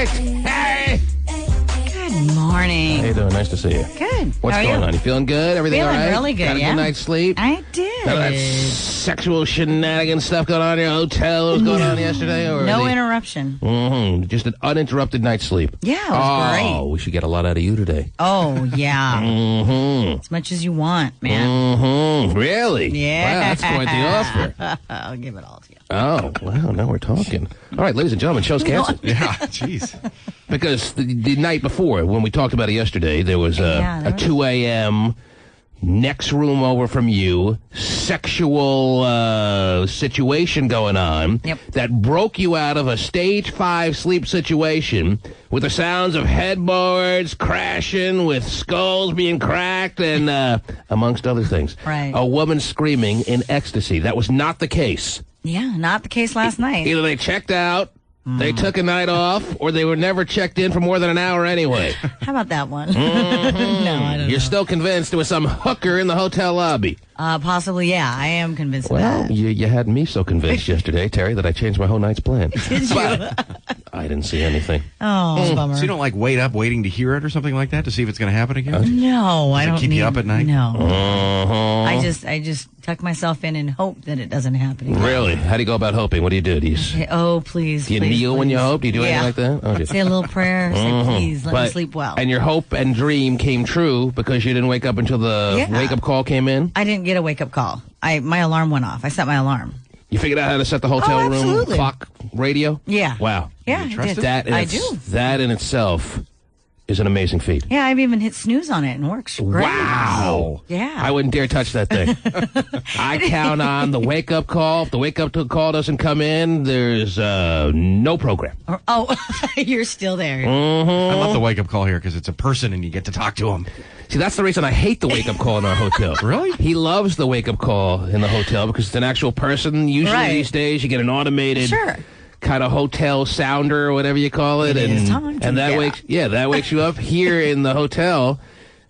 right. Hey. Good morning. How you doing? Nice to see you. Good. What's going on? You feeling good? Everything all right? Feeling really good, Got a good night's sleep? I did. None of that sexual shenanigans stuff going on in your hotel that was going on yesterday? Or no interruption. Mm-hmm. Just an uninterrupted night's sleep. Yeah, it was great. Oh, we should get a lot out of you today. Oh, yeah. Mm-hmm. As much as you want, man. Mm-hmm. Really? Yeah. Wow, that's quite the offer. I'll give it all to you. Oh, wow, now we're talking. All right, ladies and gentlemen, show's canceled. Yeah, jeez. Because the night before, when we talked about it yesterday, there was a 2 a.m. next room over from you sexual situation going on that broke you out of a stage 5 sleep situation with the sounds of headboards crashing, with skulls being cracked, and amongst other things. Right. A woman screaming in ecstasy. That was not the case. Yeah, not the case last night. Either they checked out, they took a night off, or they were never checked in for more than an hour anyway. How about that one? Mm-hmm. No, I don't know. You're still convinced there was some hooker in the hotel lobby. Possibly, yeah. I am convinced of Well, that. you had me so convinced yesterday, Terry, that I changed my whole night's plan. Did you? I didn't see anything. Oh, bummer. So you don't like wait up waiting to hear it or something like that to see if it's going to happen again? No, I don't. Does it keep you up at night? No. Uh-huh. I just tuck myself in and hope that it doesn't happen again. Really? How do you go about hoping? What do you do? Oh, please. Do you please, kneel please. when you hope? Do you do anything like that? Oh, Say a little prayer. Say, please, let me sleep well. And your hope and dream came true because you didn't wake up until the wake-up call came in? I didn't get a wake-up call. My alarm went off. I set my alarm. You figured out how to set the hotel room absolutely. clock radio? Yeah. Wow. Yeah, You trust I did. it? I do. That in itself is an amazing feat. Yeah, I've even hit snooze on it and it works great. Wow. Yeah. I wouldn't dare touch that thing. I count on the wake-up call. If the wake-up call doesn't come in, there's no program. Oh, you're still there. I love the wake up call here because it's a person and you get to talk to them. See, that's the reason I hate the wake-up call in our hotel. Really? He loves the wake-up call in the hotel because it's an actual person. Usually these days, you get an automated kind of hotel sounder or whatever you call it. And that wakes you up. Here in the hotel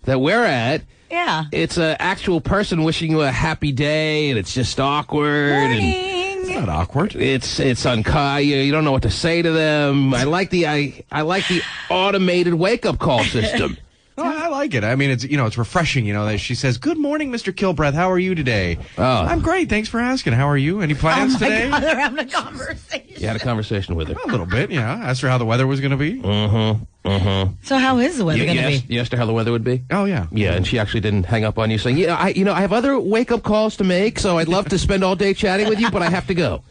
that we're at, it's an actual person wishing you a happy day, and it's just awkward. Morning. It's not awkward. It's unkind. You don't know what to say to them. I like the automated wake-up call system. Oh, I like it. I mean, it's refreshing. That she says, "Good morning, Mr. Kilbreath. How are you today?" Oh. I'm great. Thanks for asking. How are you? Any plans today? God, they're having a conversation. You had a conversation with her. A little bit, yeah. Asked her how the weather was going to be. So how is the weather going to be? You asked her how the weather would be? Oh, yeah. Yeah, and she actually didn't hang up on you saying, I have other wake-up calls to make, so I'd love to spend all day chatting with you, but I have to go.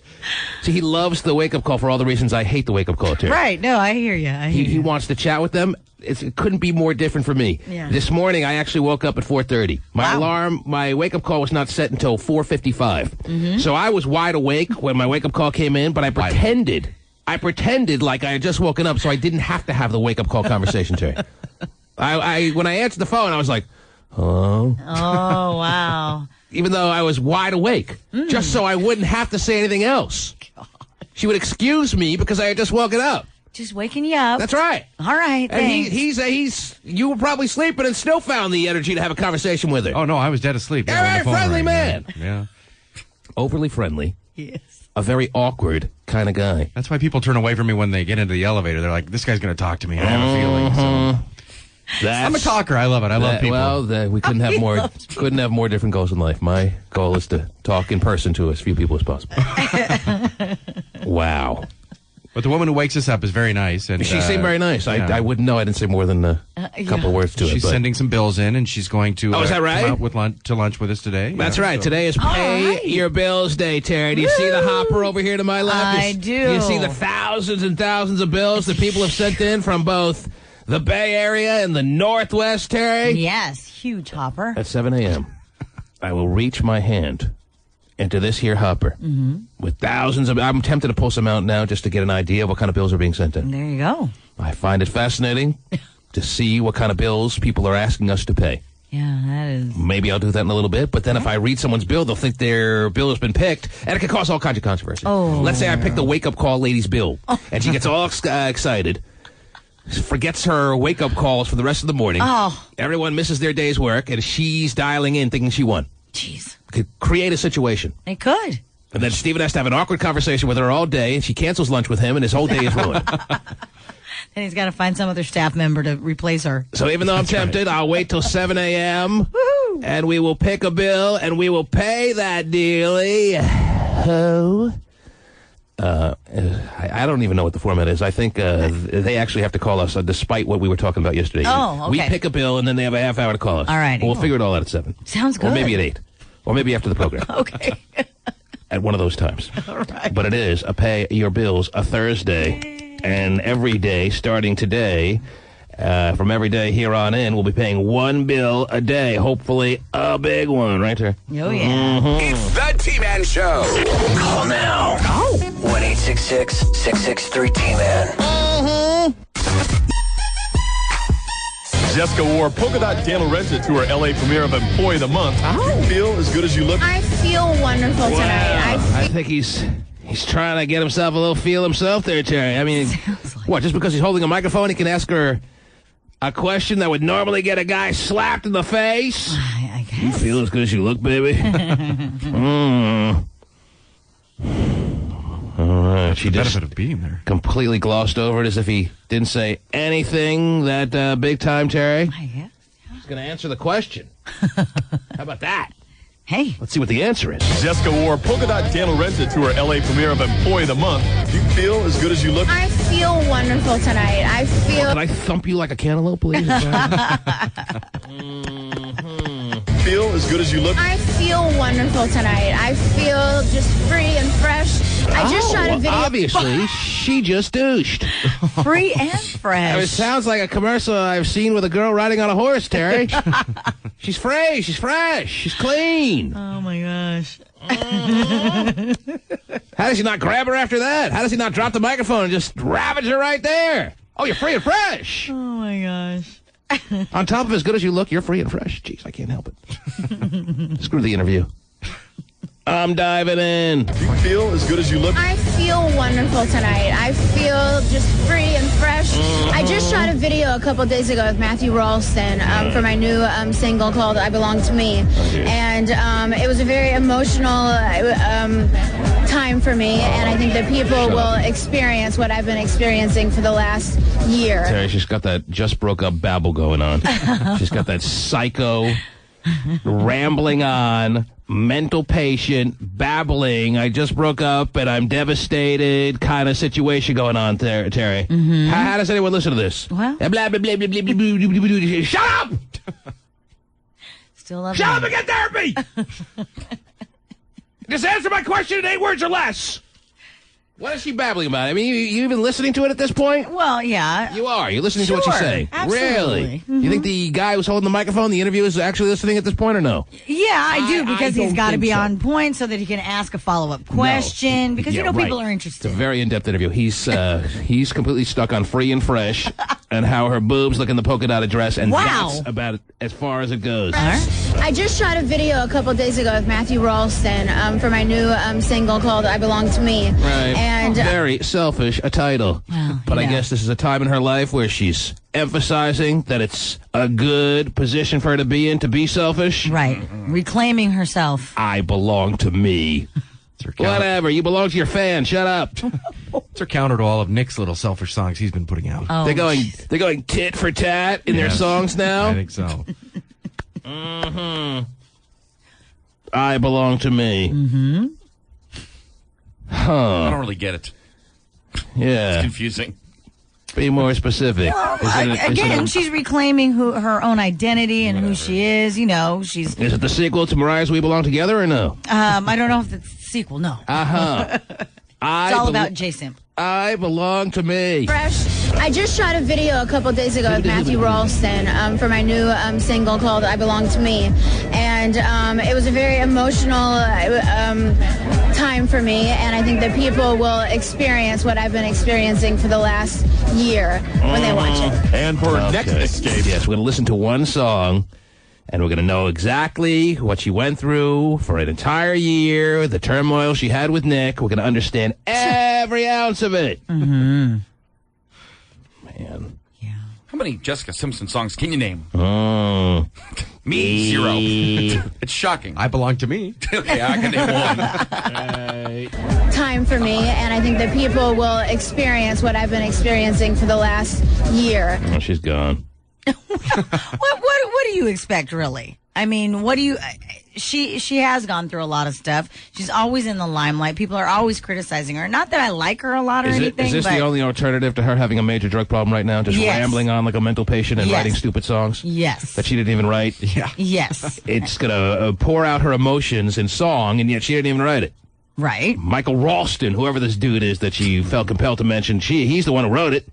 See, he loves the wake-up call for all the reasons I hate the wake-up call, too. Right. No, I hear you. He wants to chat with them. It couldn't be more different for me. Yeah. This morning, I actually woke up at 4:30. My wake-up call was not set until 4:55. So I was wide awake when my wake-up call came in, but I pretended like I had just woken up so I didn't have to have the wake-up call conversation, Terry. When I answered the phone, I was like, oh. Oh, wow. Even though I was wide awake, just so I wouldn't have to say anything else. God. She would excuse me because I had just woken up. Just waking you up. That's right. All right, And thanks. you were probably sleeping and still found the energy to have a conversation with her. Oh, no, I was dead asleep. All right, friendly man. Yeah. Overly friendly. Yes. A very awkward kind of guy. That's why people turn away from me when they get into the elevator. They're like, this guy's going to talk to me. I have a feeling. So. I'm a talker. I love it. I love people. Well, we couldn't have more different goals in life. My goal is to talk in person to as few people as possible. Wow. But the woman who wakes us up is very nice. And she seemed very nice. I wouldn't know. I didn't say more than a couple of words to She's it. sending some bills in, and she's going to is that right? come out with lunch with us today. That's right. Today is Pay Your Bills Day, Terry. Do you see the hopper over here to my left? I do. You see the thousands and thousands of bills that people have sent in from both the Bay Area and the Northwest, Terry? Yes, huge hopper. At 7 a.m., I will reach my hand into this here hopper with thousands of... I'm tempted to pull some out now just to get an idea of what kind of bills are being sent in. There you go. I find it fascinating to see what kind of bills people are asking us to pay. Yeah, that is... Maybe I'll do that in a little bit, but then if I read someone's bill, they'll think their bill has been picked, and it can cause all kinds of controversy. Oh. Let's say I pick the wake-up call lady's bill, and she gets all excited, forgets her wake-up calls for the rest of the morning. Oh. Everyone misses their day's work, and she's dialing in thinking she won. Jeez. Could create a situation. It could. And then Steven has to have an awkward conversation with her all day, and she cancels lunch with him, and his whole day is ruined. Then he's got to find some other staff member to replace her. So even though I'm tempted, I'll wait till 7 a.m. and we will pick a bill and we will pay that dealie. Oh. I don't even know what the format is. I think they actually have to call us despite what we were talking about yesterday. Oh, okay. We pick a bill and then they have a half hour to call us. All right. We'll figure it all out at 7. Sounds good. Or maybe at 8. Or maybe after the program. Okay. At one of those times. All right. But it is a pay your bills a Thursday. And every day, starting today, from every day here on in, we'll be paying one bill a day. Hopefully a big one, right there. Oh, yeah. It's the T-Man Show. Call now. 1-866-663-T-Man. Jessica wore polka dot Daniel Rented to her LA premiere of Employee of the Month. You feel as good as you look? I feel wonderful tonight. I think he's trying to get himself a little feel himself there, Terry. I mean, what, just because he's holding a microphone, he can ask her a question that would normally get a guy slapped in the face? I guess. You feel as good as you look, baby? All right. She the just benefit of being there. Completely glossed over it as if he didn't say anything that big time, Terry. I guess. He's going to answer the question. How about that? Hey. Let's see what the answer is. Jessica wore polka dot Daniel Rented to her LA premiere of Employee of the Month. You feel as good as you look? I feel wonderful tonight. I feel... Can I thump you like a cantaloupe, please? Feel as good as you look? I feel wonderful tonight. I feel just free and fresh. I just shot a video. Obviously, she just douched. Free and fresh. It sounds like a commercial I've seen with a girl riding on a horse, Terry. She's fresh. She's fresh. She's clean. Oh, my gosh. How does he not grab her after that? How does he not drop the microphone and just ravage her right there? Oh, you're free and fresh. Oh, my gosh. On top of as good as you look, you're free and fresh. Jeez, I can't help it. Screw the interview. I'm diving in. You feel as good as you look? I feel wonderful tonight. I feel just free and fresh. I just shot a video a couple days ago with Matthew Ralston for my new single called I Belong to Me. And it was a very emotional time for me, and I think that people will experience what I've been experiencing for the last year. Terry, she's got that just broke up babble going on. She's got that psycho, rambling on, mental patient, babbling, I just broke up and I'm devastated kind of situation going on there, Terry. How does anyone listen to this? Well. Blah, blah, blah, blah, blah, blah, blah, blah. Shut up! Still love Shut up and get therapy! Just answer my question in 8 words or less. What is she babbling about? I mean, you even listening to it at this point? Well, yeah. You are. You're listening to what she's saying. Absolutely. Really? You think the guy who's holding the microphone, the interviewer, is actually listening at this point or no? Yeah, I do, because he's got to be so. on point so that he can ask a follow-up question, because, Yeah, people right. are interested. It's a very in-depth interview. He's completely stuck on free and fresh and how her boobs look in the polka dotted dress, and that's about it as far as it goes. I just shot a video a couple days ago with Matthew Ralston for my new single called I Belong to Me. Right. And very selfish a title. Well, but I guess this is a time in her life where she's emphasizing that it's a good position for her to be in, to be selfish. Right. Reclaiming herself. I belong to me. Whatever. You belong to your fan. Shut up. It's her counter to all of Nick's little selfish songs he's been putting out. Oh, They're going tit for tat in their songs now. I think so. I belong to me. I don't really get it. Yeah. It's confusing. Be more specific. Again, she's reclaiming her own identity and who she is. She's. Is it the sequel to Mariah's We Belong Together or no? I don't know if it's the sequel. No. It's all about J-Simp. I belong to me. fresh. I just shot a video a couple days ago with Matthew Ralston for my new single called I Belong to Me. And it was a very emotional time for me, and I think that people will experience what I've been experiencing for the last year when they watch it. And for next escape. Yes, we're going to listen to one song, and we're going to know exactly what she went through for an entire year, the turmoil she had with Nick. We're going to understand every ounce of it. Mm-hmm. Man. Yeah. How many Jessica Simpson songs can you name? Me, 0. It's shocking. I belong to me. Okay, I can name one. Time for me, and I think that people will experience what I've been experiencing for the last year. Oh, she's gone. What do you expect, really? I mean, what do you... She has gone through a lot of stuff. She's always in the limelight. People are always criticizing her. Not that I like her a lot or anything. Is this the only alternative to her having a major drug problem right now? Just rambling on like a mental patient and writing stupid songs? Yes. That she didn't even write? Yeah. Yes. It's going to pour out her emotions in song, and yet she didn't even write it. Right. Michael Ralston, whoever this dude is that she felt compelled to mention, he's the one who wrote it.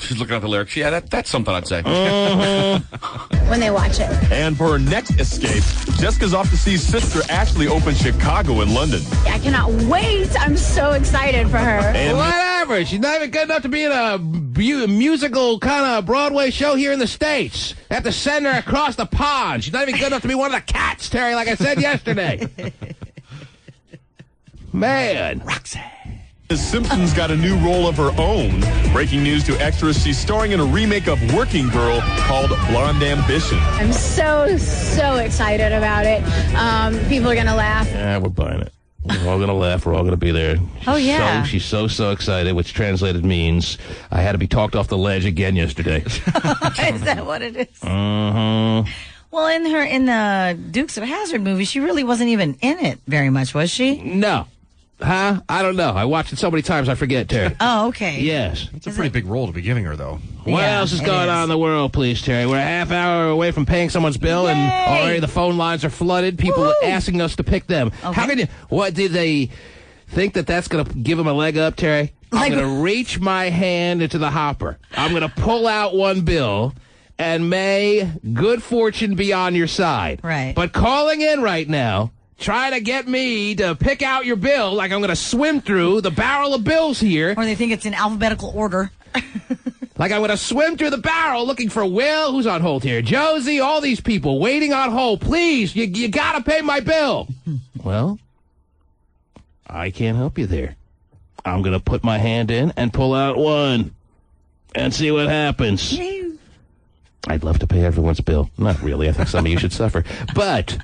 She's looking at the lyrics. Yeah, that's something I'd say. When they watch it. And for her next escape, Jessica's off to see sister Ashley open Chicago and London. I cannot wait. I'm so excited for her. And whatever. She's not even good enough to be in a musical kind of Broadway show here in the States. They have to send her across the pond. She's not even good enough to be one of the cats, Terry, like I said yesterday. Man. Roxanne. The Simpsons got a new role of her own. Breaking news to extras, she's starring in a remake of Working Girl called Blonde Ambition. I'm so excited about it. People are going to laugh. Yeah, we're buying it. We're all going to laugh. We're all going to be there. Oh, yeah. She's so excited, which translated means I had to be talked off the ledge again yesterday. Is that what it is? Mm-hmm. Well, in the Dukes of Hazzard movie, she really wasn't even in it very much, was she? No. Huh? I don't know. I watched it so many times I forget, Terry. Oh, okay. Yes. That's a pretty big role to be giving her, though. What else is going on in the world, please, Terry? We're a half hour away from paying someone's bill, and already the phone lines are flooded. People are asking us to pick them. Okay. How can you... What, did they think that's going to give them a leg up, Terry? I'm going to reach my hand into the hopper. I'm going to pull out one bill, and may good fortune be on your side. Right. But calling in right now... Try to get me to pick out your bill like I'm going to swim through the barrel of bills here. Or they think it's in alphabetical order. Like I'm going to swim through the barrel looking for Will, who's on hold here, Josie, all these people waiting on hold. Please, you got to pay my bill. Well, I can't help you there. I'm going to put my hand in and pull out one and see what happens. I'd love to pay everyone's bill. Not really. I think some of you should suffer. But...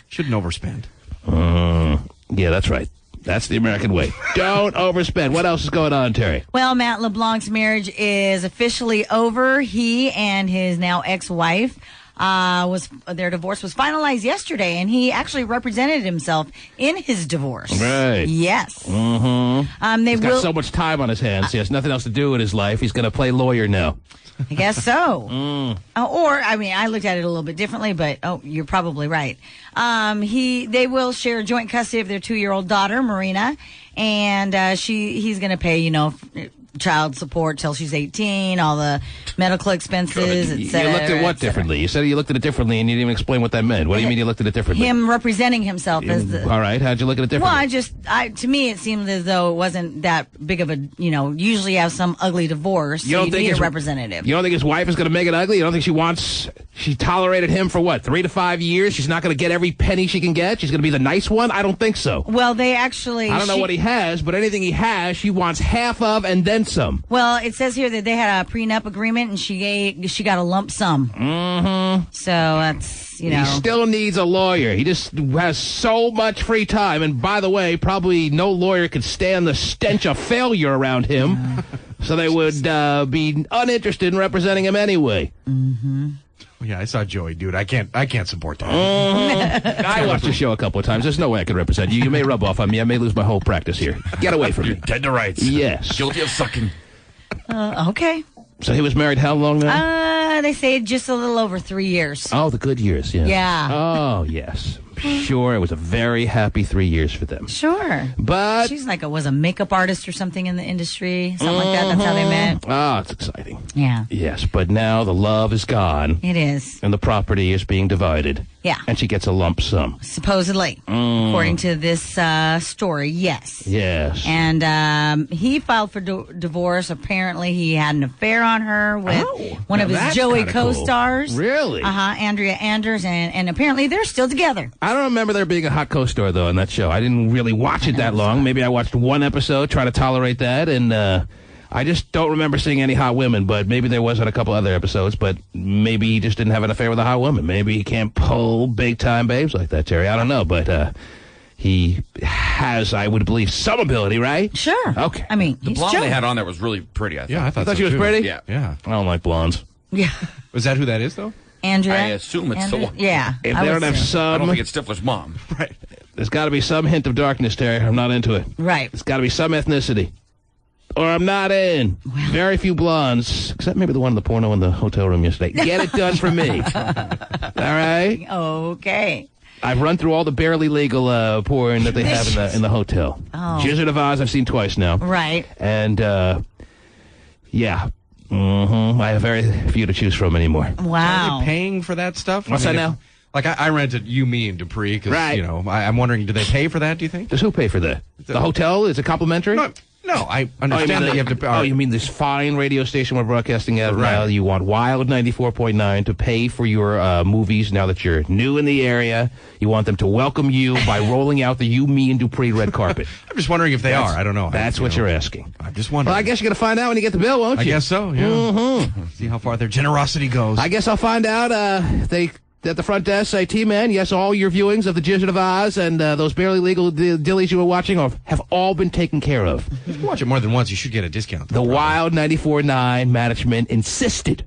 Shouldn't overspend. Yeah, that's right. That's the American way. Don't overspend. What else is going on, Terry? Well, Matt LeBlanc's marriage is officially over. He and his now ex-wife, their divorce was finalized yesterday, and he actually represented himself in his divorce. Right. Yes. Mm-hmm. He's got so much time on his hands. He has nothing else to do in his life. He's going to play lawyer now. I guess so. Or, I mean, I looked at it a little bit differently, but, you're probably right. They will share joint custody of their 2-year-old daughter, Marina, and he's going to pay, child support till she's 18, all the medical expenses, etc. You looked at what differently? You said you looked at it differently, and you didn't even explain what that meant. What do you mean you looked at it differently? Him representing himself as the... All right, how'd you look at it differently? Well, to me, it seemed as though it wasn't that big of a, usually you have some ugly divorce, so you need a representative. You don't think his wife is going to make it ugly? You don't think she tolerated him for what, 3 to 5 years? She's not going to get every penny she can get? She's going to be the nice one? I don't think so. Well, they actually... I don't know what he has, but anything he has, she wants half of and then some. Well, it says here that they had a prenup agreement, and she got a lump sum. Mm-hmm. So that's, He still needs a lawyer. He just has so much free time. And by the way, probably no lawyer could stand the stench of failure around him. So they would be uninterested in representing him anyway. Mm-hmm. Yeah, I saw Joey, dude. I can't support that. I watched the show a couple of times. There's no way I could represent you. You may rub off on me. I may lose my whole practice here. Get away from me. Dead to rights. Yes. Guilty of sucking. Okay. So he was married how long now? They say just a little over 3 years. Oh, the good years, yeah. Yeah. Oh, yes. Sure, it was a very happy 3 years for them. Sure. But... She's was a makeup artist or something in the industry. Something like that. That's how they met. Oh, it's exciting. Yeah. Yes, but now the love is gone. It is. And the property is being divided. Yeah. And she gets a lump sum. Supposedly. According to this story, yes. Yes. And he filed for divorce. Apparently, he had an affair on her with one of his Joey co-stars. Cool. Really? Andrea Anders. And apparently, they're still together. I don't remember there being a hot co-star, though, in that show. I didn't really watch it that long. Maybe I watched one episode, try to tolerate that, and I just don't remember seeing any hot women, but maybe there was on a couple other episodes, but maybe he just didn't have an affair with a hot woman. Maybe he can't pull big-time babes like that, Terry. I don't know, but he has, I would believe, some ability, right? Sure. Okay. I mean, the blonde they had on there was really pretty, I thought. Yeah, I thought she was too. pretty? Yeah. I don't like blondes. Yeah. Was that who that is, though? Andrea? I assume it's the one. Yeah. If they don't have I don't some... think it's Stifler's mom. Right. There's got to be some hint of darkness, Terry. I'm not into it. Right. There's got to be some ethnicity. Or I'm not in. Well, very few blondes, except maybe the one in the porno in the hotel room yesterday. Get it done for me. All right? Okay. I've run through all the barely legal porn that they have in the hotel. Oh. Wizard of Oz I've seen twice now. Right. And, yeah. I have very few to choose from anymore. Wow. Are they paying for that stuff? What's that now? Like, I rented You, Me, and Dupree because, right. you know, I'm wondering, do they pay for that, do you think? Does who pay for that? The hotel? Is it complimentary? No, I understand that you have to... you mean this fine radio station we're broadcasting at now? You want Wild 94.9 to pay for your movies now that you're new in the area. You want them to welcome you by rolling out the You, Me, and Dupree red carpet. I'm just wondering if they are. I don't know. That's what you're asking. I'm just wondering. Well, I guess you're going to find out when you get the bill, won't you? I guess so, yeah. See how far their generosity goes. I guess I'll find out at the front desk say, T-Man, yes, all your viewings of The Wizard of Oz and those barely legal dillies you were watching have all been taken care of. If you watch it more than once, you should get a discount. The Wild 94.9 management insisted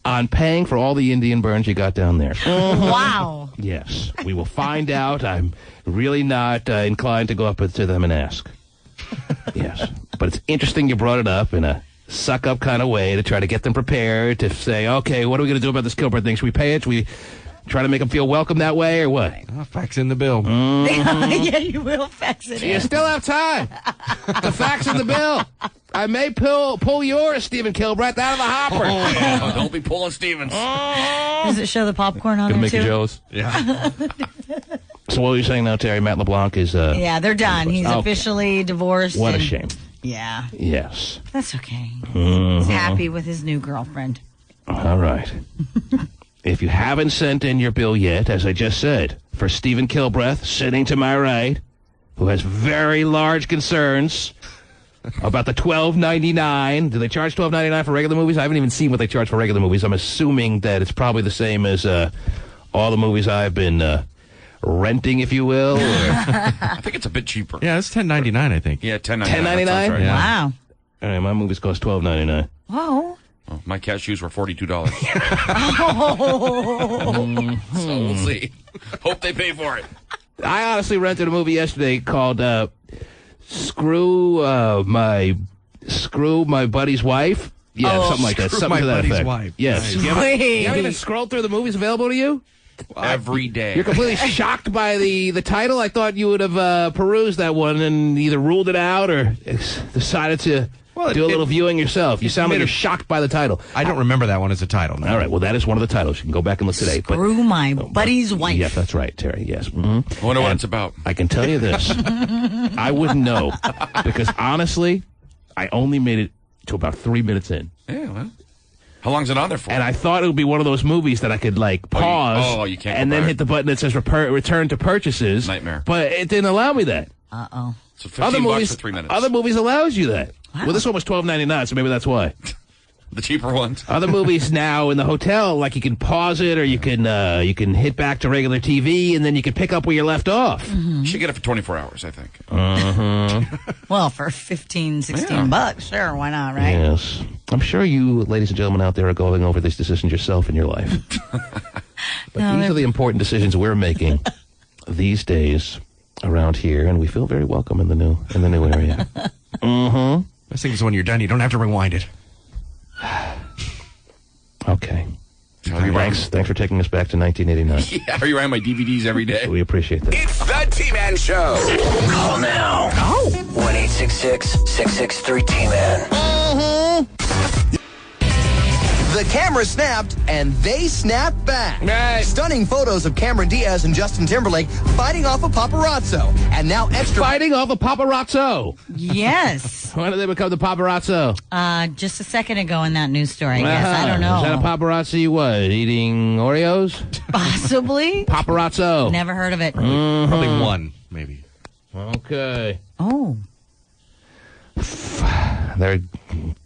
on paying for all the Indian burns you got down there. Wow. Yes, we will find out. I'm really not inclined to go up to them and ask. Yes, but it's interesting you brought it up in a suck-up kind of way to try to get them prepared to say, okay, what are we going to do about this Kilbert thing? Should we pay it? Should we try to make them feel welcome that way or what? Fax in the bill. Yeah, you will fax it in. You still have time to fax in the bill. I may pull yours, Stephen Kilbreth, out of the hopper. Oh, yeah. Don't be pulling Stevens. Does it show the popcorn on there, too? jealous. Yeah. So what are you saying now, Terry? Matt LeBlanc is... yeah, they're done. He's officially divorced. What a shame. Yeah. Yes. That's okay. He's happy with his new girlfriend. All right. If you haven't sent in your bill yet, as I just said, for Stephen Kilbreth, sitting to my right, who has very large concerns about the $12.99. Do they charge $12.99 for regular movies? I haven't even seen what they charge for regular movies. I'm assuming that it's probably the same as all the movies I've been renting, if you will. I think it's a bit cheaper. Yeah, it's $10.99, I think. Yeah, $10.99. $10.99? Right. Yeah. Wow. All right, my movies cost $12.99. Whoa. Oh, my cashews were $42. So we'll see. Hope they pay for it. I honestly rented a movie yesterday called Screw My Buddy's Wife. Yeah, something like that. Screw Something My to that Buddy's effect. Wife. Yes. Nice. You haven't even scrolled through the movies available to you? Every day. You're completely shocked by the title. I thought you would have perused that one and either ruled it out or decided to do a little viewing yourself. You sound like you're shocked by the title. I don't remember that one as a title. No. All right, well, that is one of the titles. You can go back and look today. Screw My Buddy's Wife. Yes, that's right, Terry. Yes. Mm-hmm. I wonder what it's about. I can tell you this. I wouldn't know because, honestly, I only made it to about 3 minutes in. Yeah, well. How long's it on there for? And I thought it would be one of those movies that I could, like, pause you can't and then hit the button that says return to purchases. Nightmare. But it didn't allow me that. Uh-oh. So $15 for 3 minutes. Other movies allows you that. Wow. Well, this one was $12.99, so maybe that's why. The cheaper ones. Other movies now in the hotel, like you can pause it or you can hit back to regular TV and then you can pick up where you left off. Mm-hmm. You should get it for 24 hours, I think. Well, for $15-16, sure, why not, right? Yes. I'm sure you, ladies and gentlemen out there, are going over these decisions yourself in your life. But these are the important decisions we're making these days around here, and we feel very welcome in the new area. Mm-hmm. I think it's when you're done, you don't have to rewind it. Okay. Thanks for taking us back to 1989. Yeah, are you around my DVDs every day? We appreciate that. It's the T-Man Show. Call now. 1-866-663-T-Man. The camera snapped, and they snapped back. Right. Stunning photos of Cameron Diaz and Justin Timberlake fighting off a paparazzo. And now extra... Fighting off a paparazzo. Yes. When did they become the paparazzo? Just a second ago in that news story, I guess. I don't know. Is that a paparazzi what? Eating Oreos? Possibly. Paparazzo. Never heard of it. Probably one, maybe. Okay. Oh. they're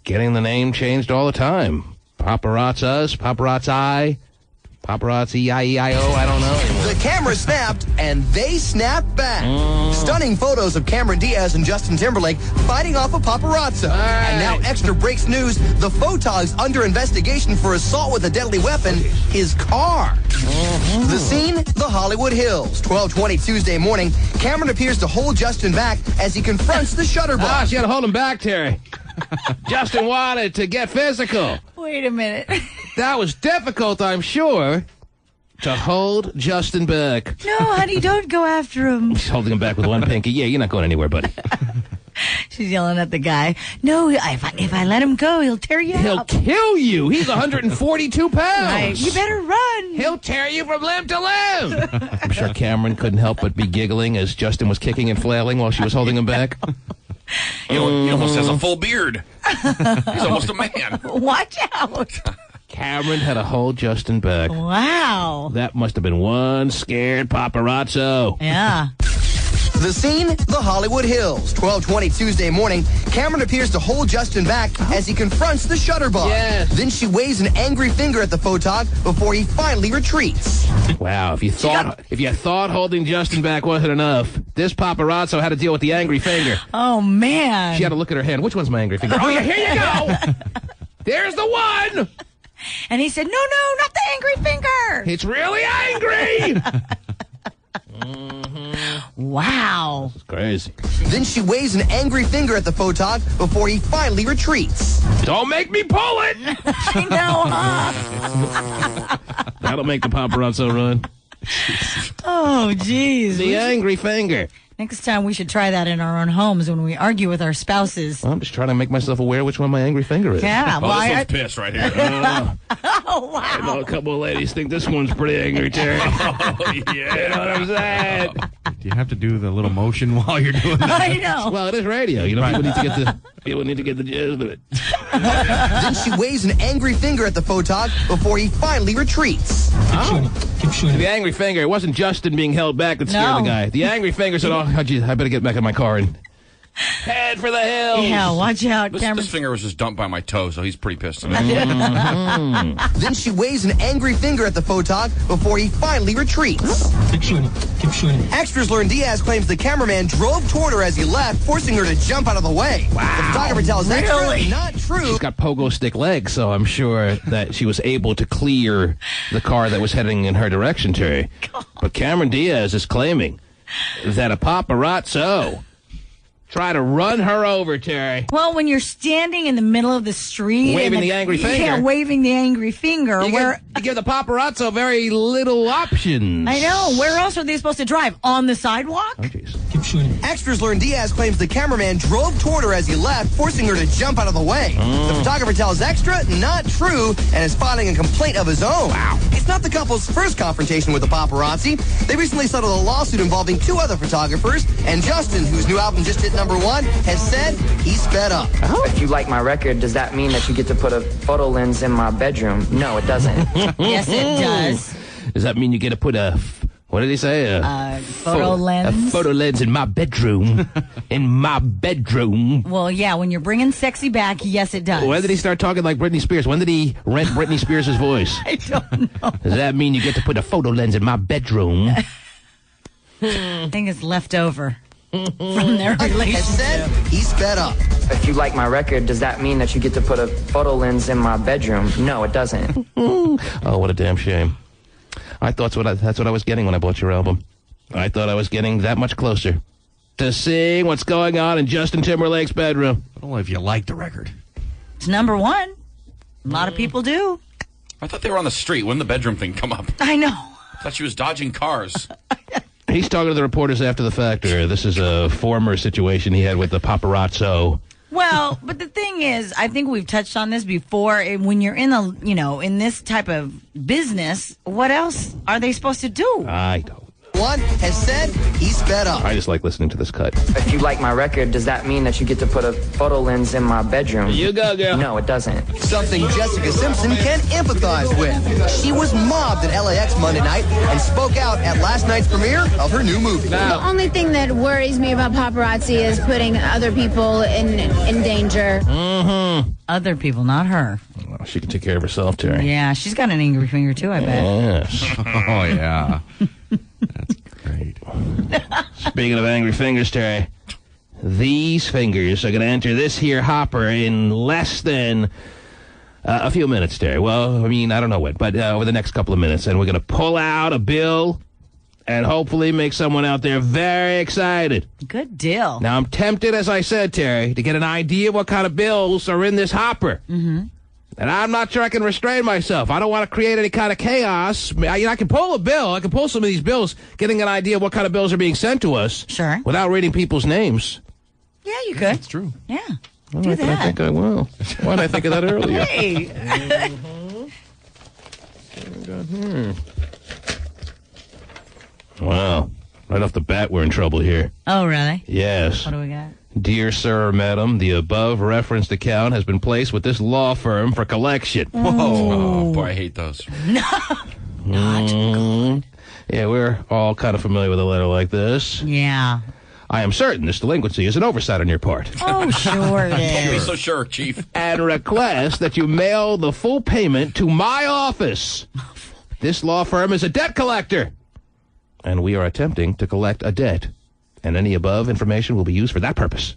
getting the name changed all the time. Paparazzas, paparazzi, paparazzi, I-E-I-O, I don't know. The camera snapped, and they snapped back. Stunning photos of Cameron Diaz and Justin Timberlake fighting off a paparazzo. Right. And now Extra breaks news. The photog's under investigation for assault with a deadly weapon, his car. The scene, the Hollywood Hills. 12:20 Tuesday morning. Cameron appears to hold Justin back as he confronts the shutterbug. She had to hold him back, Terry. Justin wanted to get physical. Wait a minute. That was difficult, I'm sure, to hold Justin back. No, honey, don't go after him. She's holding him back with one pinky. Yeah, you're not going anywhere, buddy. She's yelling at the guy. No, if I let him go, he'll tear you up. He'll kill you. He's 142 pounds. Right. You better run. He'll tear you from limb to limb. I'm sure Cameron couldn't help but be giggling as Justin was kicking and flailing while she was holding him back. He almost has a full beard. He's almost a man. Watch out. Cameron had to hold Justin back. Wow. That must have been one scared paparazzo. Yeah. The scene, the Hollywood Hills. 12:20 Tuesday morning. Cameron appears to hold Justin back as he confronts the shutterbug. Yes. Then she waves an angry finger at the photog before he finally retreats. Wow, if you thought holding Justin back wasn't enough, this paparazzo had to deal with the angry finger. Oh, man. She had to look at her hand. Which one's my angry finger? Oh, yeah, here you go. There's the one. And he said, no, not the angry finger. It's really angry. Wow. It's crazy. Then she waves an angry finger at the photog before he finally retreats. Don't make me pull it. I know, huh? That'll make the paparazzo run. Oh, jeez. The angry finger. Next time we should try that in our own homes when we argue with our spouses. Well, I'm just trying to make myself aware which one my angry finger is. Yeah. Well, this one's pissed right here. Oh, wow. I know a couple of ladies think this one's pretty angry, Terry. Oh, yeah. You know what I'm saying? Do you have to do the little motion while you're doing that? I know. Well, it is radio. You know, people need to get the gist of it. Then she waves an angry finger at the photog before he finally retreats. Keep shooting. The angry finger. It wasn't Justin being held back that scared the guy. The angry finger said, "Oh, geez, I better get back in my car and head for the hills." Yeah, watch out, This finger was just dumped by my toe, so he's pretty pissed at me. Then she waves an angry finger at the photog before he finally retreats. Keep shooting. Extras learn Diaz claims the cameraman drove toward her as he left, forcing her to jump out of the way. Wow. The photographer tells Extra, not true. She's got pogo stick legs, so I'm sure that she was able to clear the car that was heading in her direction, Terry. But Cameron Diaz is claiming that a paparazzo try to run her over, Terry. Well, when you're standing in the middle of the street... Waving the angry finger. Yeah, waving the angry finger. You give the paparazzo very little options. I know. Where else are they supposed to drive? On the sidewalk? Oh, jeez. Keep shooting. Extras learn Diaz claims the cameraman drove toward her as he left, forcing her to jump out of the way. The photographer tells Extra, not true, and is filing a complaint of his own. Wow. It's not the couple's first confrontation with the paparazzi. They recently settled a lawsuit involving two other photographers, and Justin, whose new album just hit #1, has said he's fed up. If you like my record, does that mean that you get to put a photo lens in my bedroom? No, it doesn't. Yes, it does. Does that mean you get to put what did he say? Photo lens. A photo lens in my bedroom. In my bedroom. Well, yeah, when you're bringing sexy back, yes, it does. When did he start talking like Britney Spears? When did he rent Britney Spears' voice? I don't know. Does that mean you get to put a photo lens in my bedroom? I think it's left over from their relationship. Has said he's fed up. If you like my record, does that mean that you get to put a photo lens in my bedroom? No, it doesn't. Oh, what a damn shame. I thought that's what I was getting when I bought your album. I thought I was getting that much closer to seeing what's going on in Justin Timberlake's bedroom. Only if you like the record. It's #1. A lot of people do. I thought they were on the street. When did the bedroom thing come up? I know. I thought she was dodging cars. He's talking to the reporters after the fact. This is a former situation he had with the paparazzo. Well, but the thing is, I think we've touched on this before. When you're in in this type of business, what else are they supposed to do? I don't. one, has said he's fed up. I just like listening to this cut. If you like my record, does that mean that you get to put a photo lens in my bedroom? You go, girl. No, it doesn't. Something Jessica Simpson can empathize with. She was mobbed at LAX Monday night and spoke out at last night's premiere of her new movie. The only thing that worries me about paparazzi is putting other people in danger. Mm-hmm. Other people, not her. Well, she can take care of herself, Terry. Yeah, she's got an angry finger, too, I bet. Yes. Oh, yeah. That's great. Speaking of angry fingers, Terry, these fingers are going to enter this here hopper in less than a few minutes, Terry. Well, I mean, I don't know when, but over the next couple of minutes. And we're going to pull out a bill and hopefully make someone out there very excited. Good deal. Now, I'm tempted, as I said, Terry, to get an idea of what kind of bills are in this hopper. Mm-hmm. And I'm not sure I can restrain myself. I don't want to create any kind of chaos. I can pull a bill. I can pull some of these bills, getting an idea of what kind of bills are being sent to us. Sure. Without reading people's names. Yeah, you could. That's true. Yeah. All do right, that. I think I will. Why didn't I think of that earlier? Hey. Wow. Right off the bat, we're in trouble here. Oh, really? Yes. What do we got? Dear sir or madam, the above referenced account has been placed with this law firm for collection. Whoa. Oh, boy, I hate those. Yeah, we're all kind of familiar with a letter like this. Yeah. I am certain this delinquency is an oversight on your part. Oh, sure it Don't be is. so sure, Chief. And request that you mail the full payment to my office. This law firm is a debt collector, and we are attempting to collect a debt. And any above information will be used for that purpose.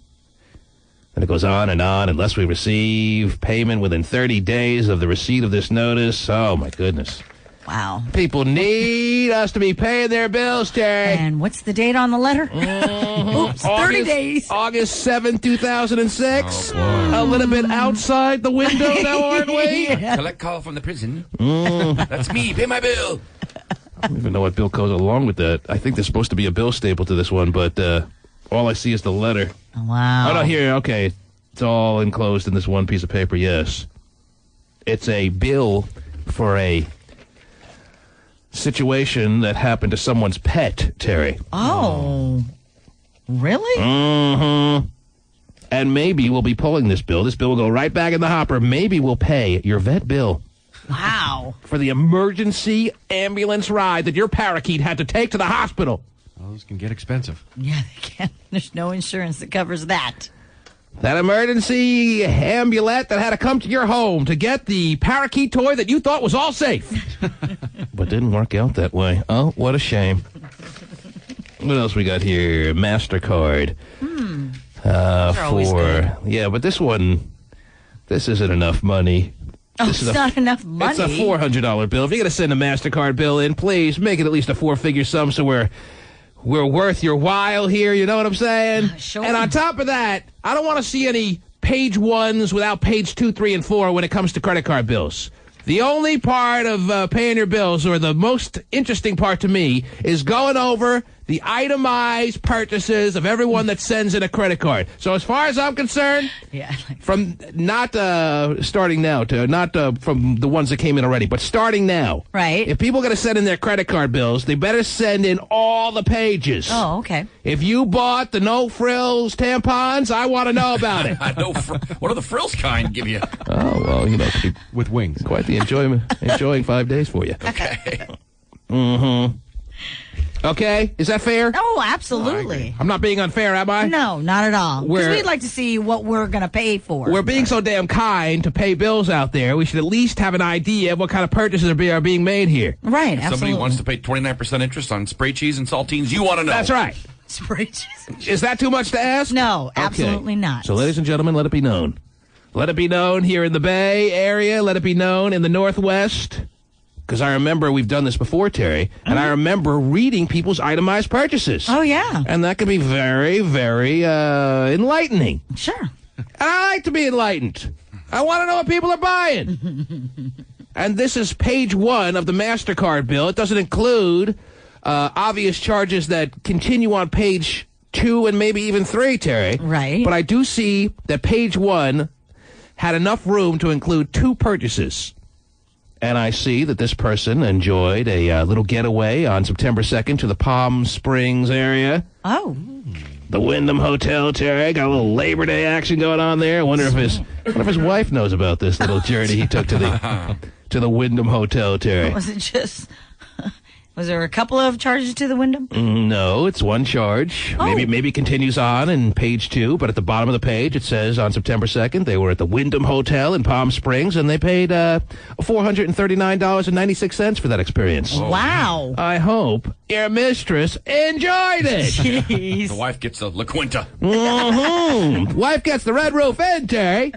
And it goes on, unless we receive payment within 30 days of the receipt of this notice. Oh, my goodness. Wow. People need us to be paying their bills, Terry. And what's the date on the letter? Oops, 30 days. August 7th, 2006. A little bit outside the window now, aren't we? Yeah. Collect call from the prison. That's me. Pay my bill. I don't even know what bill goes along with that. I think there's supposed to be a bill staple to this one, but all I see is the letter. Wow. Oh, no, here, okay. It's all enclosed in this one piece of paper, yes. It's a bill for a situation that happened to someone's pet, Terry. Oh. Really? Mm-hmm. And maybe we'll be pulling this bill. This bill will go right back in the hopper. Maybe we'll pay your vet bill. Wow. For the emergency ambulance ride that your parakeet had to take to the hospital. Well, those can get expensive. Yeah, they can. There's no insurance that covers that. That emergency ambulette that had to come to your home to get the parakeet toy that you thought was all safe. But didn't work out that way. Oh, what a shame. What else we got here? MasterCard. Yeah, but this isn't enough money. It's not enough money. It's a $400 bill. If you're going to send a MasterCard bill in, please make it at least a four-figure sum so we're worth your while here. You know what I'm saying? Sure. And on top of that, I don't want to see any page ones without page 2, 3, and 4 when it comes to credit card bills. The only part of paying your bills, or the most interesting part to me, is going over the itemized purchases of everyone that sends in a credit card. So as far as I'm concerned, from not starting now to not from the ones that came in already, but starting now. Right. If people are going to send in their credit card bills, they better send in all the pages. Oh, okay. If you bought the no frills tampons, I want to know about it. What are the frills kind give you? Oh, well, you know, with wings. Quite the enjoying 5 days for you. Okay. Mm-hmm. Okay, is that fair? Oh, absolutely. I'm not being unfair, am I? No, not at all. Because We're- we'd like to see what we're going to pay for. We're being so damn kind to pay bills out there. We should at least have an idea of what kind of purchases are being made here. Right, If absolutely. somebody wants to pay 29% interest on spray cheese and saltines, you want to know. That's right. Spray cheese. Is that too much to ask? No, Okay. absolutely not. So, ladies and gentlemen, let it be known. Let it be known here in the Bay Area. Let it be known in the Northwest. Because I remember we've done this before, Terry, and I remember reading people's itemized purchases. Oh, yeah. And that can be very, very enlightening. Sure. And I like to be enlightened. I want to know what people are buying. And this is page 1 of the MasterCard bill. It doesn't include obvious charges that continue on page 2 and maybe even 3, Terry. Right. But I do see that page 1 had enough room to include 2 purchases. And I see that this person enjoyed a little getaway on September 2nd to the Palm Springs area. Oh. The Wyndham Hotel, Terry. Got a little Labor Day action going on there. I wonder if his wife knows about this little journey he took to the Wyndham Hotel, Terry. Was it just... Was there a couple of charges to the Wyndham? No, it's one charge. Oh. Maybe it continues on in page 2, but at the bottom of the page it says on September 2nd they were at the Wyndham Hotel in Palm Springs and they paid $439.96 for that experience. Oh. Wow. I hope your mistress enjoyed it. Jeez. The wife gets the La Quinta. Mm-hmm. Wife gets the Red Roof Inn, Terry.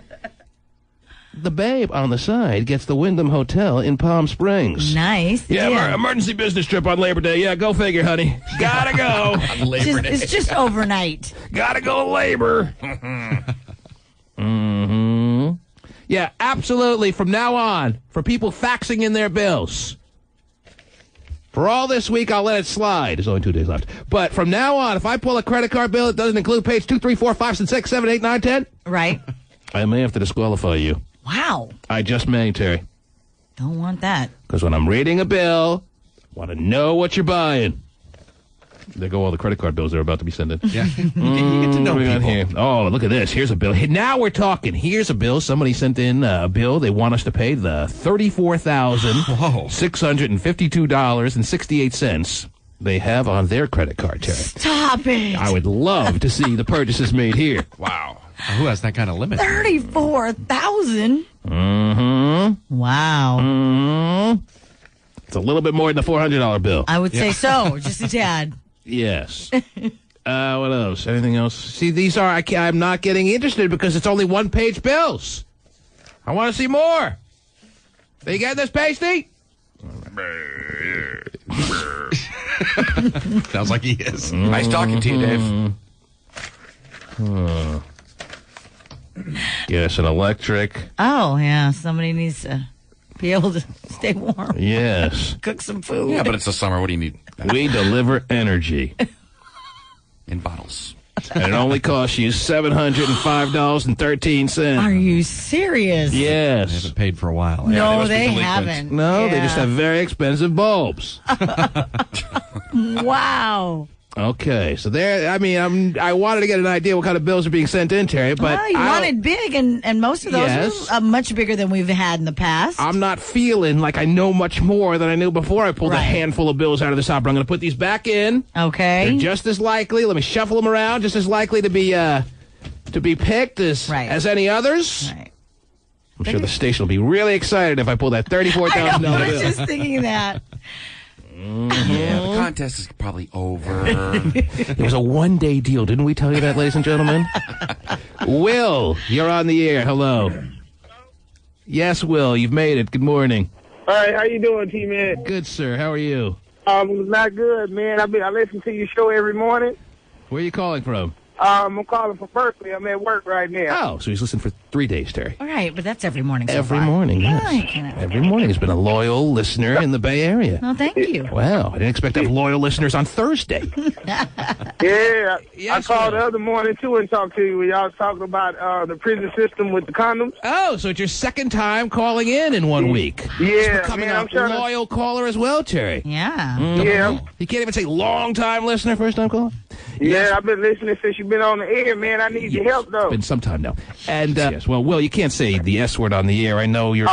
The babe on the side gets the Wyndham Hotel in Palm Springs. Nice. Yeah, emergency business trip on Labor Day. Yeah, go figure, honey. Gotta go. On Labor Day. It's just overnight. Gotta go labor. Mm-hmm. Yeah, absolutely. From now on, for people faxing in their bills. For all this week, I'll let it slide. There's only 2 days left. But from now on, if I pull a credit card bill that doesn't include page 2, 3, 4, 5, 6, 7, 8, 9, 10... Right. I may have to disqualify you. Wow. I just may, Terry. Don't want that. Because when I'm reading a bill, I want to know what you're buying. There go all the credit card bills they're about to be sending. Yeah. You get to know people. Here? Oh, look at this. Here's a bill. Now we're talking. Here's a bill. Somebody sent in a bill. They want us to pay the $34,652.68 they have on their credit card, Terry. Stop it. I would love to see the purchases made here. Wow. Who has that kind of limit? 34,000. Mm-hmm. Wow. Mm-hmm. It's a little bit more than the $400 bill. I would say so, just a tad. Yes. What else? Anything else? See, these are, I'm not getting interested because it's only one-page bills. I want to see more. Are you getting this, Pasty? Sounds like he is. Nice talking to you, Dave. Yes, an electric. Oh, yeah. Somebody needs to be able to stay warm. Yes. Cook some food. Yeah, but it's the summer. What do you need? We deliver energy. In bottles. And it only costs you $705.13. Are you serious? Yes. They haven't paid for a while. No, they haven't. No, they just have very expensive bulbs. Wow. Okay, so there. I mean, I wanted to get an idea what kind of bills are being sent in, Terry. But well, you wanted big, and most of those are much bigger than we've had in the past. I'm not feeling like I know much more than I knew before I pulled a handful of bills out of this hopper. I'm going to put these back in. Okay. They're just as likely. Let me shuffle them around. Just as likely to be picked as any others. Right. I'm sure the station will be really excited if I pull that $34,000 bill. I was just thinking that. Yeah, the contest is probably over. It was a one-day deal. Didn't we tell you that, ladies and gentlemen? Will, you're on the air. Hello. Yes, Will, you've made it. Good morning. All right, how you doing, T-Man? Good, sir. How are you? Not good, man. I listen to your show every morning. Where are you calling from? I'm calling from Berkeley. I'm at work right now. Oh, so he's listened for 3 days, Terry. All right, but that's every morning so Every far. morning, yes. Every morning. He's been a loyal listener in the Bay Area. Oh, thank you. Wow, I didn't expect to have loyal listeners on Thursday. Yeah, I called the other morning, too, and talked to you. Y'all was talking about the prison system with the condoms. Oh, so it's your second time calling in 1 week. Yeah, becoming man, a loyal caller as well, Terry. Yeah. Yeah. You can't even say long-time listener, first-time caller? Yeah, I've been listening since you've been on the air, man. I need your help, though. It's been some time now. And, yes, well, Will, you can't say the S word on the air. I know you're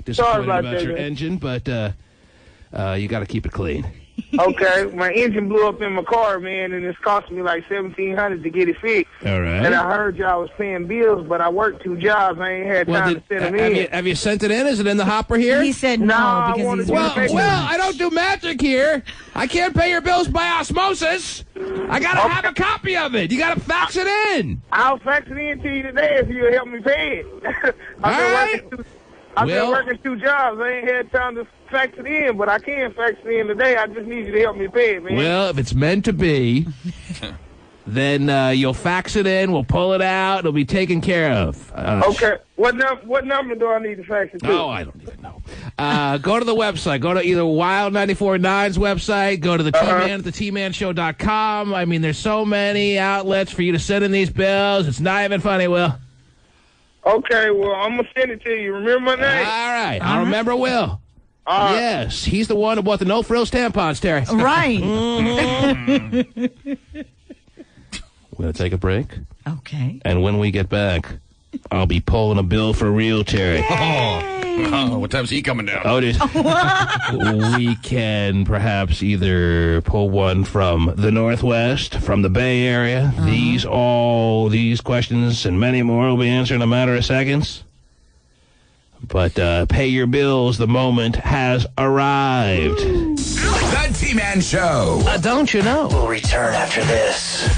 disappointed about your engine, but you got to keep it clean. Okay, my engine blew up in my car, man, and it's cost me like $1,700 to get it fixed. All right. And I heard y'all was paying bills, but I worked 2 jobs. I ain't had time to send them in. Have you sent it in? Is it in the hopper here? He said no because he's well, I don't do magic here. I can't pay your bills by osmosis. I got to have a copy of it. You got to fax it in. I'll fax it in to you today if you'll help me pay it. I've been working 2 jobs. I ain't had time to fax it in, but I can fax it in today. I just need you to help me pay it, man. Well, if it's meant to be, then you'll fax it in. We'll pull it out. It'll be taken care of. Okay. What number do I need to fax it to? Oh, I don't even know. Go to the website. Go to either Wild 94.9's website. Go to the T-Man at the TManShow.com. I mean, there's so many outlets for you to send in these bills. It's not even funny, Will. Okay, well, I'm going to send it to you. Remember my name? All right. I'll remember Will. Yes, he's the one who bought the no-frills tampons, Terry. Right. We're going to take a break. Okay. And when we get back, I'll be pulling a bill for real, Terry. Oh, what time's he coming down? Oh, it is. We can perhaps either pull one from the Northwest, from the Bay Area. These questions and many more will be answered in a matter of seconds. But pay your bills. The moment has arrived. The T-Man Show. Don't you know? We'll return after this.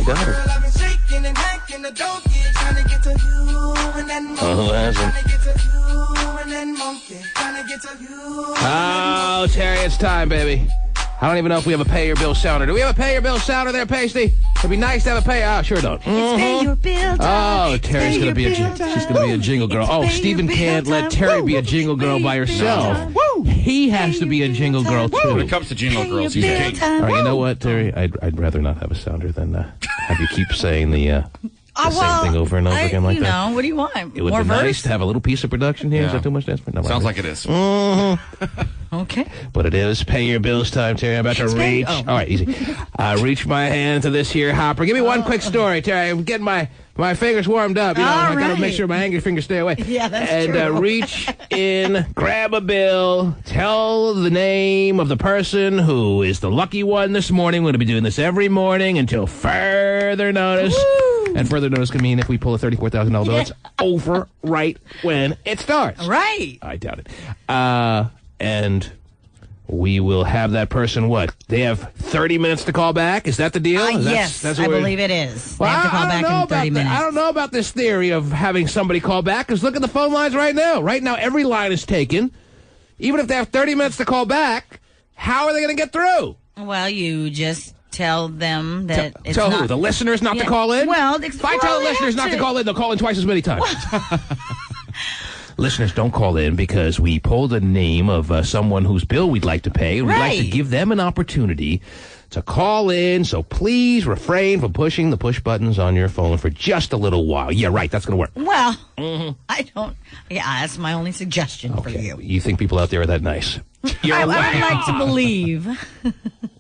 Got her. Who hasn't? Oh, Terry, it's time, baby. I don't even know if we have a pay your bill sounder. Do we have a pay your bill sounder there, Pasty? It'd be nice to have a pay. Oh, sure don't. Pay your bill time. Oh, Terry's gonna be she's gonna be a jingle girl. Oh, Stephen can't let Terry be a jingle girl by herself. He has to be a jingle girl too. When it comes to jingle girls, he's a king. All right, you know what, Terry? I'd rather not have a sounder than have you keep saying the same thing over and over again like that. What do you want? It would be nice to have a little piece of production here. Yeah. Is that too much to ask for? No, sounds like it is. Okay. But it is pay your bills time, Terry. I'm about to reach. All right, easy. Reach my hand to this here hopper. Give me one quick story, Terry. I'm getting my fingers warmed up. You know, I got to make sure my angry fingers stay away. Yeah, that's true. And reach in, grab a bill, tell the name of the person who is the lucky one this morning. We're going to be doing this every morning until further notice. Woo! And further notice can mean if we pull a $34,000 bill, it's over right when it starts. Right. I doubt it. And we will have that person, what? They have 30 minutes to call back? Is that the deal? Yes, I believe it is. Well, they have to call back in 30 minutes. I don't know about this theory of having somebody call back, because look at the phone lines right now. Right now, every line is taken. Even if they have 30 minutes to call back, how are they going to get through? Well, you just tell them that it's tell not... who? The listeners not to call in? Well, if I tell the listeners not to call in, they'll call in twice as many times. Listeners, don't call in because we pulled a name of someone whose bill we'd like to pay. We'd like to give them an opportunity to call in, so please refrain from pushing the push buttons on your phone for just a little while. Yeah, right, that's going to work. Well, I don't... Yeah, that's my only suggestion for you. You think people out there are that nice? I would like to believe.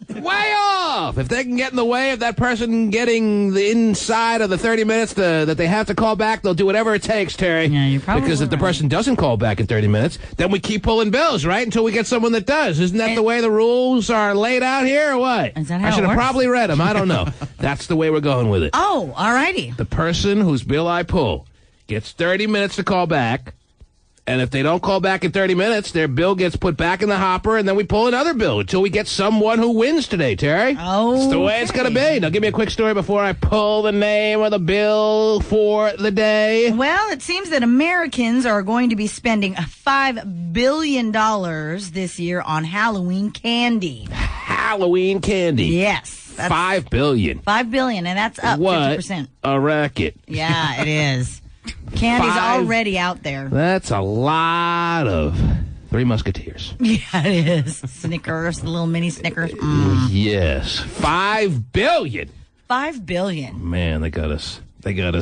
Way off! If they can get in the way of that person getting the inside of the 30 minutes that they have to call back, they'll do whatever it takes, Terry. Yeah, you're probably Because if the person doesn't call back in 30 minutes, then we keep pulling bills, right? Until we get someone that does. Isn't that the way the rules are laid out here, or what? Is that how I should it have works? probably read them. I don't know. That's the way we're going with it. Oh, all righty. The person whose bill I pull gets 30 minutes to call back. And if they don't call back in 30 minutes, their bill gets put back in the hopper, and then we pull another bill until we get someone who wins today, Terry. Oh, it's the way it's going to be. Now, give me a quick story before I pull the name of the bill for the day. Well, it seems that Americans are going to be spending $5 billion this year on Halloween candy. Halloween candy? Yes. $5 billion. $5 billion, and that's up 50%. A racket. Yeah, it is. Candy's already out there. That's a lot of Three Musketeers. Yeah, it is. Snickers, the little mini Snickers. Yes. $5 billion. $5 billion. Man, they got us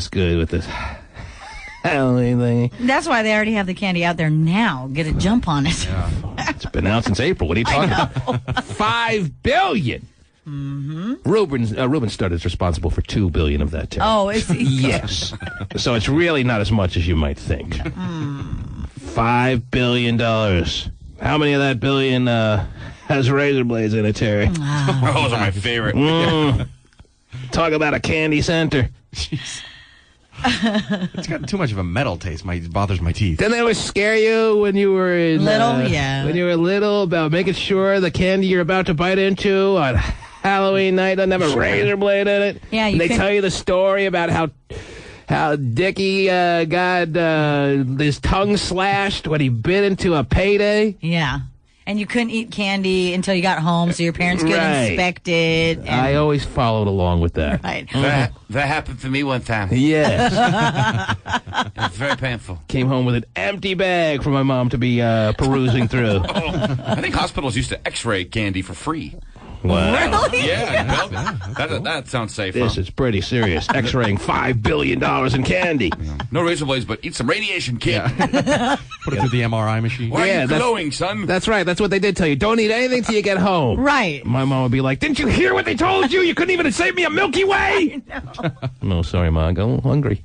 good with this Halloween thing. That's why they already have the candy out there now. Get a jump on it. Yeah. It's been out since April. What are you talking about? $5 billion. Mm-hmm. Ruben Studd is responsible for $2 billion of that. Oh, is he? Yes. So it's really not as much as you might think. $5 billion. How many of that billion has razor blades in it, Terry? Those are my favorite. Talk about a candy center. Jeez. It's got too much of a metal taste. It bothers my teeth. Didn't they always scare you when you were little? Yeah. When you were little, about making sure the candy you're about to bite into on Halloween night doesn't have a razor blade in it? Yeah. And they tell you the story about how Dickie got his tongue slashed when he bit into a payday. Yeah. And you couldn't eat candy until you got home, so your parents could inspect it. And... I always followed along with that. Right. That happened for me one time. Yes. It was very painful. Came home with an empty bag for my mom to be perusing through. I think hospitals used to X-ray candy for free. Wow. Really? Yeah. That sounds safe. This is pretty serious. X-raying $5 billion in candy. No razor blades, but eat some radiation, kid. Put it through the MRI machine. Why are you glowing, son? That's right. That's what they did tell you. Don't eat anything till you get home. Right. My mom would be like, didn't you hear what they told you? You couldn't even save me a Milky Way. No, sorry, Ma. I go hungry.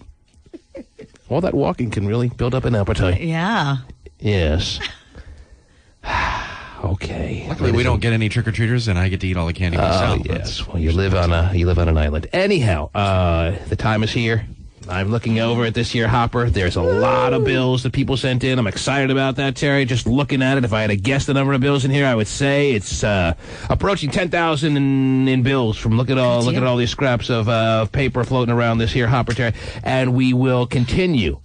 All that walking can really build up an appetite. Yeah. Yes. Okay. Luckily, we don't get any trick-or-treaters, and I get to eat all the candy myself. Yes. Well, you live on an island. Anyhow, the time is here. I'm looking over at this here hopper. There's a lot of bills that people sent in. I'm excited about that, Terry. Just looking at it, if I had to guess the number of bills in here, I would say it's approaching 10,000 in bills. From look at all these scraps of paper floating around this here hopper, Terry. And we will continue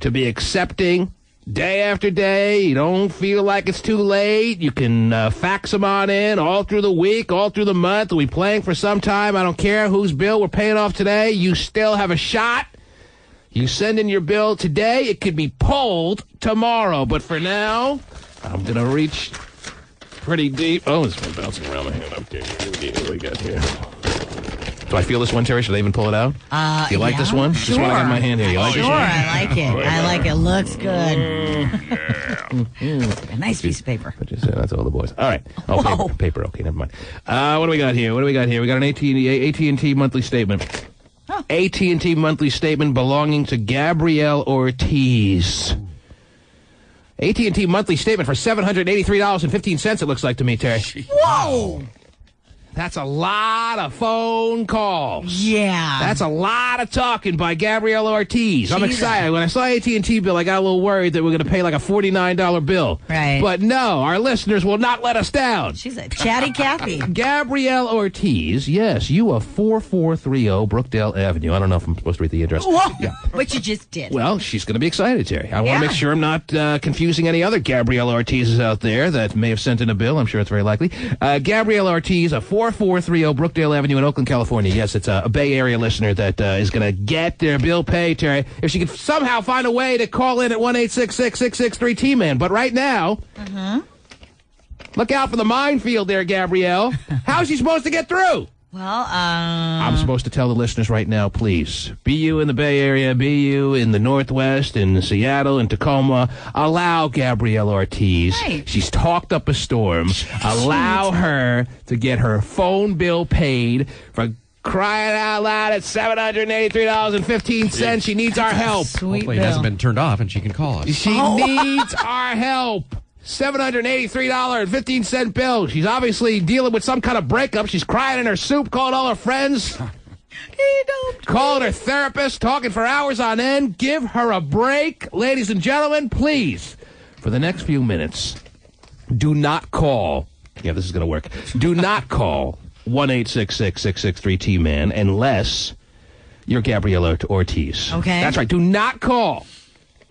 to be accepting day after day. You don't feel like it's too late. You can fax them on in all through the week, all through the month. We'll be playing for some time. I don't care whose bill we're paying off today. You still have a shot. You send in your bill today. It could be pulled tomorrow. But for now, I'm going to reach pretty deep. Oh, it's been bouncing around my hand. Okay, what do we got here? Do I feel this one, Terry? Should I even pull it out? Do you like this one? Sure. This one I got in my hand here. You like this one? I like it. I like it. Looks good. A nice piece of paper. That's all the boys. All right. Oh, paper. Okay, never mind. What do we got here? We got an AT&T monthly statement. Oh. AT&T monthly statement belonging to Gabrielle Ortiz. AT&T monthly statement for $783.15, it looks like to me, Terry. Whoa! That's a lot of phone calls. Yeah. That's a lot of talking by Gabrielle Ortiz. I'm excited. When I saw AT&T bill, I got a little worried that we're going to pay like a $49 bill. Right. But no, our listeners will not let us down. She's a chatty Cathy. Gabrielle Ortiz, yes, you of 4430 Brookdale Avenue. I don't know if I'm supposed to read the address. Whoa, yeah. But you just did. Well, she's going to be excited, Terry. I want to make sure I'm not confusing any other Gabrielle Ortizes out there that may have sent in a bill. I'm sure it's very likely. Gabrielle Ortiz, a 4430 Brookdale Avenue in Oakland, California. Yes, it's a Bay Area listener that is going to get their bill paid, Terry. If she could somehow find a way to call in at 1-866-663-T-MAN. But right now, look out for the minefield there, Gabrielle. How's she supposed to get through? Well, I'm supposed to tell the listeners right now, please. Be you in the Bay Area, be you in the Northwest, in Seattle, in Tacoma, allow Gabrielle Ortiz. Right. She's talked up a storm. Allow her to get her phone bill paid for crying out loud at $783.15. She needs our help. Hopefully it hasn't been turned off and she can call us. She needs our help. $783.15 bill. She's obviously dealing with some kind of breakup. She's crying in her soup, calling all her friends. Calling her therapist, talking for hours on end. Give her a break. Ladies and gentlemen, please, for the next few minutes, do not call. Yeah, this is going to work. Do not call 1-866-663-T-MAN unless you're Gabrielle Ortiz. Okay. That's right. Do not call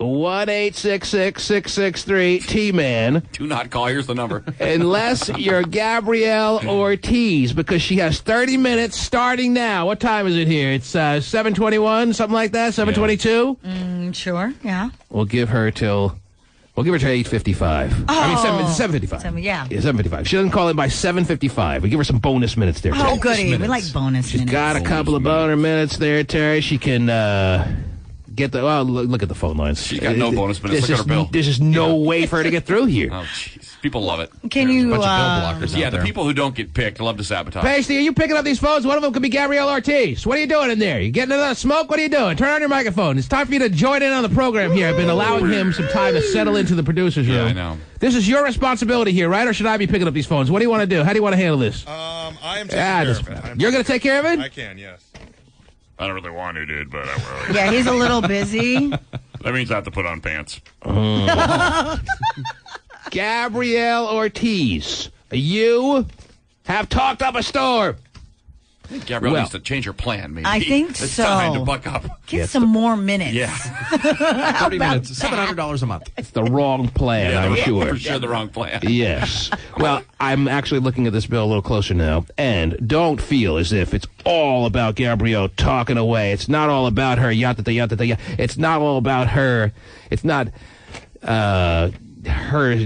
1-866-663-T-MAN. Do not call. Here's the number. Unless you're Gabrielle Ortiz, because she has 30 minutes starting now. What time is it here? It's 7:21, something like that. 7:22. Sure. Yeah. We'll give her till 8:55. I mean 7:55. Yeah. 7:55. She doesn't call in by 7:55. We give her some bonus minutes there. Oh, goody. We like bonus minutes. She's got a couple of bonus minutes there, Terry. She can get the. Well, look at the phone lines. She's got no bonus minutes. Look at her bill. There's just no way for her to get through here. Oh, jeez. People love it. Can you? There's a bunch of bill blockers out the there. people who don't get picked love to sabotage. Pasty, are you picking up these phones? One of them could be Gabrielle Ortiz. What are you doing in there? You getting another smoke? What are you doing? Turn on your microphone. It's time for you to join in on the program here. I've been allowing him some time to settle into the producer's room. Yeah, I know. This is your responsibility here, right? Or should I be picking up these phones? What do you want to do? How do you want to handle this? I am taking care of it. You're going to take care of it? I can, yes. I don't really want to, dude, but I will. Yeah, he's a little busy. That means I have to put on pants. Gabrielle Ortiz, you have talked up a storm. I think Gabrielle needs to change her plan, maybe. I think it's so. Time to buck up. Get some more minutes. Yeah. 30 minutes, $700 a month. It's the wrong plan, I'm sure. For sure the wrong plan. Yes. Well, I'm actually looking at this bill a little closer now, and don't feel as if it's all about Gabrielle talking away. It's not all about her. It's not all about her. It's not her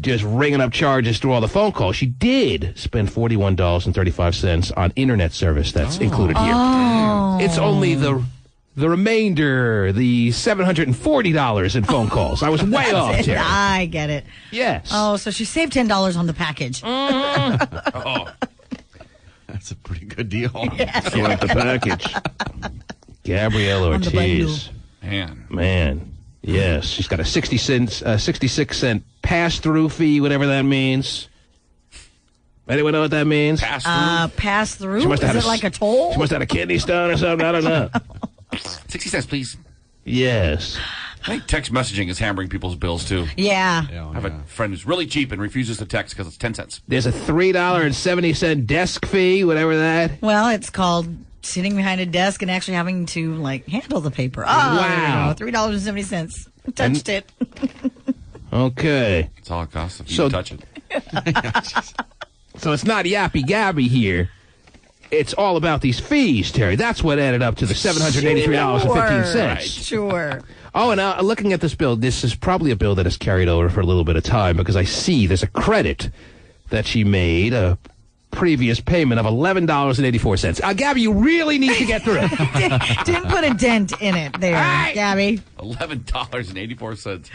just ringing up charges through all the phone calls. She did spend $41.35 on internet service that's included here. Oh. It's only the remainder, the $740 in phone calls. I was way off, Terry. I get it. Yes. Oh, so she saved $10 on the package. Oh. That's a pretty good deal. Yes. You like the package. Gabrielle Ortiz. Man. Yes. She's got a 66-cent pass-through fee, whatever that means. Anyone know what that means? Pass-through? Is it like a toll? She must have had a kidney stone or something. I don't know. 60 cents, please. Yes. I think text messaging is hammering people's bills, too. Yeah. I have a friend who's really cheap and refuses to text because it's 10 cents. There's a $3.70 desk fee, whatever that. Well, it's called sitting behind a desk and actually having to, handle the paper. Oh, wow. $3.70. Touched it. Okay. That's all it costs if you touch it. So it's not yappy gabby here. It's all about these fees, Terry. That's what added up to the $783.15. Right. Sure. Oh, and looking at this bill, this is probably a bill that has carried over for a little bit of time because I see there's a credit that she made, a previous payment of $11.84. Gabby, you really need to get through it. Didn't put a dent in it there, right. Gabby. $11.84.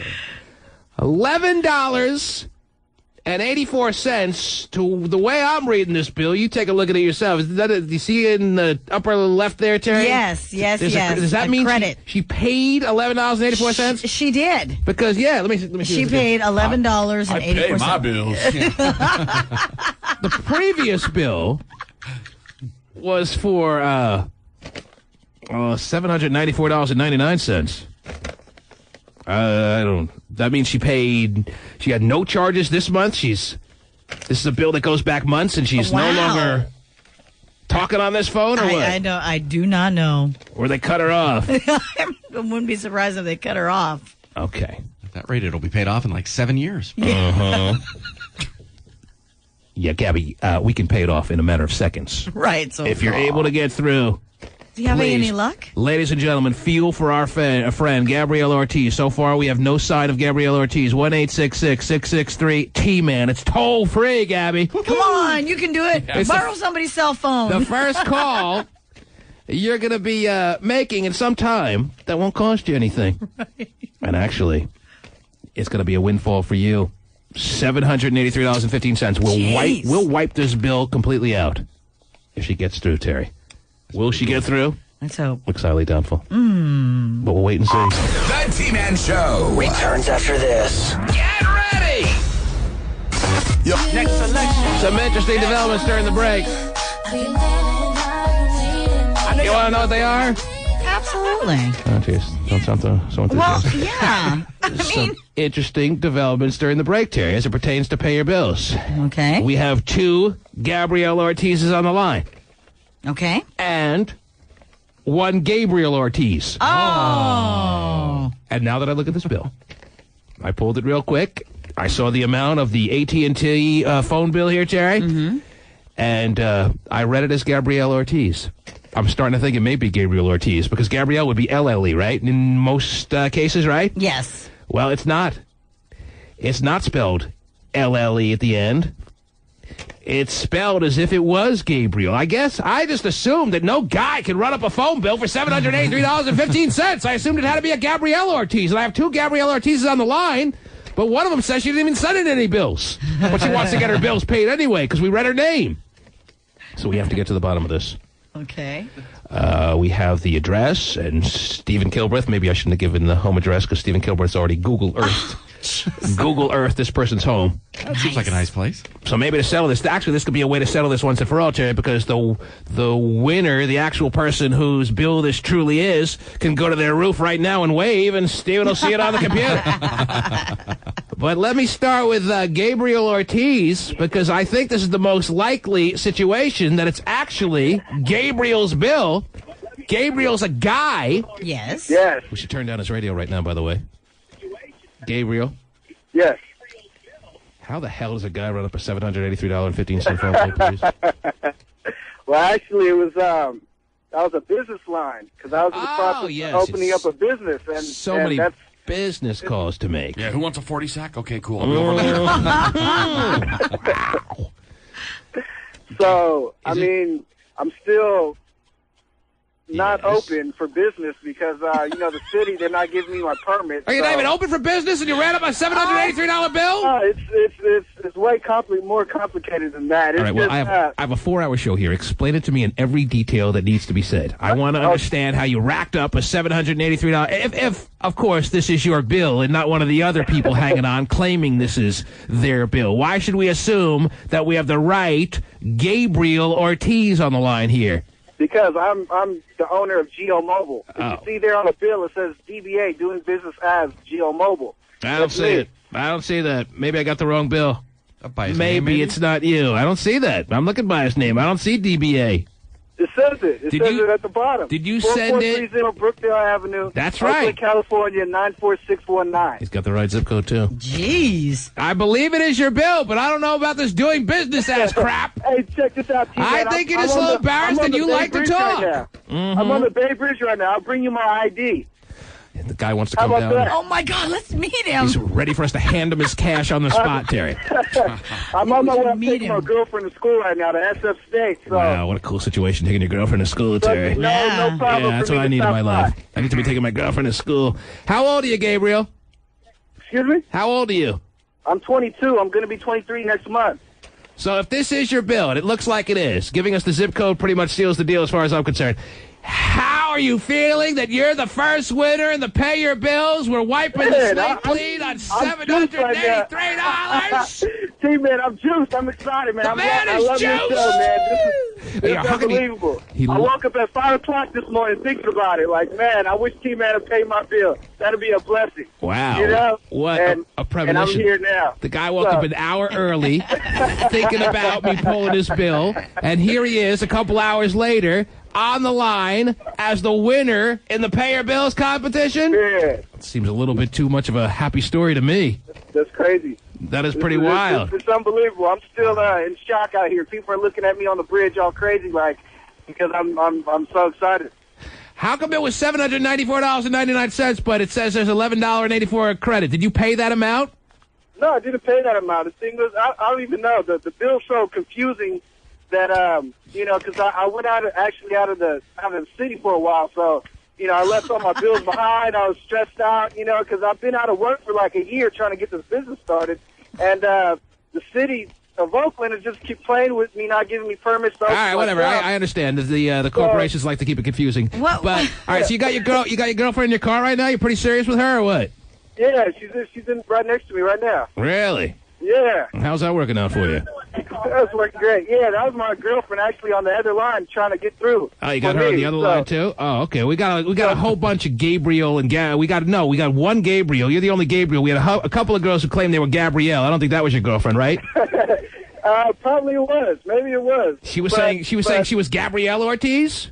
$11.84 to the way I'm reading this bill. You take a look at it yourself. Do you see it in the upper left there, Terry? Yes. Does that mean credit? She paid $11.84? She did. Because let me see. She paid $11.84. I pay my bills. The previous bill was for $794.99. That means she had no charges this month. This is a bill that goes back months, and she's no longer talking on this phone, or what? I do not know. Or they cut her off. I wouldn't be surprised if they cut her off. Okay. At that rate, it'll be paid off in like 7 years. Uh-huh. Yeah, Gabby, we can pay it off in a matter of seconds. Right. So if you're able to get through. Do you have any luck? Ladies and gentlemen, feel for our friend, Gabrielle Ortiz. So far, we have no sign of Gabrielle Ortiz. 1-866-663-T-MAN. It's toll-free, Gabby. Come on, you can do it. Borrow somebody's cell phone. The first call you're going to be making at some time that won't cost you anything. Right. And actually, it's going to be a windfall for you. $783.15. We'll wipe this bill completely out if she gets through, Terry. Will she get through? Let's hope. Looks highly doubtful. But we'll wait and see. The T-Man Show returns after this. Get ready! Next selection. Some interesting developments during the break. You want to know what they are? Absolutely. Oh, jeez. Don't sound so well, yeah. Some interesting developments during the break, Terry, as it pertains to pay your bills. Okay. We have 2 Gabrielle Ortizes on the line. Okay. And 1 Gabriel Ortiz. Oh. And now that I look at this bill, I pulled it real quick. I saw the amount of the AT&T phone bill here, Terry. Mm-hmm. And I read it as Gabrielle Ortiz. I'm starting to think it may be Gabriel Ortiz because Gabrielle would be LLE, right? In most cases, right? Yes. Well, it's not. It's not spelled LLE at the end. It's spelled as if it was Gabriel. I guess I just assumed that no guy can run up a phone bill for $783.15. I assumed it had to be a Gabrielle Ortiz. And I have 2 Gabrielle Ortizes on the line, but one of them says she didn't even send in any bills. But she wants to get her bills paid anyway because we read her name. So we have to get to the bottom of this. Okay. We have the address, and Stephen Kilbreth. Maybe I shouldn't have given the home address because Stephen Kilbreth's already Google Earthed. Google Earth this person's home. That seems like a nice place. So maybe to settle this, actually this could be a way to settle this once and for all, Terry, because the winner, the actual person whose bill this truly is, can go to their roof right now and wave, and Steven will see it on the computer. But let me start with Gabriel Ortiz, because I think this is the most likely situation that it's actually Gabriel's bill. Gabriel's a guy. Yes. Yes. We should turn down his radio right now, by the way. Gabriel? Yes. How the hell does a guy run up a $783.15 phone bill, please? Well, actually, it was that was a business line because I was in the process of opening up a business, and Business calls to make. Yeah, who wants a 40 sack? Okay, cool. I'll be over later. So, I'm still not open for business because, the city, they're not giving me my permit. Are you not even open for business and you ran up a $783 bill? It's way more complicated than that. It's all right, well, I have a 4-hour show here. Explain it to me in every detail that needs to be said. I want to understand how you racked up a $783. If, of course, this is your bill and not one of the other people hanging on claiming this is their bill. Why should we assume that we have the right Gabriel Ortiz on the line here? Because I'm the owner of Geo Mobile. If you see there on the bill, it says DBA, doing business as Geo Mobile. I don't see it. I don't see that. Maybe I got the wrong bill. Maybe it's not you. I don't see that. I'm looking by his name. I don't see DBA. It says it. It says it at the bottom. Did you send it? 4430 Brookdale Avenue. That's right. Oakland, California, 94619. He's got the right zip code, too. Jeez. I believe it is your bill, but I don't know about this doing business ass crap. Hey, check this out, T-Man. I think it is a little embarrassed and you like to talk. Right I'm on the Bay Bridge right now. I'll bring you my ID. The guy wants to come down. That? Oh, my God, let's meet him. He's ready for us to hand him his cash on the spot, Terry. I'm on my way to take my girlfriend to school right now to SF State. So. Wow, what a cool situation, taking your girlfriend to school, Terry. No problem. Yeah, that's what I need in my life. I need to be taking my girlfriend to school. How old are you, Gabriel? Excuse me? How old are you? I'm 22. I'm going to be 23 next month. So if this is your bill, and it looks like it is, giving us the zip code pretty much seals the deal as far as I'm concerned. How are you feeling that you're the first winner in the Pay Your Bills? We're wiping the slate clean on $783. T-Man, I'm juiced. I'm excited, man. The man I is love juiced. Your show, man. This is unbelievable. I woke up at 5 o'clock this morning thinking about it. Like, man, I wish T-Man would pay my bill. That'd be a blessing. Wow. You know? What a premonition. And I'm here now. The guy woke up an hour early thinking about me pulling his bill, and here he is a couple hours later on the line as the winner in the Pay Your Bills competition? Yeah. It seems a little bit too much of a happy story to me. That's crazy. That is pretty wild. It's unbelievable. I'm still in shock out here. People are looking at me on the bridge all crazy, like, because I'm so excited. How come it was $794.99, but it says there's $11.84 credit? Did you pay that amount? No, I didn't pay that amount. The thing was, I don't even know. The bill's so confusing that because I went out of the city for a while, so I left all my bills behind. I was stressed out, because I've been out of work for like a year trying to get this business started, and the city of Oakland is just keep playing with me, not giving me permits. All right, whatever. I understand. The corporations like to keep it confusing. What? But all right, so you got your girlfriend in your car right now. You're pretty serious with her, or what? Yeah, she's in right next to me right now. Really? Yeah. How's that working out for you? That was working great. Yeah, that was my girlfriend actually on the other line trying to get through. Oh, you got her on the other line too? Oh, okay. We got a whole bunch of Gabriel and we got one Gabriel. You're the only Gabriel. We had a couple of girls who claimed they were Gabrielle. I don't think that was your girlfriend, right? Probably it was. Maybe it was. She was saying she was Gabrielle Ortiz?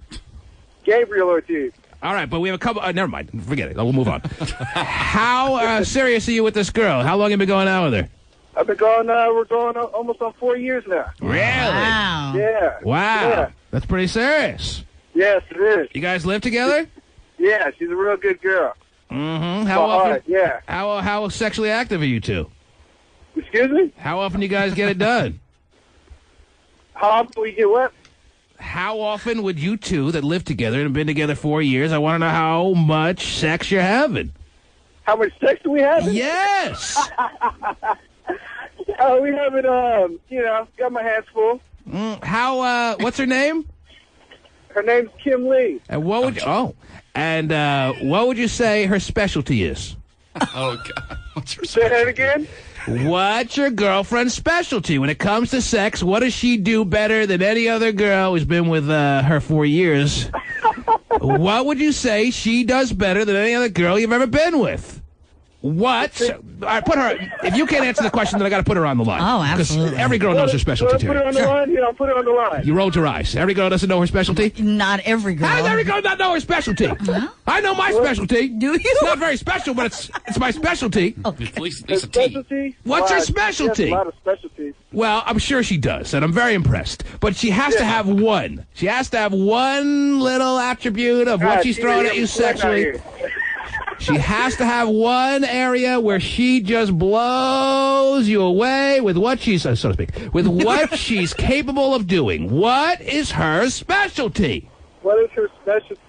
Gabriel Ortiz. All right, but we have a couple. Never mind. Forget it. We'll move on. How serious are you with this girl? How long have you been going out with her? I've been going, we're going almost on 4 years now. Really? Wow. Yeah. Wow. Yeah. That's pretty serious. Yes, it is. You guys live together? Yeah, she's a real good girl. Mm-hmm. How often? Yeah. How sexually active are you two? Excuse me? How often do you guys get it done? How often we get what? How often would you two that live together and have been together 4 years, I want to know how much sex you're having. How much sex do we have? Yes. We haven't, got my hands full. What's her name? Her name's Kim Lee. And what would you say her specialty is? Oh, God. What's her specialty? Say that again? What's your girlfriend's specialty? When it comes to sex, what does she do better than any other girl who's been with her 4 years? What would you say she does better than any other girl you've ever been with? What? All right, put her. If you can't answer the question, then I got to put her on the line. Oh, absolutely. Because every girl knows her specialty. Put her on the line? Yeah, I'll put her on the line. You rolled your eyes. Every girl doesn't know her specialty? Not every girl. How does every girl not know her specialty? I know my specialty. Do you? It's not very special, but it's my specialty. At least a specialty? What's her specialty? She has a lot of specialties. Well, I'm sure she does, and I'm very impressed. But she has to have one. She has to have one little attribute of what she's throwing at you sexually. She has to have one area where she just blows you away with what she's, so to speak, with what she's capable of doing. What is her specialty? What is her specialty?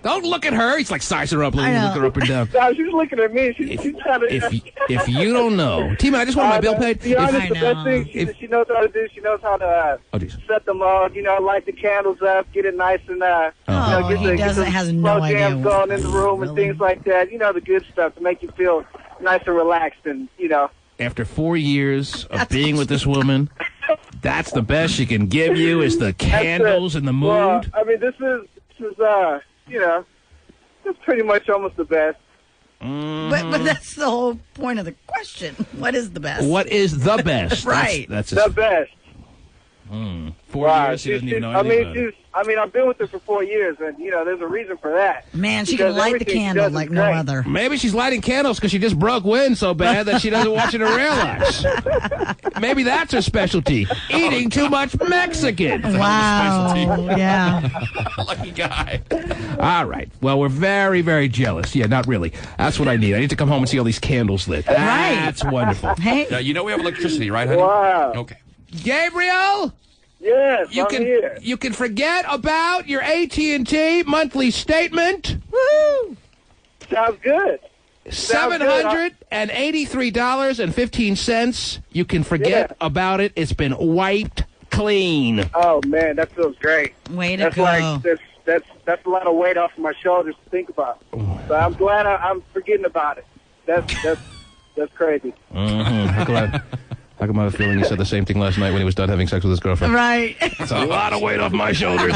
Don't look at her. He's like sizing her up, looking her up and down. No, she's looking at me. She's trying to... If you don't know... T-Man, I just want my bill paid. To be honest, the best thing she knows how to do, she knows how to set them on, light the candles up, get it nice and... has no idea. Jams going in the room and things like that. The good stuff to make you feel nice and relaxed and, After 4 years of being with this woman, that's the best she can give you is the candles and the mood. Well, I mean, this is that's pretty much almost the best. But that's the whole point of the question. What is the best? What is the best? Right. That's the best. 4 years, she doesn't even know anything about it. I've been with her for 4 years, and, there's a reason for that. Man, she can light the candle like no other. Maybe she's lighting candles because she just broke wind so bad that she doesn't want you to realize. Maybe that's her specialty, eating too much Mexican. Wow, yeah. Lucky guy. All right. Well, we're very, very jealous. Yeah, not really. That's what I need. I need to come home and see all these candles lit. That's wonderful. Hey. We have electricity, right, honey? Wow. Okay. Yes, Gabriel? I'm here. You can forget about your AT&T monthly statement. Woo! Sounds good. $783.15. You can forget about it. It's been wiped clean. Oh, man, that feels great. Way to go. That's a lot of weight off my shoulders to think about. So I'm glad I'm forgetting about it. That's crazy. Mm-hmm. How come I have a feeling he said the same thing last night when he was done having sex with his girlfriend? Right. It's a lot of weight off my shoulders.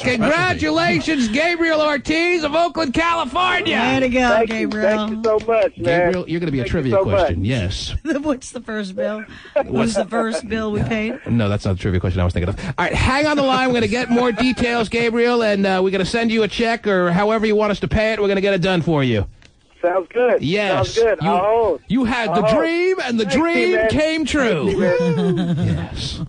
Congratulations, Gabriel Ortiz of Oakland, California. Way to go, Gabriel. Thank you so much, man. Gabriel, you're going to be a trivia question. Yes. What's the first bill? What's the first bill we paid? No, that's not the trivia question I was thinking of. All right, hang on the line. We're going to get more details, Gabriel, and we're going to send you a check or however you want us to pay it. We're going to get it done for you. Sounds good. Yes. Sounds good. You had the dream, and the dream came true. Yes.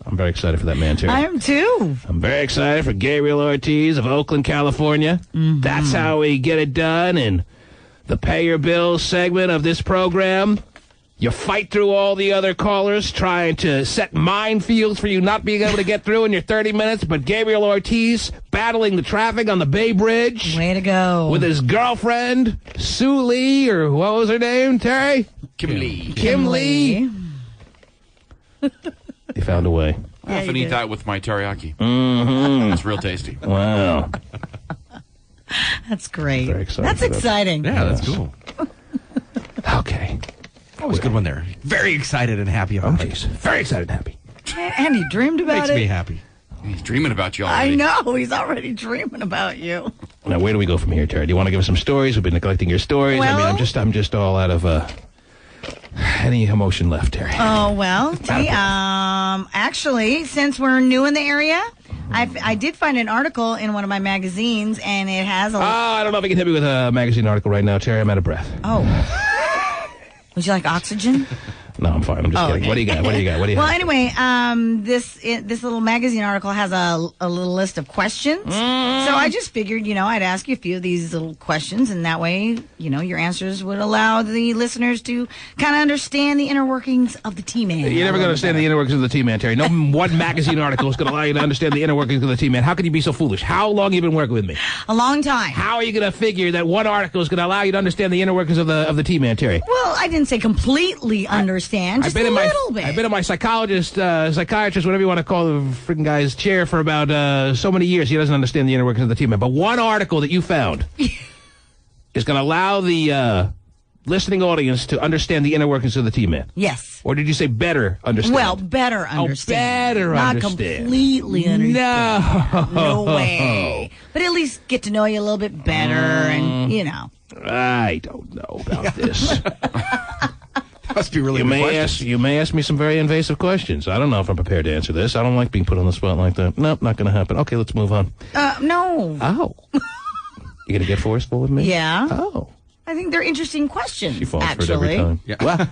I'm very excited for that man, Terry. I am, too. I'm very excited for Gabriel Ortiz of Oakland, California. Mm-hmm. That's how we get it done in the Pay Your Bills segment of this program. You fight through all the other callers trying to set minefields for you not being able to get through in your 30 minutes, but Gabriel Ortiz battling the traffic on the Bay Bridge. Way to go. With his girlfriend, Sue Lee, or what was her name, Terry? Kim Lee. Kim Lee. He found a way. I often eat that with my teriyaki. Mm-hmm. It's real tasty. Wow. That's great. Very excited. That's exciting. Yeah, that's cool. Okay. That was a good one there. Very excited and happy about it. Very excited and happy. And he dreamed about Makes it. me happy. He's dreaming about you already. I know. He's already dreaming about you. Now, where do we go from here, Terry? Do you want to give us some stories? We've been neglecting your stories. Well, I mean, I'm just all out of any emotion left, Terry. Oh, well, actually, since we're new in the area, I did find an article in one of my magazines, and it has I don't know if you can hit me with a magazine article right now, Terry. I'm out of breath. Oh. Would you like oxygen? No, I'm fine. I'm just kidding. Okay. What do you got? What do you got? What do you Well, have? anyway, this little magazine article has a little list of questions. So I just figured, I'd ask you a few of these little questions, and that way, your answers would allow the listeners to kind of understand the inner workings of the T-Man. You're never going to understand the inner workings of the T-Man, Terry. No one magazine article is going to allow you to understand the inner workings of the T-Man. How can you be so foolish? How long have you been working with me? A long time. How are you going to figure that one article is going to allow you to understand the inner workings of the T-Man, Terry? Well, I didn't say completely understand, just a little bit. I've been in my psychiatrist, whatever you want to call the freaking guy's chair for about so many years. He doesn't understand the inner workings of the T-Man. But one article that you found is going to allow the listening audience to understand the inner workings of the T-Man. Yes. Or did you say better understand? Well, better understand. Better Not understand. Completely understand. No. No way. But at least get to know you a little bit better and, I don't know about this. Must be really You may ask me some very invasive questions. I don't know if I'm prepared to answer this. I don't like being put on the spot like that. Nope, not going to happen. Okay, let's move on. No. Oh. You going to get forceful with me? Yeah. Oh. I think they're interesting questions, She falls actually. for it every time. Yeah.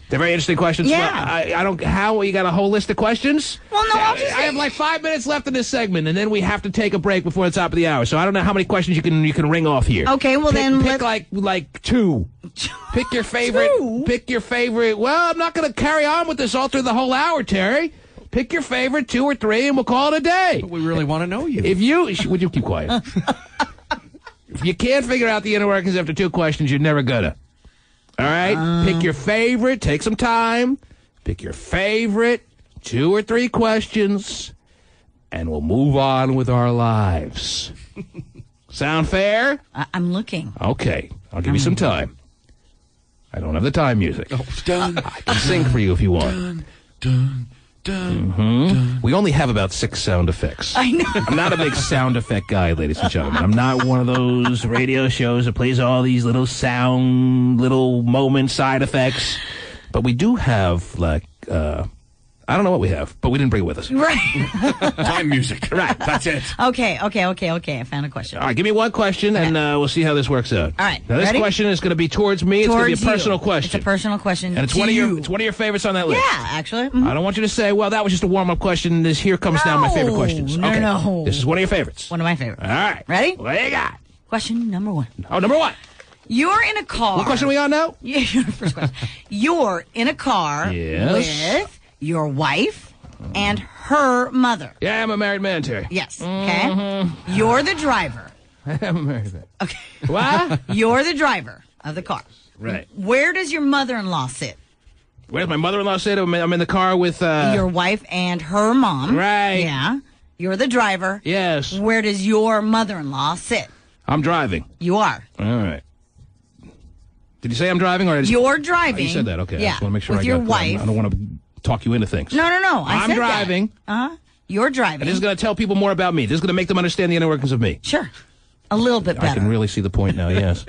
They're very interesting questions. Yeah. I don't. How you got a whole list of questions? Well, no, I have like 5 minutes left in this segment, and then we have to take a break before the top of the hour. So I don't know how many questions you can ring off here. Okay, well pick like 2. Pick your favorite. 2? Pick your favorite. Well, I'm not going to carry on with this all through the whole hour, Terry. Pick your favorite 2 or 3, and we'll call it a day. But we really want to know you. Would you keep quiet? If you can't figure out the inner workings after 2 questions, you're never gonna. All right? Pick your favorite. Take some time. Pick your favorite 2 or 3 questions, and we'll move on with our lives. Sound fair? I'm looking. Okay. I'll give you some time. I don't have the time music. I can sing for you if you want. We only have about 6 sound effects. I know. I'm not a big sound effect guy, ladies and gentlemen. I'm not one of those radio shows that plays all these little sound, little moment side effects. But we do have, like, I don't know what we have, but we didn't bring it with us. Right. Time music. Right. That's it. Okay. I found a question. All right, give me one question, and we'll see how this works out. All right. Now, this ready? question is going to be towards me. It's going to be a personal question. It's a personal question. And it's one of your favorites on that list. Yeah, actually. Mm-hmm. I don't want you to say, well, that was just a warm-up question. Here comes now my favorite questions. Okay. No. This is one of your favorites. One of my favorites. All right. Ready? What do you got? Question number 1. Oh, number 1. You're in a car. What question are we on now? Yeah, first question. You're in a car with your wife and her mother. Yeah, I'm a married man, Terry. Yes. Okay. You're the driver. I'm a married man. Okay. What? You're the driver of the car. Right. Where does your mother-in-law sit? Where does my mother-in-law sit? I'm in the car with... your wife and her mom. Right. Yeah. You're the driver. Yes. Where does your mother-in-law sit? I'm driving. You are. All right. Did you say I'm driving? Or You're driving. You said that. Okay. Yeah. I just want to make sure with your wife. I don't want to talk you into things. No. I'm driving. You're driving. And this is going to tell people more about me. This is going to make them understand the inner workings of me. Sure. A little bit better. I can really see the point now, yes.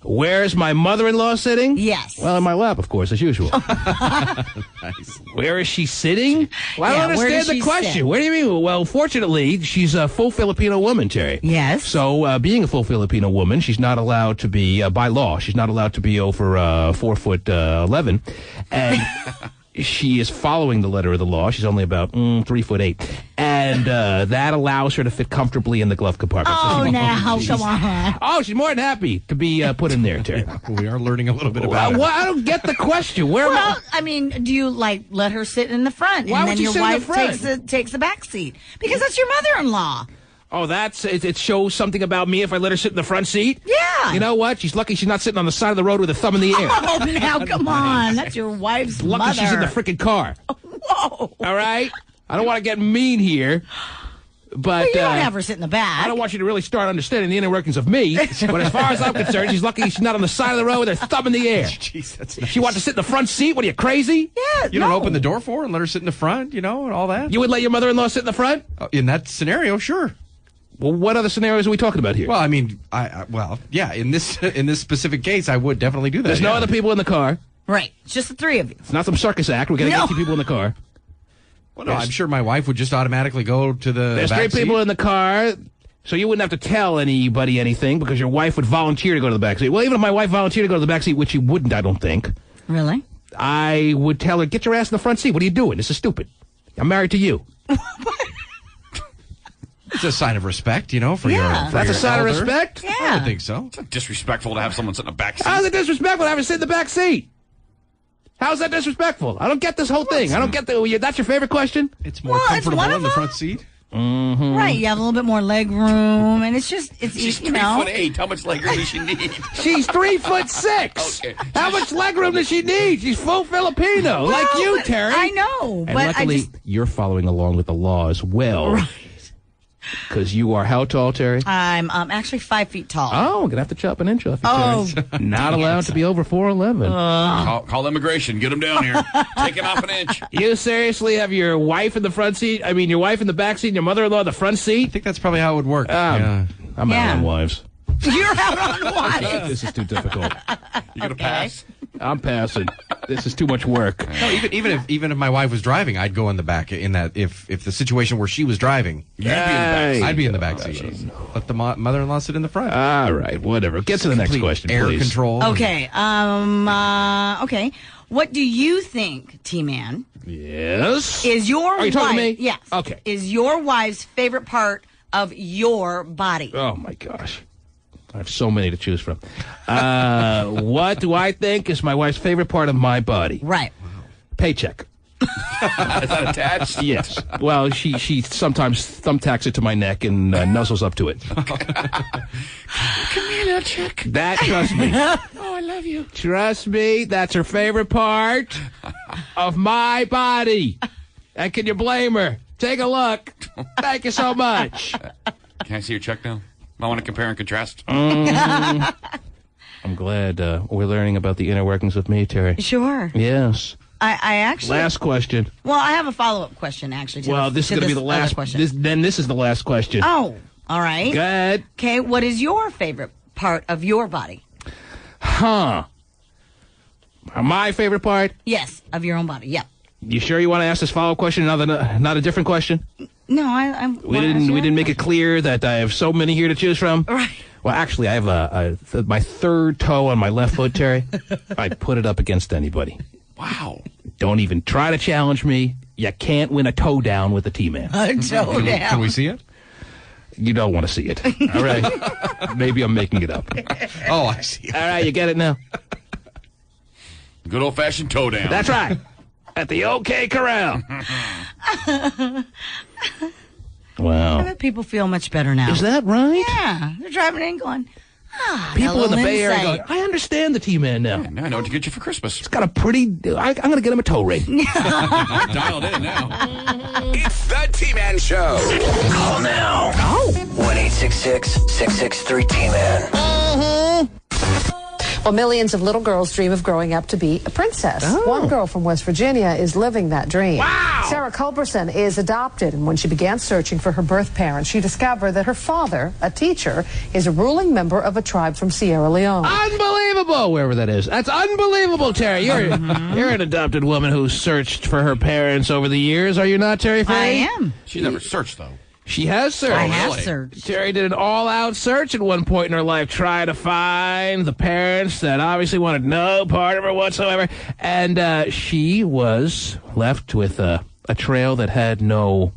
Where's my mother-in-law sitting? Yes. Well, in my lap, of course, as usual. Nice. Where is she sitting? Well, I don't understand the question. Sit? What do you mean? Well, fortunately, she's a full Filipino woman, Terry. Yes. So, being a full Filipino woman, she's not allowed to be, by law, she's not allowed to be over 4'11", and she is following the letter of the law. She's only about 3'8", and that allows her to fit comfortably in the glove compartment. Oh, now, come on. Oh, she's more than happy to be put in there, Terry. We are learning a little bit about it. Well, I don't get the question. I mean, do you let her sit in the front? Why and would then you your sit in wife the front? takes the back seat? Because that's your mother-in-law. Oh, it shows something about me if I let her sit in the front seat? Yeah. You know what? She's lucky she's not sitting on the side of the road with her thumb in the air. Oh, now, come on. That's your wife's Lucky mother. she's in the freaking car. Whoa. All right? I don't want to get mean here, but... Well, you don't have her sit in the back. I don't want you to really start understanding the inner workings of me, but as far as I'm concerned, she's lucky she's not on the side of the road with her thumb in the air. Jeez, that's nice. She wants to sit in the front seat? What, are you crazy? Yeah, You don't open the door for her and let her sit in the front, and all that? You would let your mother-in-law sit in the front? In that scenario, sure. Well, what other scenarios are we talking about here? Well, I mean, in this specific case, I would definitely do that. There's no other people in the car. Right. It's just the 3 of you. It's not some circus act. We're getting 18 people in the car. Well, no, I'm sure my wife would just automatically go to the There's back 3 people seat. in the car, so you wouldn't have to tell anybody anything because your wife would volunteer to go to the back seat. Well, even if my wife volunteered to go to the back seat, which she wouldn't, I don't think. Really? I would tell her, get your ass in the front seat. What are you doing? This is stupid. I'm married to you. It's a sign of respect, for your That's a sign of respect? Yeah. I would think so. It's disrespectful to have someone sit in the back seat. How's it disrespectful to have her sit in the back seat? How's that disrespectful? I don't get this whole thing. I don't get that's your favorite question? It's more comfortable in the front seat. Mm-hmm. Right, you have a little bit more leg room, and it's She's 3'8". How much leg room does she need? She's 3'6". Okay. How much leg room does she need? She's full Filipino, like you, Terry. I know, And but luckily, you're following along with the law as well. Right. Because you are how tall, Terry? I'm actually 5 feet tall. Oh, I'm going to have to chop an inch off you, Terry. Not allowed to be over 4'11". Call immigration. Get him down here. Take him off an inch. You seriously have your wife in the front seat? I mean, your wife in the back seat and your mother-in-law in the front seat? I think that's probably how it would work. I'm out on wives. You're out on wives. This is too difficult. You gonna pass? I'm passing. This is too much work. No, even if my wife was driving, I'd go in the back. In that, if the situation where she was driving, I'd be in the back seat. Let the mother-in-law sit in the front. All right, whatever. Get to the next question, air please. control. Okay. Okay. What do you think, T-Man? Yes. Is your Are you talking to me? Yes. Okay. Is your wife's favorite part of your body? Oh my gosh. I have so many to choose from. What do I think is my wife's favorite part of my body? Right. Paycheck. Is that attached? Yes. Well, she sometimes thumbtacks it to my neck and nuzzles up to it. Come here, little chick. That, trust me. Oh, I love you. Trust me, that's her favorite part of my body. And can you blame her? Take a look. Thank you so much. Can I see your check now? I want to compare and contrast. I'm glad we're learning about the inner workings of me, Terry. Sure. Yes. I actually... Last question. Well, I have a follow-up question, actually. This is going to be the last question. This is the last question. Oh, all right. Go ahead. Okay, what is your favorite part of your body? Huh. My favorite part? Yes, of your own body. Yep. You sure you want to ask this follow-up question, not a different question? No, I'm. We didn't make it clear that I have so many here to choose from. Right. Well, actually, I have my third toe on my left foot, Terry. I'd put it up against anybody. Wow. Don't even try to challenge me. You can't win a toe down with a T-Man. A toe down. Can we see it? You don't want to see it. All right. Maybe I'm making it up. Oh, I see. All right, you get it now. Good old-fashioned toe down. That's right. At the OK Corral. Wow. I bet people feel much better now. Is that right? Yeah. They're driving in going, people in the Bay Area go, I understand the T-Man now. Yeah, now I know what to get you for Christmas. It's got a pretty... I'm going to get him a toe ring. Dialed in now. It's the T-Man Show. Call now. 1-866-663-T-Man. Well, millions of little girls dream of growing up to be a princess. Oh. One girl from West Virginia is living that dream. Wow. Sarah Culberson is adopted, and when she began searching for her birth parents, she discovered that her father, a teacher, is a ruling member of a tribe from Sierra Leone. Unbelievable, wherever that is. That's unbelievable, Terry. You're an adopted woman who searched for her parents over the years, are you not, Terry Faye? I am. She never searched, though. She has searched. I have searched. Terry did an all-out search at one point in her life, trying to find the parents that obviously wanted no part of her whatsoever. And she was left with a trail that had no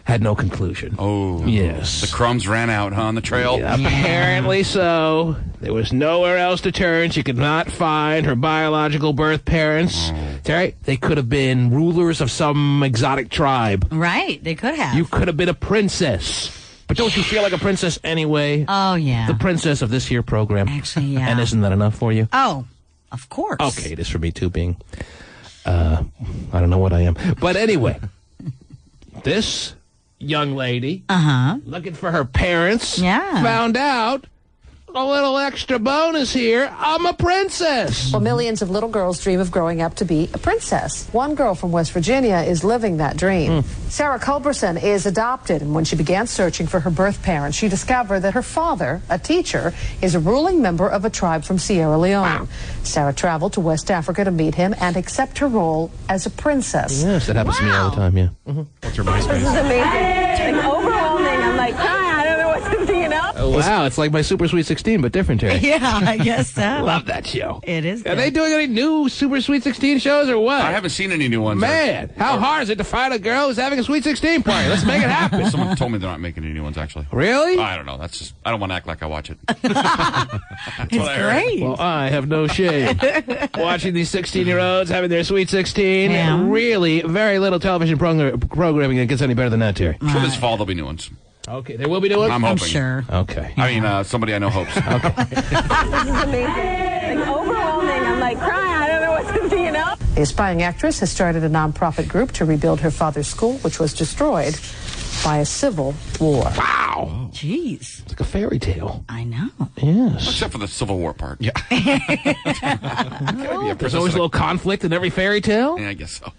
conclusion. Oh. Yes. The crumbs ran out, huh, on the trail? Yeah, apparently so. There was nowhere else to turn. She could not find her biological birth parents. Terry, they could have been rulers of some exotic tribe. Right, they could have. You could have been a princess. But don't you feel like a princess anyway? Oh, yeah. The princess of this here program. Actually, yeah. And isn't that enough for you? Oh, of course. Okay, it is for me too, being... I don't know what I am. But anyway, this young lady, looking for her parents, found out a little extra bonus here. I'm a princess. Well, millions of little girls dream of growing up to be a princess. One girl from West Virginia is living that dream. Sarah Culberson is adopted, and when she began searching for her birth parents, she discovered that her father, a teacher, is a ruling member of a tribe from Sierra Leone. Sarah traveled to West Africa to meet him and accept her role as a princess. Yes, that happens to me all the time, yeah. What's your MySpace? This is amazing. Like, overwhelming. I'm like, I don't know what to do, you know? Oh, wow, it's like my Super Sweet 16, but different, Terry. Yeah, I guess so. Love that show. It is good. Are they doing any new Super Sweet 16 shows or what? I haven't seen any new ones. Man, how hard is it to find a girl who's having a Sweet 16 party? Let's make it happen. Someone told me they're not making any new ones, actually. Really? I don't know. That's just, I don't want to act like I watch it. It's great. Well, I have no shame. Watching these 16-year-olds having their Sweet 16. Yeah. Really, very little television programming that gets any better than that, Terry. I'm sure this fall there'll be new ones. Okay, there will be new ones? I'm hoping. I'm sure. Okay. I mean, somebody I know hopes. Okay. This is amazing. Like, overwhelming. I'm like crying. I don't know what to do, you know? The aspiring actress has started a nonprofit group to rebuild her father's school, which was destroyed by a civil war. Wow. Jeez. It's like a fairy tale. I know. Yes. Except for the Civil War part. Yeah. There's always a little conflict in every fairy tale. Yeah, I guess so.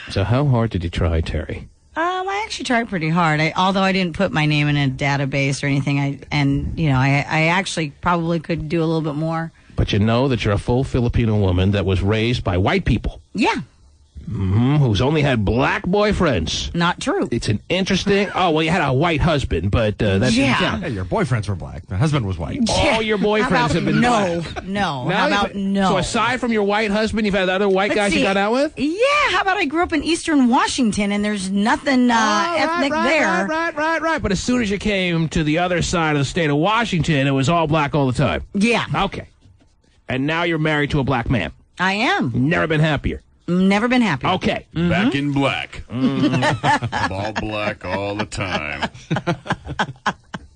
So how hard did you try, Terry? I actually tried pretty hard. Although I didn't put my name in a database or anything, I actually probably could do a little bit more. But you know that you're a full Filipino woman that was raised by white people. Yeah. Who's only had black boyfriends. Not true. It's an interesting... Oh, well, you had a white husband, but that didn't count. Yeah, your boyfriends were black. The husband was white. All your boyfriends have been black. No. How about no? So aside from your white husband, you've had other white guys you got out with? Yeah. How about I grew up in Eastern Washington, and there's nothing ethnic there. Right. But as soon as you came to the other side of the state of Washington, it was all black all the time. Yeah. Okay. And now you're married to a black man. I am. Never been happier. Never been happy. Okay. Back in black. All black all the time.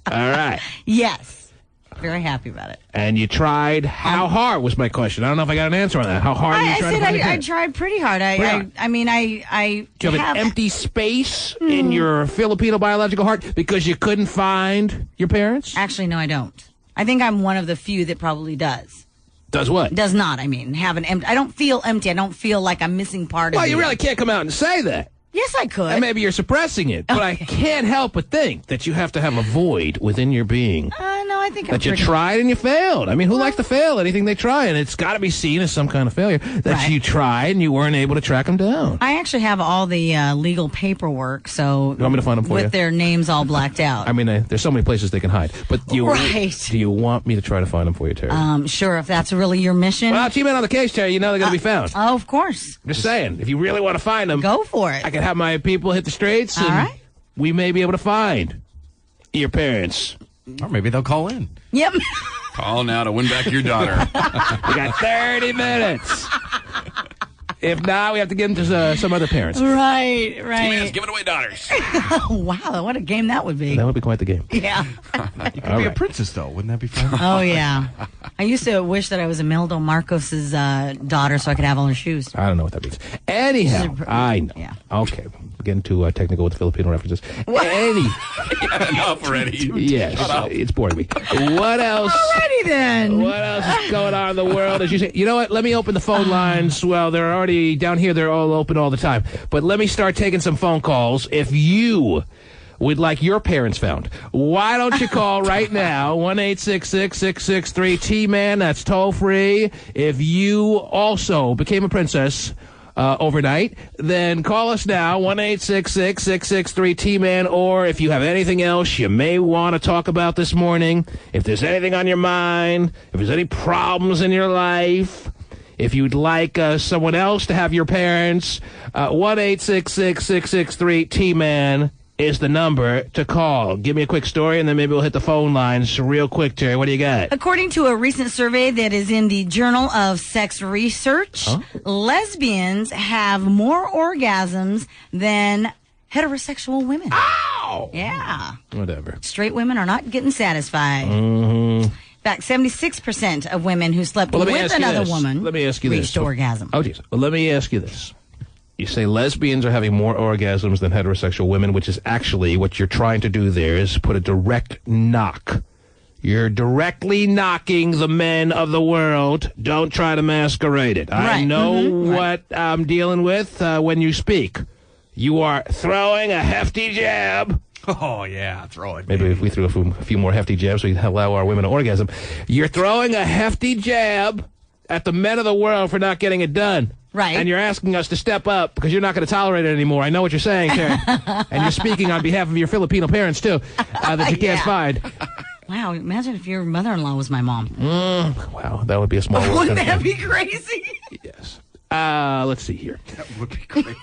All right. Yes. Very happy about it. And you tried. How hard was my question? I don't know if I got an answer on that. How hard you tried? I tried pretty hard. I mean, I do you have an empty space in your Filipino biological heart because you couldn't find your parents? Actually, no, I don't. I think I'm one of the few that probably does. Does what? Does not, I mean, have an empty... I don't feel empty. I don't feel like I'm missing part of it. Well, you really can't come out and say that. Yes, I could. And maybe you're suppressing it, but I can't help but think that you have to have a void within your being. No, I think that you tried and you failed. I mean, who likes to fail anything they try? And it's got to be seen as some kind of failure that you tried and you weren't able to track them down. I actually have all the legal paperwork, so... You want me to find them for you? With their names all blacked out. I mean, there's so many places they can hide. But do you want me to try to find them for you, Terry? Sure, if that's really your mission. Well, G-Man on the case, Terry, you know they're going to be found. Oh, of course. I'm just saying, if you really want to find them... Go for it. I can have my people hit the streets, and we may be able to find your parents. Or maybe they'll call in. Yep. Call now to win back your daughter. We got 30 minutes. If not, we have to give them to some other parents. Right. T-Man's giving away daughters. Wow, what a game that would be. That would be quite the game. Yeah. You could be a princess, though. Wouldn't that be fun? Oh, yeah. I used to wish that I was Imelda Marcos's daughter so I could have all her shoes. I don't know what that means. Anyhow, I know. Yeah. Okay. We're getting too technical with the Filipino references. Enough already. Yes. It's boring me. What else? Alrighty then. What else is going on in the world? As you say, you know what? Let me open the phone lines. Well, they're already down here. They're all open all the time. But let me start taking some phone calls. If you would like your parents found, why don't you call right now, 1-866-663-T-MAN. That's toll free. If you also became a princess overnight, then call us now, 1-866-663-T-MAN, or if you have anything else you may want to talk about this morning, if there's anything on your mind, if there's any problems in your life, if you'd like someone else to have your parents, 1-866-663-T-MAN is the number to call. Give me a quick story, and then maybe we'll hit the phone lines real quick, Terry. What do you got? According to a recent survey that is in the Journal of Sex Research, lesbians have more orgasms than heterosexual women. Ow! Yeah. Whatever. Straight women are not getting satisfied. Mm-hmm. In fact, 76% of women who slept with another woman reached orgasm. Oh, geez. Well, let me ask you this. You say lesbians are having more orgasms than heterosexual women, which is actually what you're trying to do there is put a direct knock. You're directly knocking the men of the world. Don't try to masquerade it. I know what I'm dealing with when you speak. You are throwing a hefty jab. Oh, yeah, throw it. Maybe if we threw a few more hefty jabs, we'd allow our women to orgasm. You're throwing a hefty jab at the men of the world for not getting it done. Right. And you're asking us to step up because you're not going to tolerate it anymore. I know what you're saying, Terry. And you're speaking on behalf of your Filipino parents, too, that you can't find. Wow, imagine if your mother-in-law was my mom. Wow, that would be a small world. Wouldn't that be crazy? Yes. Let's see here. That would be great.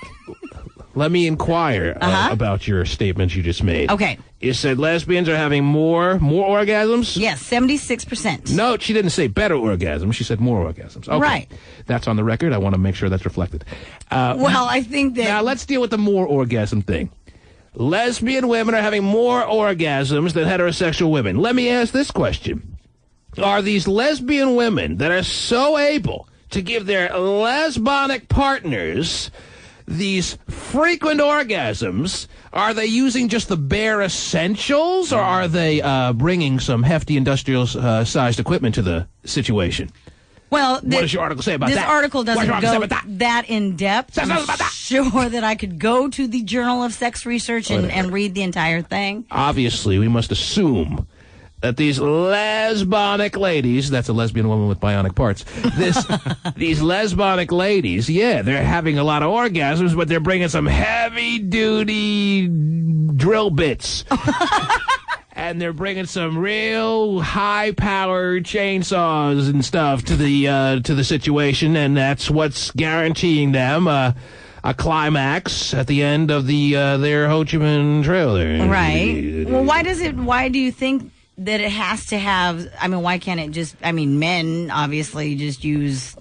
Let me inquire about your statements you just made. Okay. You said lesbians are having more orgasms? Yes, 76%. No, she didn't say better orgasms. She said more orgasms. Okay. Right. That's on the record. I want to make sure that's reflected. Well, I think that... Now, let's deal with the more orgasm thing. Lesbian women are having more orgasms than heterosexual women. Let me ask this question. Are these lesbian women that are so able to give their lesbonic partners these frequent orgasms, are they using just the bare essentials, or are they bringing some hefty industrial-sized equipment to the situation? Well, what does your article say about that? This article doesn't go that in depth. I'm sure that I could go to the Journal of Sex Research and read the entire thing. Obviously, we must assume that these lesbonic ladies, that's a lesbian woman with bionic parts, these lesbonic ladies, yeah, they're having a lot of orgasms, but they're bringing some heavy-duty drill bits. And they're bringing some real high-powered chainsaws and stuff to the situation, and that's what's guaranteeing them a climax at the end of their Ho Chi Minh Trail there. Right. Well, why do you think that it has to have, I mean, why can't it just, I mean, men obviously just use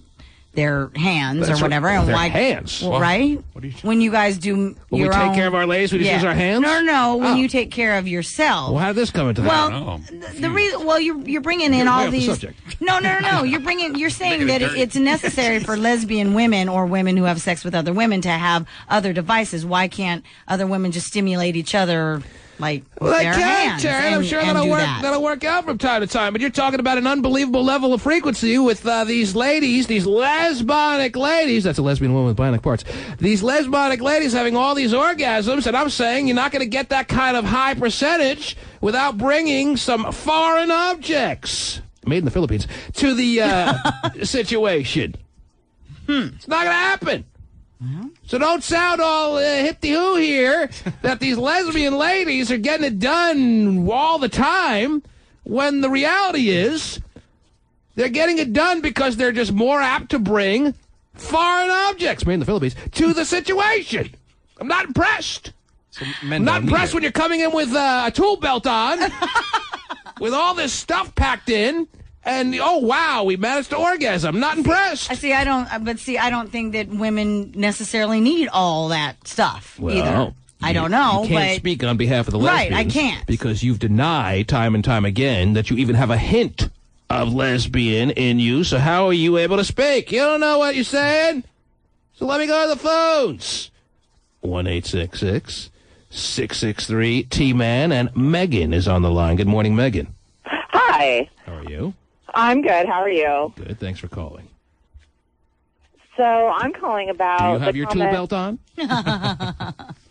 their hands or whatever. And their hands? Well, right? When you guys do when we take care of our ladies, we just use our hands? No, when you take care of yourself. Well, how did this come into that? Well, the reason, you're bringing in all these. No. You're saying that it's necessary for lesbian women or women who have sex with other women to have other devices. Why can't other women just stimulate each other? Like their hands, I'm sure that'll work out from time to time. But you're talking about an unbelievable level of frequency with these ladies, these lesbonic ladies. That's a lesbian woman with bionic parts. These lesbonic ladies having all these orgasms, and I'm saying you're not going to get that kind of high percentage without bringing some foreign objects, made in the Philippines, to the situation. It's not going to happen. So don't sound all hip-de-hoo here that these lesbian ladies are getting it done all the time, when the reality is they're getting it done because they're just more apt to bring foreign objects, made in the Philippines, to the situation. I'm not impressed. I'm not impressed when you're coming in with a tool belt on, with all this stuff packed in. And, oh, wow, we managed to orgasm. I'm not impressed. I don't think that women necessarily need all that stuff either. I don't know. You can't speak on behalf of the lesbians. Right, I can't. Because you've denied time and time again that you even have a hint of lesbian in you. So how are you able to speak? You don't know what you're saying? So let me go to the phones. 1-866-663-T-MAN. And Megan is on the line. Good morning, Megan. Hi. How are you? I'm good. How are you? Good. Thanks for calling. So I'm calling about. Do you have your tool belt on?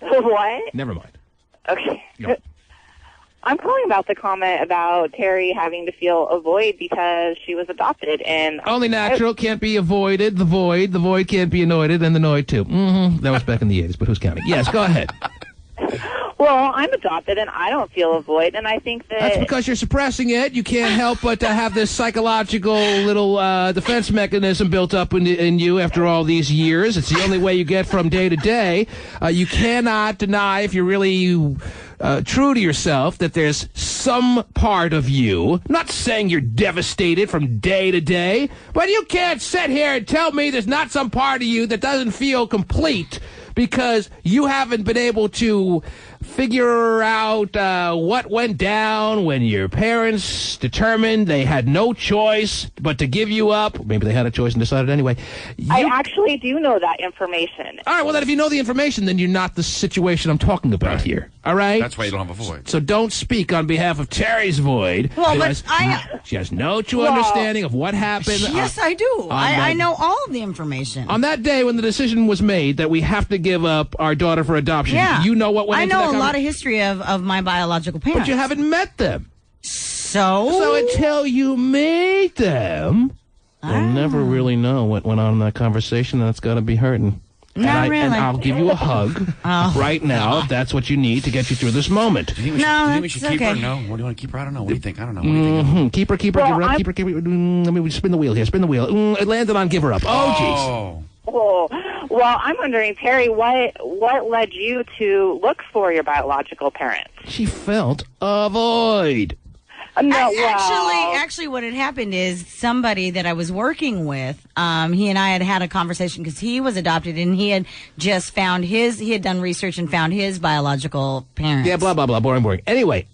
What? Never mind. Okay. No. I'm calling about the comment about Terry having to feel a void because she was adopted, and only natural, can't be avoided. The void can't be anointed, and the noid too. That was back in the 80s, but who's counting? Yes, go ahead. Well, I'm adopted, and I don't feel a void, and I think that's because you're suppressing it. You can't help but to have this psychological little defense mechanism built up in you after all these years. It's the only way you get from day to day. You cannot deny, if you're really true to yourself, that there's some part of you. I'm not saying you're devastated from day to day, but you can't sit here and tell me there's not some part of you that doesn't feel complete because you haven't been able to figure out what went down when your parents determined they had no choice but to give you up. Maybe they had a choice and decided anyway. I actually do know that information. All right, well, then if you know the information, then you're not the situation I'm talking about here. All right? That's why you don't have a void. So don't speak on behalf of Terry's void. Well, but she has no true understanding of what happened. Yes, I do. I know all of the information. On that day when the decision was made that we have to give up our daughter for adoption, you know what went into that I know a lot of history of my biological parents. But you haven't met them. So until you meet them, you'll never really know what went on in that conversation, and it's got to be hurting. Not really. And I'll give you a hug right now if that's what you need to get you through this moment. Do you think we should keep her? No. What do you want to keep her? I don't know. What do you think? I don't know. What do you think? Keep her. Keep her. Let me spin the wheel here. Spin the wheel. It landed on give her up. Oh, jeez. Oh, well, I'm wondering, Terry, what led you to look for your biological parents? She felt a void. Actually, what had happened is somebody that I was working with, he and I had a conversation because he was adopted and he had just found he had done research and found his biological parents. Yeah, blah, blah, blah, boring. Anyway,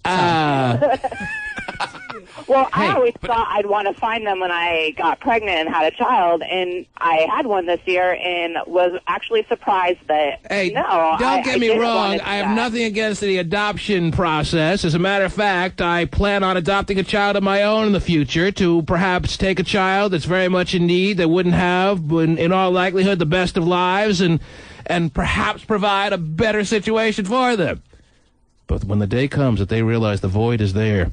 Well, I always thought I'd want to find them when I got pregnant and had a child, and I had one this year and was actually surprised that, don't get me wrong, I have nothing against the adoption process. As a matter of fact, I plan on adopting a child of my own in the future to perhaps take a child that's very much in need, that wouldn't have, in all likelihood, the best of lives, and perhaps provide a better situation for them. But when the day comes that they realize the void is there,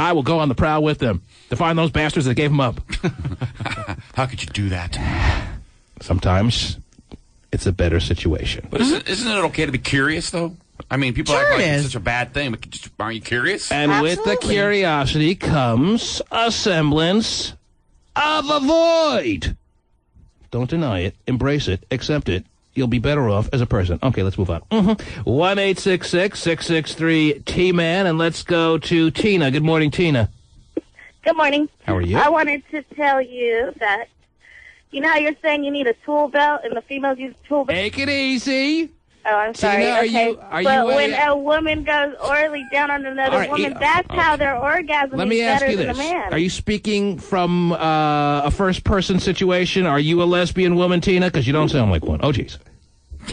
I will go on the prowl with them to find those bastards that gave them up. How could you do that? Sometimes it's a better situation. But isn't it okay to be curious, though? I mean, people act like it's such a bad thing, but aren't you curious? And with the curiosity comes a semblance of a void. Don't deny it. Embrace it. Accept it. You'll be better off as a person. Okay, let's move on. 1-866-663-T-Man, and let's go to Tina. Good morning, Tina. Good morning. How are you? I wanted to tell you that, you know how you're saying you need a tool belt and the females use a tool belt? Take it easy. Oh, I'm sorry. Tina, But when a woman goes orally down on another woman, that's how their orgasm Let me is ask better you than this. a man. Are you speaking from a first-person situation? Are you a lesbian woman, Tina? Because you don't sound like one. Oh, jeez.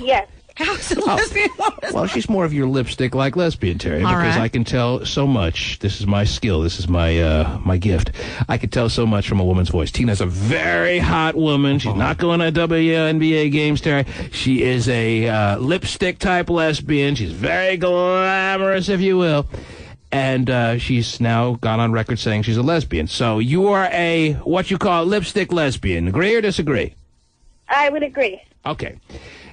Yes. How's a lesbian woman? Well, she's more of your lipstick-like lesbian, Terry, All because right. I can tell so much. This is my skill. This is my my gift. I can tell so much from a woman's voice. Tina's a very hot woman. She's not going to WNBA games, Terry. She is a lipstick-type lesbian. She's very glamorous, if you will. And she's now gone on record saying she's a lesbian. So you are a, what you call, lipstick lesbian. Agree or disagree? I would agree. Okay.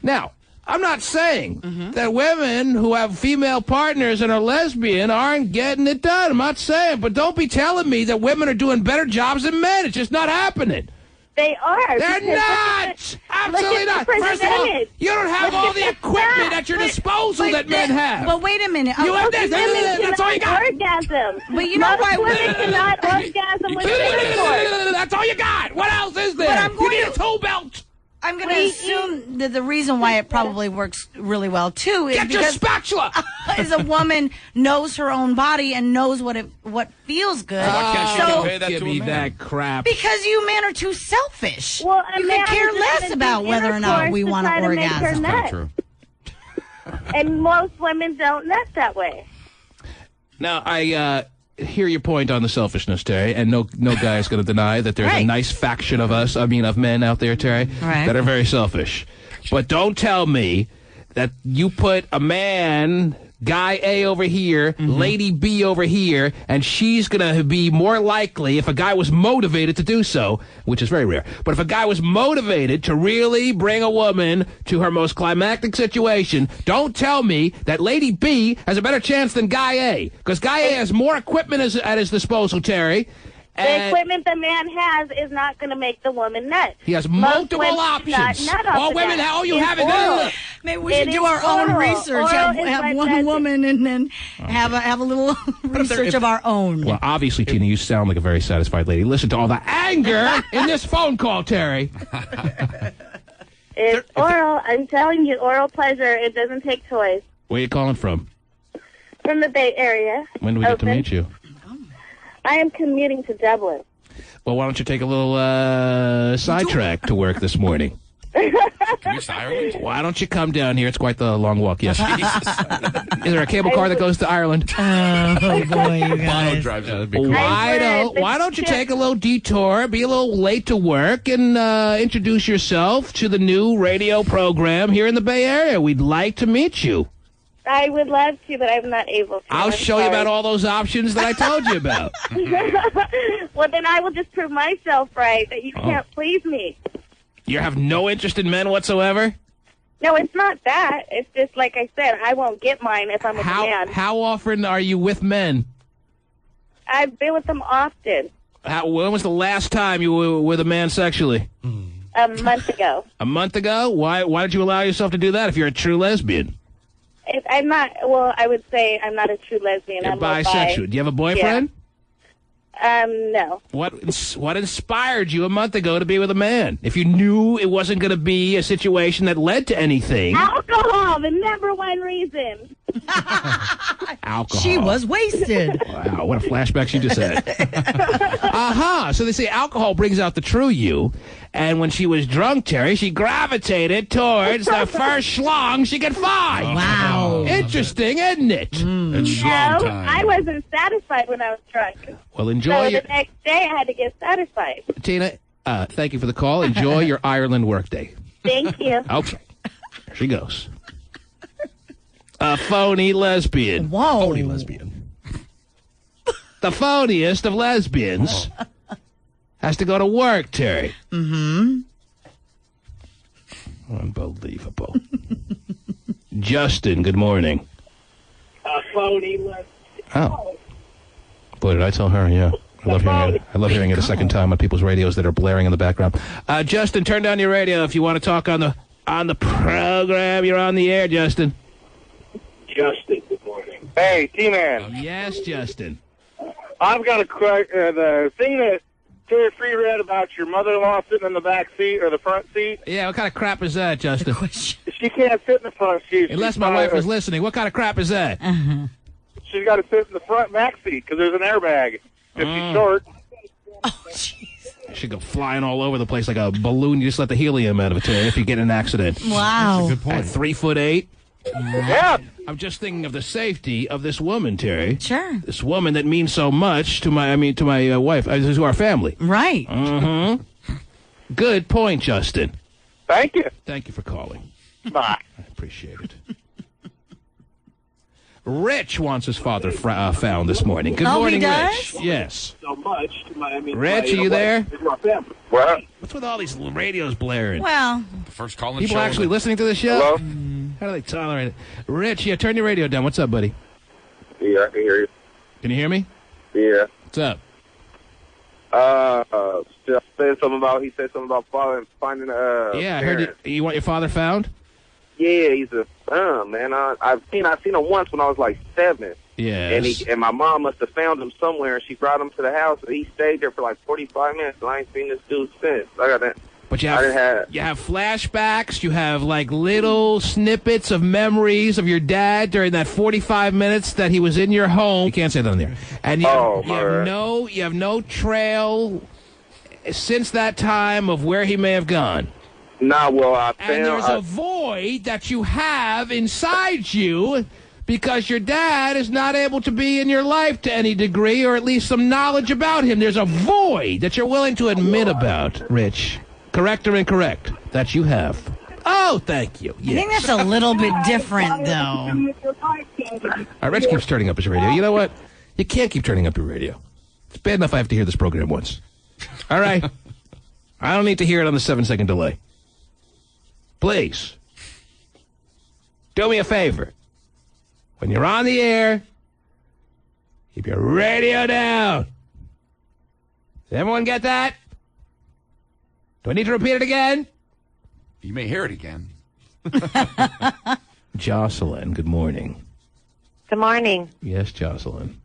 Now, I'm not saying that women who have female partners and are lesbian aren't getting it done. I'm not saying, but don't be telling me that women are doing better jobs than men. It's just not happening. They are. They're not. Absolutely not. First of all, you don't have all the equipment at your disposal that men have. But wait a minute. You have this. That's all you got. Orgasm. But you know why women cannot orgasm with intercourse. That's all you got. What else is there? But I'm going you need a tool belt. I'm going to assume that the reason why it probably works really well, too, is Get your because spatula! is a woman knows her own body and knows what feels good. Give me that crap. Because you men are too selfish. Well, you could care less about whether or not we want to orgasm. That's true. And most women don't nut that way. Now, I hear your point on the selfishness, Terry, and no guy is going to deny that there's a nice faction of us, of men out there, Terry, that are very selfish. But don't tell me that you put a man, guy A over here, lady B over here, and she's going to be more likely, if a guy was motivated to do so, which is very rare, but if a guy was motivated to really bring a woman to her most climactic situation, don't tell me that lady B has a better chance than guy A, because guy A has more equipment at his disposal, Terry. The equipment the man has is not going to make the woman nut. He has multiple options. All women, all you have is maybe we should do our own research. Have one woman and then have a little research of our own. Well, obviously, Tina, you sound like a very satisfied lady. Listen to all the anger in this phone call, Terry. It's oral. I'm telling you, oral pleasure. It doesn't take toys. Where are you calling from? From the Bay Area. When do we get to meet you? I am commuting to Dublin. Well, why don't you take a little sidetrack to work this morning? Commute to Ireland? Why don't you come down here? It's quite the long walk, yes. Is there a cable car that goes to Ireland? Oh, boy, you guys. Drives out. Why don't you take a little detour, be a little late to work, and introduce yourself to the new radio program here in the Bay Area? We'd like to meet you. I would love to, but I'm not able to. I'll show you about all those options that I told you about. Well, then I will just prove myself right, that you can't please me. You have no interest in men whatsoever? No, it's not that. It's just, like I said, I won't get mine if I'm with a man. How often are you with men? I've been with them often. When was the last time you were with a man sexually? A month ago. A month ago? Why did you allow yourself to do that if you're a true lesbian? I'm not, well, I would say I'm not a true lesbian. You're I'm bisexual. Do you have a boyfriend? Yeah. No. What inspired you a month ago to be with a man? If you knew it wasn't going to be a situation that led to anything. Alcohol, the number one reason. Alcohol. She was wasted. Wow, what a flashback she just had. So they say alcohol brings out the true you. And when she was drunk, Terry, she gravitated towards the first schlong she could find. Wow. Interesting, isn't it? It's schlong No, time. I wasn't satisfied when I was drunk. Well, enjoy the next day I had to get satisfied. Tina, thank you for the call. Enjoy your Ireland workday. Thank you. Okay. There she goes. A phony lesbian. Whoa. Phony lesbian. the phoniest of lesbians, has to go to work, Terry. Mm-hmm. Unbelievable. Justin, good morning. Phony lesbian. Oh. Boy, did I tell her, yeah. I love hearing it a second time on people's radios that are blaring in the background. Justin, turn down your radio if you want to talk on the program. You're on the air, Justin. Justin, good morning. Hey, T-Man. Oh, yes, Justin. I've got the thing that Terry Free read about your mother-in-law sitting in the back seat or the front seat. Yeah, what kind of crap is that, Justin? She can't sit in the front seat. Unless my wife is listening. What kind of crap is that? She's got to sit in the front back seat because there's an airbag. If she's short. Oh, jeez. She'd go flying all over the place like a balloon. You just let the helium out of it, Terry, if you get in an accident. Wow. That's a good point. At 3'8". Yeah. I'm just thinking of the safety of this woman, Terry. Sure. This woman that means so much to my wife, to our family. Right. Mm-hmm. Good point, Justin. Thank you. Thank you for calling. Bye. I appreciate it. Rich wants his father found this morning. Good morning, he does? Rich. Yes. So much to my, Rich, are you there? Well, What's with all these radios blaring? Well, The first call in the People show. actually listening to the show? hello? How do they tolerate it? Rich, yeah, turn your radio down. What's up, buddy? Yeah, I can hear you. Can you hear me? Yeah. What's up? He said something about finding Yeah, I heard you want your father found? Yeah, he's a man. I've seen him once when I was like 7. Yes. And my mom must have found him somewhere, and she brought him to the house, and he stayed there for like 45 minutes, and I ain't seen this dude since. I got that. But you have flashbacks, you have like little snippets of memories of your dad during that 45 minutes that he was in your home. You can't say that on there. And you have no trail since that time of where he may have gone. Nah, well, and there's a void that you have inside you because your dad is not able to be in your life to any degree, or at least some knowledge about him. There's a void that you're willing to admit about, Rich. Correct or incorrect? That you have. Oh, thank you. Yes. I think that's a little bit different, though. Rich keeps turning up his radio. You know what? You can't keep turning up your radio. It's bad enough I have to hear this program once. All right? I don't need to hear it on the 7-second delay. Please. Do me a favor. When you're on the air, keep your radio down. Does everyone get that? Do I need to repeat it again? You may hear it again. Jocelyn, good morning. Good morning. Yes, Jocelyn.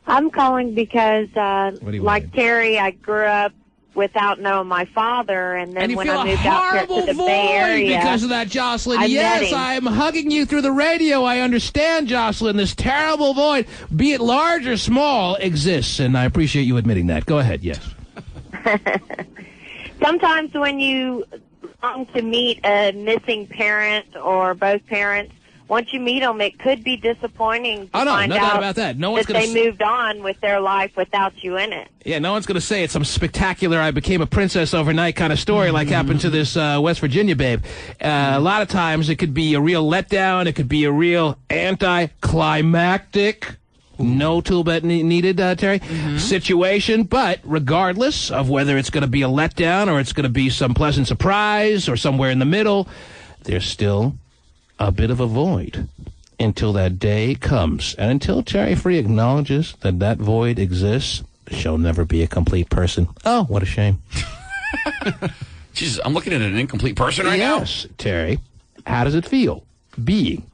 I'm calling because, like Terry, I grew up without knowing my father, and then when I moved out here to the Bay Area, because of that, Jocelyn. Yes, I'm hugging you through the radio. I understand, Jocelyn. This terrible void, be it large or small, exists, and I appreciate you admitting that. Go ahead. Yes. Sometimes when you long to meet a missing parent or both parents, once you meet them, it could be disappointing to find no out doubt about that. No one's they moved on with their life without you in it. Yeah, no one's going to say it's some spectacular I became a princess overnight kind of story like happened to this West Virginia babe. A lot of times it could be a real letdown. It could be a real anticlimactic, no tool belt needed, Terry, situation. But regardless of whether it's going to be a letdown or it's going to be some pleasant surprise or somewhere in the middle, there's still a bit of a void until that day comes. And until Terry Free acknowledges that that void exists, she'll never be a complete person. Oh, what a shame. Jesus, I'm looking at an incomplete person right now. Yes, Terry. How does it feel being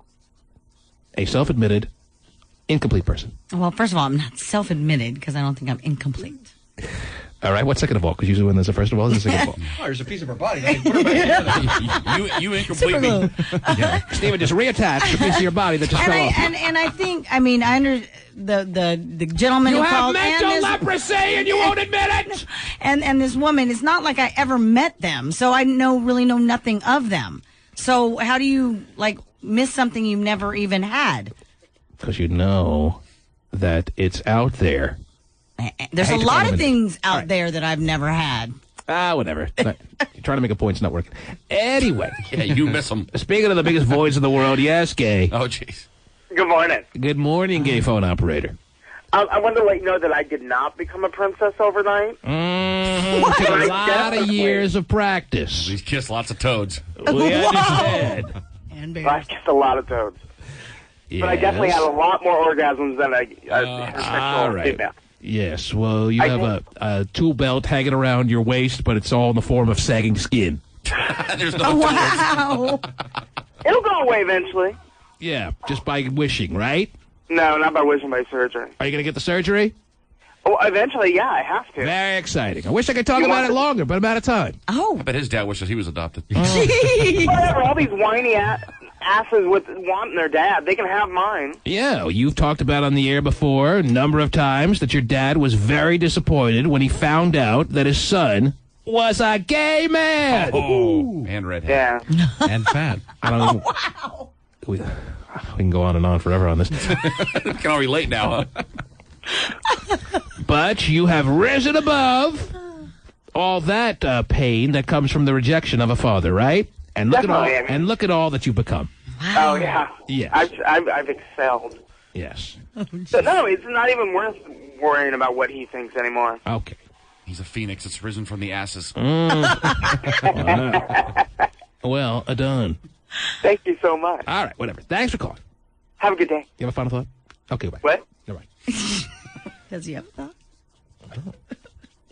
a self-admitted incomplete person? Well, first of all, I'm not self-admitted because I don't think I'm incomplete. All right, what's second of all? Because usually when there's a first of all, there's a second of all. Oh, there's a piece of her body. Put her back you incomplete me. Yeah. Stephen, just reattach the piece of your body that just fell off. And I think, I mean, I under the gentleman who called. You have mental leprosy and you won't admit it. And this woman, it's not like I ever met them, so I really know nothing of them. So how do you miss something you've never even had? Because you know that it's out there. There's a lot of things out there that I've never had. Whatever. You're trying to make a point, it's not working. Anyway. Yeah, you miss them. Speaking of the biggest voids in the world, yes, Gay. Oh, jeez. Good morning. Good morning, Gay phone operator. I wanted to let you know that I did not become a princess overnight. Took a lot of years of practice. He's kissed lots of toads. We understand. And bears. I kissed a lot of toads. Yes. But I definitely had a lot more orgasms than a heterosexual female. Yes, well, you have a tool belt hanging around your waist, but it's all in the form of sagging skin. There's no Wow. It'll go away eventually. Yeah, just by wishing, right? No, not by wishing, by surgery. Are you going to get the surgery? Oh, eventually, yeah, I have to. Very exciting. I wish I could talk about it longer, but I'm out of time. Oh. I bet his dad wishes he was adopted. Whatever, all these whiny asses with wanting their dad, they can have mine. Yeah, you've talked about on the air before a number of times that your dad was very disappointed when he found out that his son was a gay man. Oh, and redhead. Yeah. And fat. I don't know. Wow. We can go on and on forever on this. We can all relate now, huh? But you have risen above all that pain that comes from the rejection of a father, right? And look at all that you've become. Wow. Oh, yeah. Yes. I've excelled. Yes. So, no, it's not even worth worrying about what he thinks anymore. Okay. He's a phoenix that's risen from the ashes. Well, done. Thank you so much. All right, whatever. Thanks for calling. Have a good day. You have a final thought? Okay, bye. What? All right. Does he have that?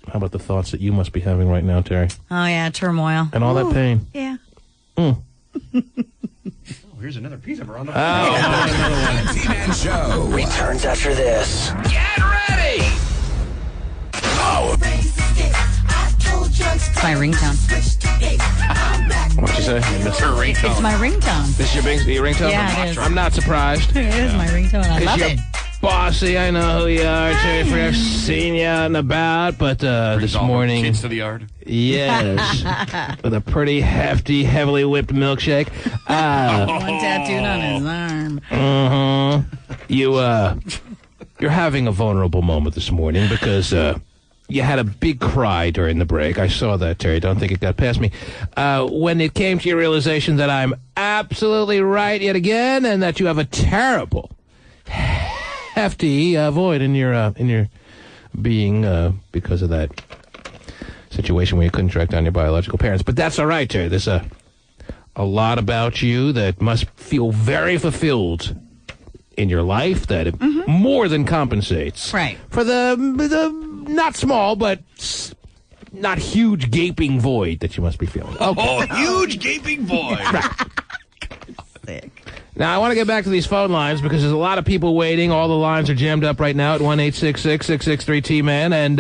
How about the thoughts that you must be having right now, Terry? Oh, yeah, turmoil. And all that pain. Yeah. Here's another piece of her on the The T-Man Show returns after this. Get ready! It's my ringtone. What'd you say? It's her ringtone. It's my ringtone. This is your ringtone? Yeah, it is. I'm not surprised. It is my ringtone. I love it. Bossy, I know who you are, Terry. I've seen you out and about, but this morning... Kids to the yard? Yes. With a pretty hefty, heavily whipped milkshake. One tattooed on his arm. You're having a vulnerable moment this morning because you had a big cry during the break. I saw that, Terry. Don't think it got past me. When it came to your realization that I'm absolutely right yet again and that you have a terrible... hefty void in your being because of that situation where you couldn't track down your biological parents. But that's all right, Terry. There's a lot about you that must feel very fulfilled in your life that it more than compensates for the not small but not huge gaping void that you must be feeling. Okay. Oh, huge gaping void. Right. Now, I want to get back to these phone lines because there's a lot of people waiting. All the lines are jammed up right now at 1-866-663-T-MAN, and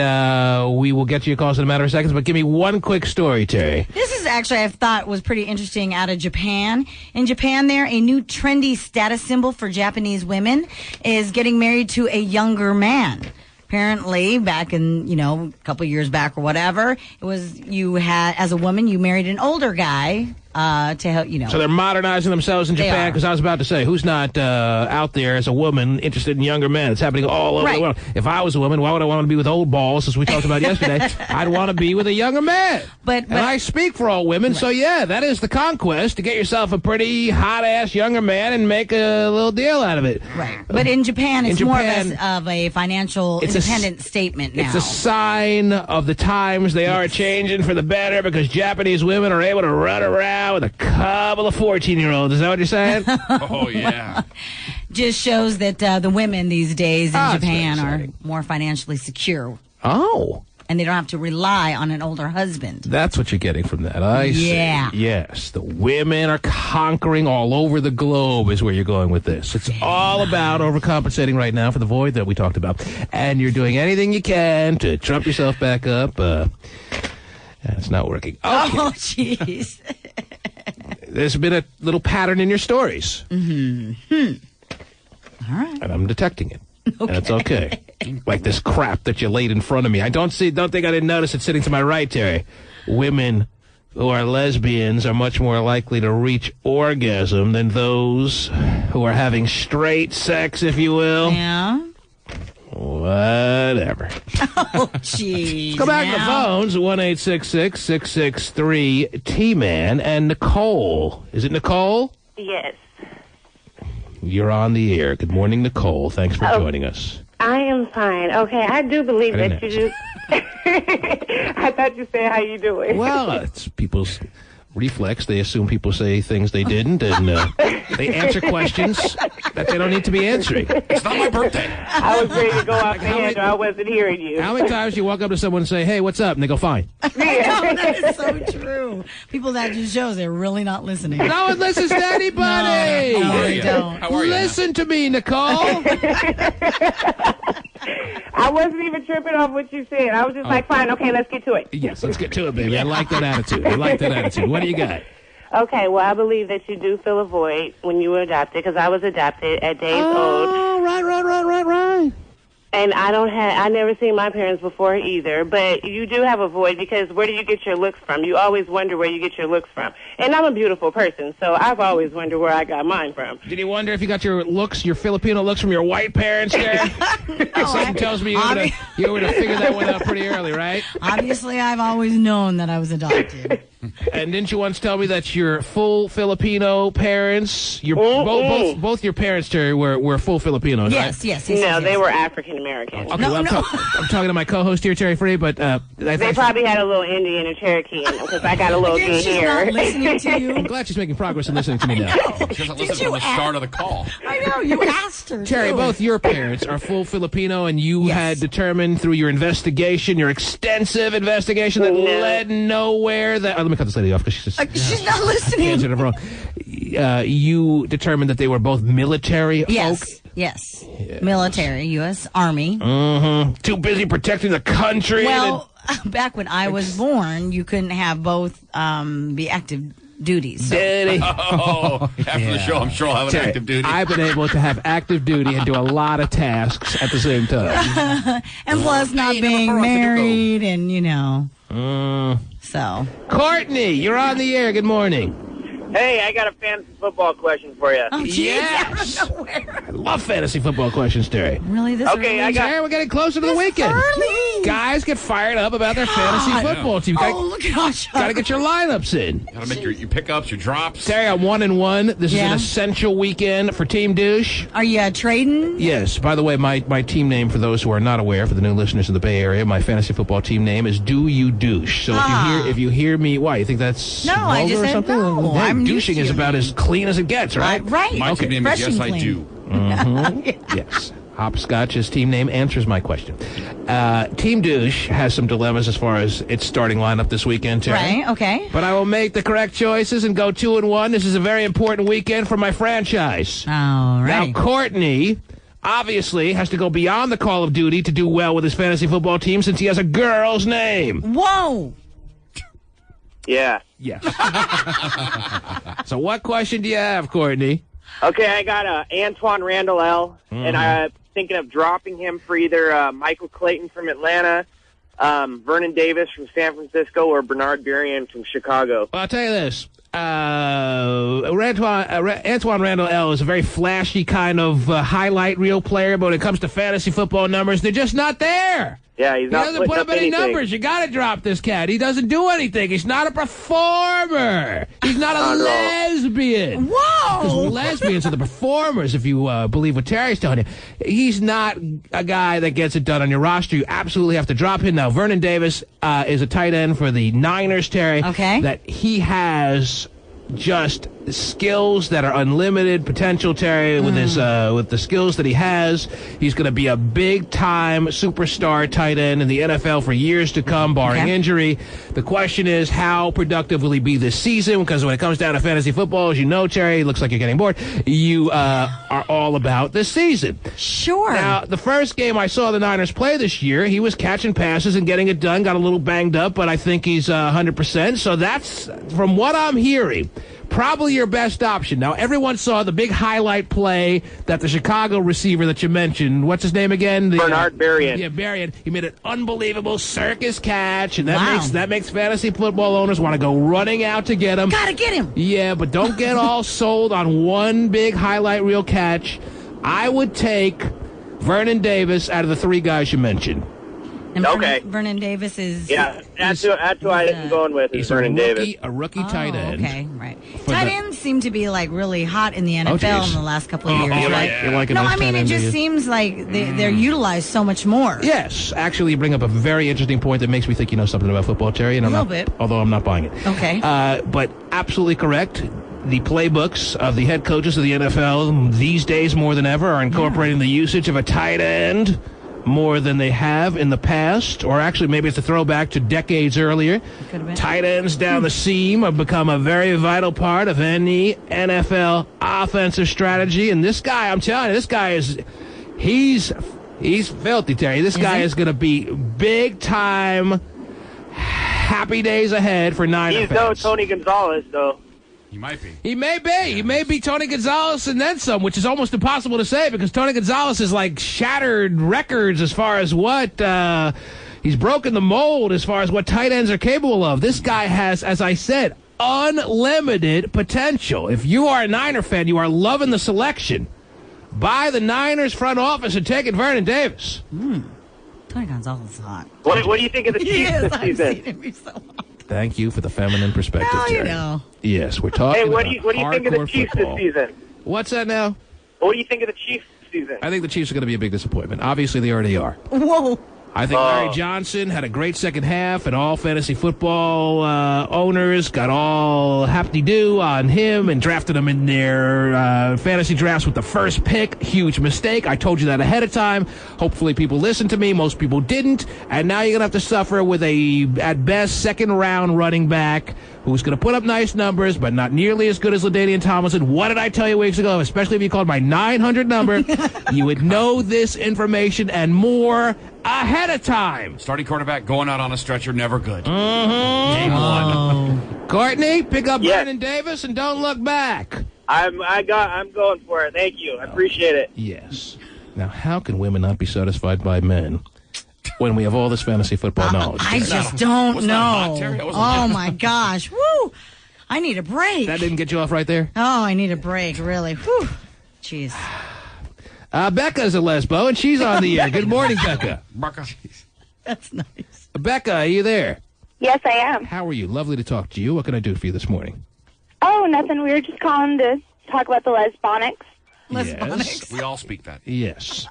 we will get to your calls in a matter of seconds. But give me one quick story, Terry. This is actually, I thought, was pretty interesting out of Japan. In Japan, there, a new trendy status symbol for Japanese women is getting married to a younger man. Apparently, back in, a couple years back or whatever, it was you had, as a woman, you married an older guy to help, So they're modernizing themselves in Japan, because I was about to say, who's not out there as a woman interested in younger men? It's happening all over the world. If I was a woman, why would I want to be with old balls, as we talked about yesterday? I'd want to be with a younger man. And I speak for all women, so yeah, that is the conquest, to get yourself a pretty hot-ass younger man and make a little deal out of it. Right. But in Japan, it's more of a financial independent statement now. It's a sign of the times. They are changing for the better because Japanese women are able to run around with a couple of 14-year-olds. Is that what you're saying? Oh, yeah. Just shows that the women these days in Japan are more financially secure. Oh. And they don't have to rely on an older husband. That's what you're getting from that. I see. Yes. The women are conquering all over the globe is where you're going with this. It's all about overcompensating right now for the void that we talked about. And you're doing anything you can to trump yourself back up. It's not working. Okay. Oh, jeez. There's been a little pattern in your stories. Mm-hmm. All right. And I'm detecting it. Okay. And it's okay. Like this crap that you laid in front of me. Don't think I didn't notice it sitting to my right, Terry. Women who are lesbians are much more likely to reach orgasm than those who are having straight sex, if you will. Yeah. Whatever. Oh, jeez. Go back to the phones, 1-866-663-T-MAN. And Nicole. Is it Nicole? Yes. You're on the air. Good morning, Nicole. Thanks for joining us. I am fine. Okay, I do believe that you do. I thought you said, how you doing? Well, it's people's reflex. They assume people say things they didn't, and they answer questions that they don't need to be answering. It's not my birthday. I was ready to go off the handle. I wasn't hearing you. How many times you walk up to someone and say, hey, what's up? And they go, fine. I know, that is so true. People that just shows they're really not listening. No one listens to anybody. No, they don't. How are you? Listen to me, Nicole. I wasn't even tripping off what you said. I was just like, fine, okay, let's get to it. Yes, let's get to it, baby. I like that attitude. I like that attitude. What do you got? Okay, well, I believe that you do fill a void when you were adopted, because I was adopted at days old. Oh, right. And I never seen my parents before either, but you do have a void, because where do you get your looks from? You always wonder where you get your looks from. And I'm a beautiful person, so I've always wondered where I got mine from. Did you wonder if you got your Filipino looks from your white parents there? Something tells me you would have figured that one out pretty early, right? Obviously, I've always known that I was adopted. And didn't you once tell me that your full Filipino parents, both your parents, Terry, were full Filipinos, yes, right? Yes. No, they were African Americans. Okay, I'm talking to my co-host here, Terry Free, but they probably had a little Indian or Cherokee in them, because I got a little good hair. Not listening to you. I'm glad she's making progress and listening to me now. She doesn't listen from the start of the call. I know, you asked her. Terry, both your parents are full Filipino, and you had determined through your investigation, your extensive investigation, that led nowhere. Let me cut this lady off because she's not listening. You determined that they were both military folk? Yes. Military, U.S. Army. Mm-hmm. Too busy protecting the country. Well, back when I was born, you couldn't have both be active duties. So. After the show, I'm sure I'll have an active duty. I've been able to have active duty and do a lot of tasks at the same time. And plus not being married and, So. Courtney, you're on the air. Good morning. Hey, I got a fantasy football question for you. Oh, geez, yes. Out of nowhere. I love fantasy football questions, Terry. Really? This early? We're getting closer to the weekend. Early. Guys get fired up about their fantasy football team. Look at us. Got to get your lineups in. Got to make your pickups, your drops. Terry, I'm 1-1. This is an essential weekend for Team Douche. Are you trading? Yes. By the way, my team name, for those who are not aware, for the new listeners in the Bay Area, my fantasy football team name is Do You Douche. So if you hear me, why? You think that's vulgar I just said something? no. I'm douching is about as clean as it gets, right? Right. My team name is Yes, I Do. Mm-hmm. Yes. Hopscotch's team name answers my question. Team Douche has some dilemmas as far as its starting lineup this weekend, Terry. Right, okay. But I will make the correct choices and go 2-1. This is a very important weekend for my franchise. All right. Now, Courtney obviously has to go beyond the Call of Duty to do well with his fantasy football team since he has a girl's name. Whoa. Yeah. Yes. So what question do you have, Courtney? Okay, I got Antoine Randall L., and I'm thinking of dropping him for either Michael Clayton from Atlanta, Vernon Davis from San Francisco, or Bernard Berrien from Chicago. Well, I'll tell you this. Antoine Randall L. is a very flashy kind of highlight reel player, but when it comes to fantasy football numbers, they're just not there. Yeah, he doesn't put up any numbers. You got to drop this cat. He doesn't do anything. He's not a performer. He's not a lesbian. Whoa! Lesbians are the performers, if you believe what Terry's telling you. He's not a guy that gets it done on your roster. You absolutely have to drop him. Now, Vernon Davis is a tight end for the Niners, Terry. Okay. That he has just skills that are unlimited potential, Terry. With his with the skills that he has, he's going to be a big-time superstar tight end in the NFL for years to come, barring injury. The question is, how productive will he be this season? Because when it comes down to fantasy football, as you know, Terry, looks like you're getting bored. You are all about this season. Sure. Now, the first game I saw the Niners play this year, he was catching passes and getting it done. Got a little banged up, but I think he's 100%. So that's, from what I'm hearing, probably your best option. Now, everyone saw the big highlight play that the Chicago receiver that you mentioned, what's his name again? Bernard Berrien. Yeah, Berrien. He made an unbelievable circus catch, and that makes fantasy football owners want to go running out to get him. Gotta get him. Yeah, but don't get all sold on one big highlight reel catch. I would take Vernon Davis out of the three guys you mentioned. And Okay. Vernon Davis is... Yeah, that's who I'm going with, is Vernon Davis. A rookie tight end. Okay, right. Tight ends seem to be like really hot in the NFL in the last couple of years, right? You're like a no, nice I mean, tight it end, just do you? seems like they're utilized so much more. Yes. Actually, you bring up a very interesting point that makes me think you know something about football, Terry. And A little bit. Although I'm not buying it. Okay. But absolutely correct. The playbooks of the head coaches of the NFL these days more than ever are incorporating the usage of a tight end more than they have in the past, or actually maybe it's a throwback to decades earlier. Tight ends down the seam have become a very vital part of any NFL offensive strategy. And this guy, I'm telling you, this guy he's filthy, Terry. This guy is going to be big time, happy days ahead for Niner He's fans. no Tony Gonzalez, though. He might be. He may be. He may be Tony Gonzalez and then some, which is almost impossible to say because Tony Gonzalez has like shattered records as far as what he's broken the mold as far as what tight ends are capable of. This guy has, as I said, unlimited potential. If you are a Niner fan, you are loving the selection. Buy the Niners front office and take it, Vernon Davis. Tony Gonzalez is hot. What do you think of the Chiefs this season? I've seen him. He's so hot. Thank you for the feminine perspective, Well, you Terry. know. Yes, we're talking Hey, what do about you think of the hardcore Chiefs football. this season? What's that now? What do you think of the Chiefs this season? I think the Chiefs are going to be a big disappointment. Obviously, they already are. Whoa. I think Larry Johnson had a great second half, and all fantasy football owners got all happy-do on him and drafted him in their fantasy drafts with the first pick. Huge mistake. I told you that ahead of time. Hopefully people listened to me. Most people didn't. And now you're going to have to suffer with a, at best, second-round running back who's going to put up nice numbers, but not nearly as good as LaDainian Tomlinson. What did I tell you weeks ago? Especially if you called my 900 number, you would know this information and more ahead of time. Starting quarterback going out on a stretcher, never good. Mm-hmm. Game one. Courtney, pick up Vernon Davis and don't look back. I'm going for it. Thank you. I appreciate it. Yes. Now, how can women not be satisfied by men when we have all this fantasy football knowledge? I just don't know. Oh, my gosh. Woo. I need a break. That didn't get you off right there? Oh, I need a break, really. Whew. Jeez. Becca's a lesbo, and she's on the air. Good morning, Becca. That's nice. Becca, are you there? Yes, I am. How are you? Lovely to talk to you. What can I do for you this morning? Oh, nothing. We were just calling to talk about the lesbonics. Yes. We all speak that. Yes.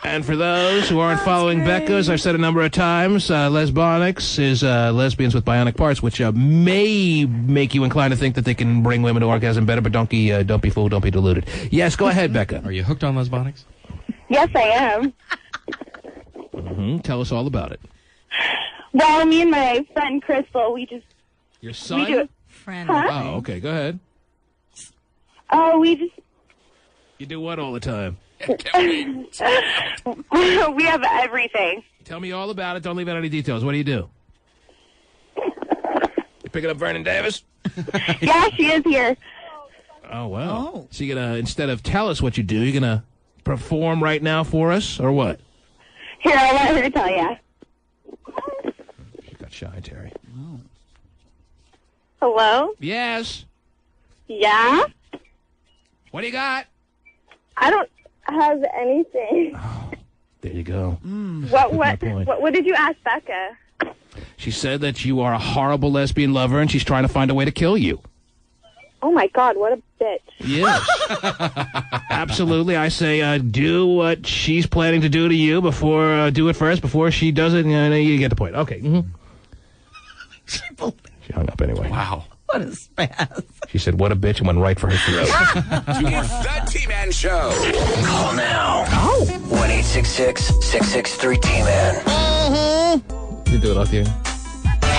And for those who aren't following Becca, as I've said a number of times, lesbonics is lesbians with bionic parts, which may make you inclined to think that they can bring women to orgasm better, but don't be fooled, don't be deluded. Yes, go ahead, Becca. Are you hooked on lesbonics? Yes, I am. Mm-hmm. Tell us all about it. Well, me and my friend Crystal, we just... Your son? We do, friend. Huh? Oh, okay, go ahead. Oh, we just... You do what all the time? We have everything. Tell me all about it. Don't leave out any details. What do? You picking up Vernon Davis? Yeah, she is here. Oh, wow. Oh. So you're going to, instead of tell us what you do, you're going to perform right now for us, or what? Here, I'll let her tell you. She got shy, Terry. Oh. Hello? Yes. Yeah? What do you got? I don't have anything. There you go. What did you ask Becca? She said that you are a horrible lesbian lover and she's trying to find a way to kill you. Oh, my God, what a bitch. Yes. Absolutely. I say do what she's planning to do to you before, do it first before she does it. You get the point. Okay. Mm-hmm. She hung up anyway. Wow. What a spaz. She said, what a bitch, and went right for her throat. It's the T-Man Show. Call now. 1-866-663-T-Man. You do it off you.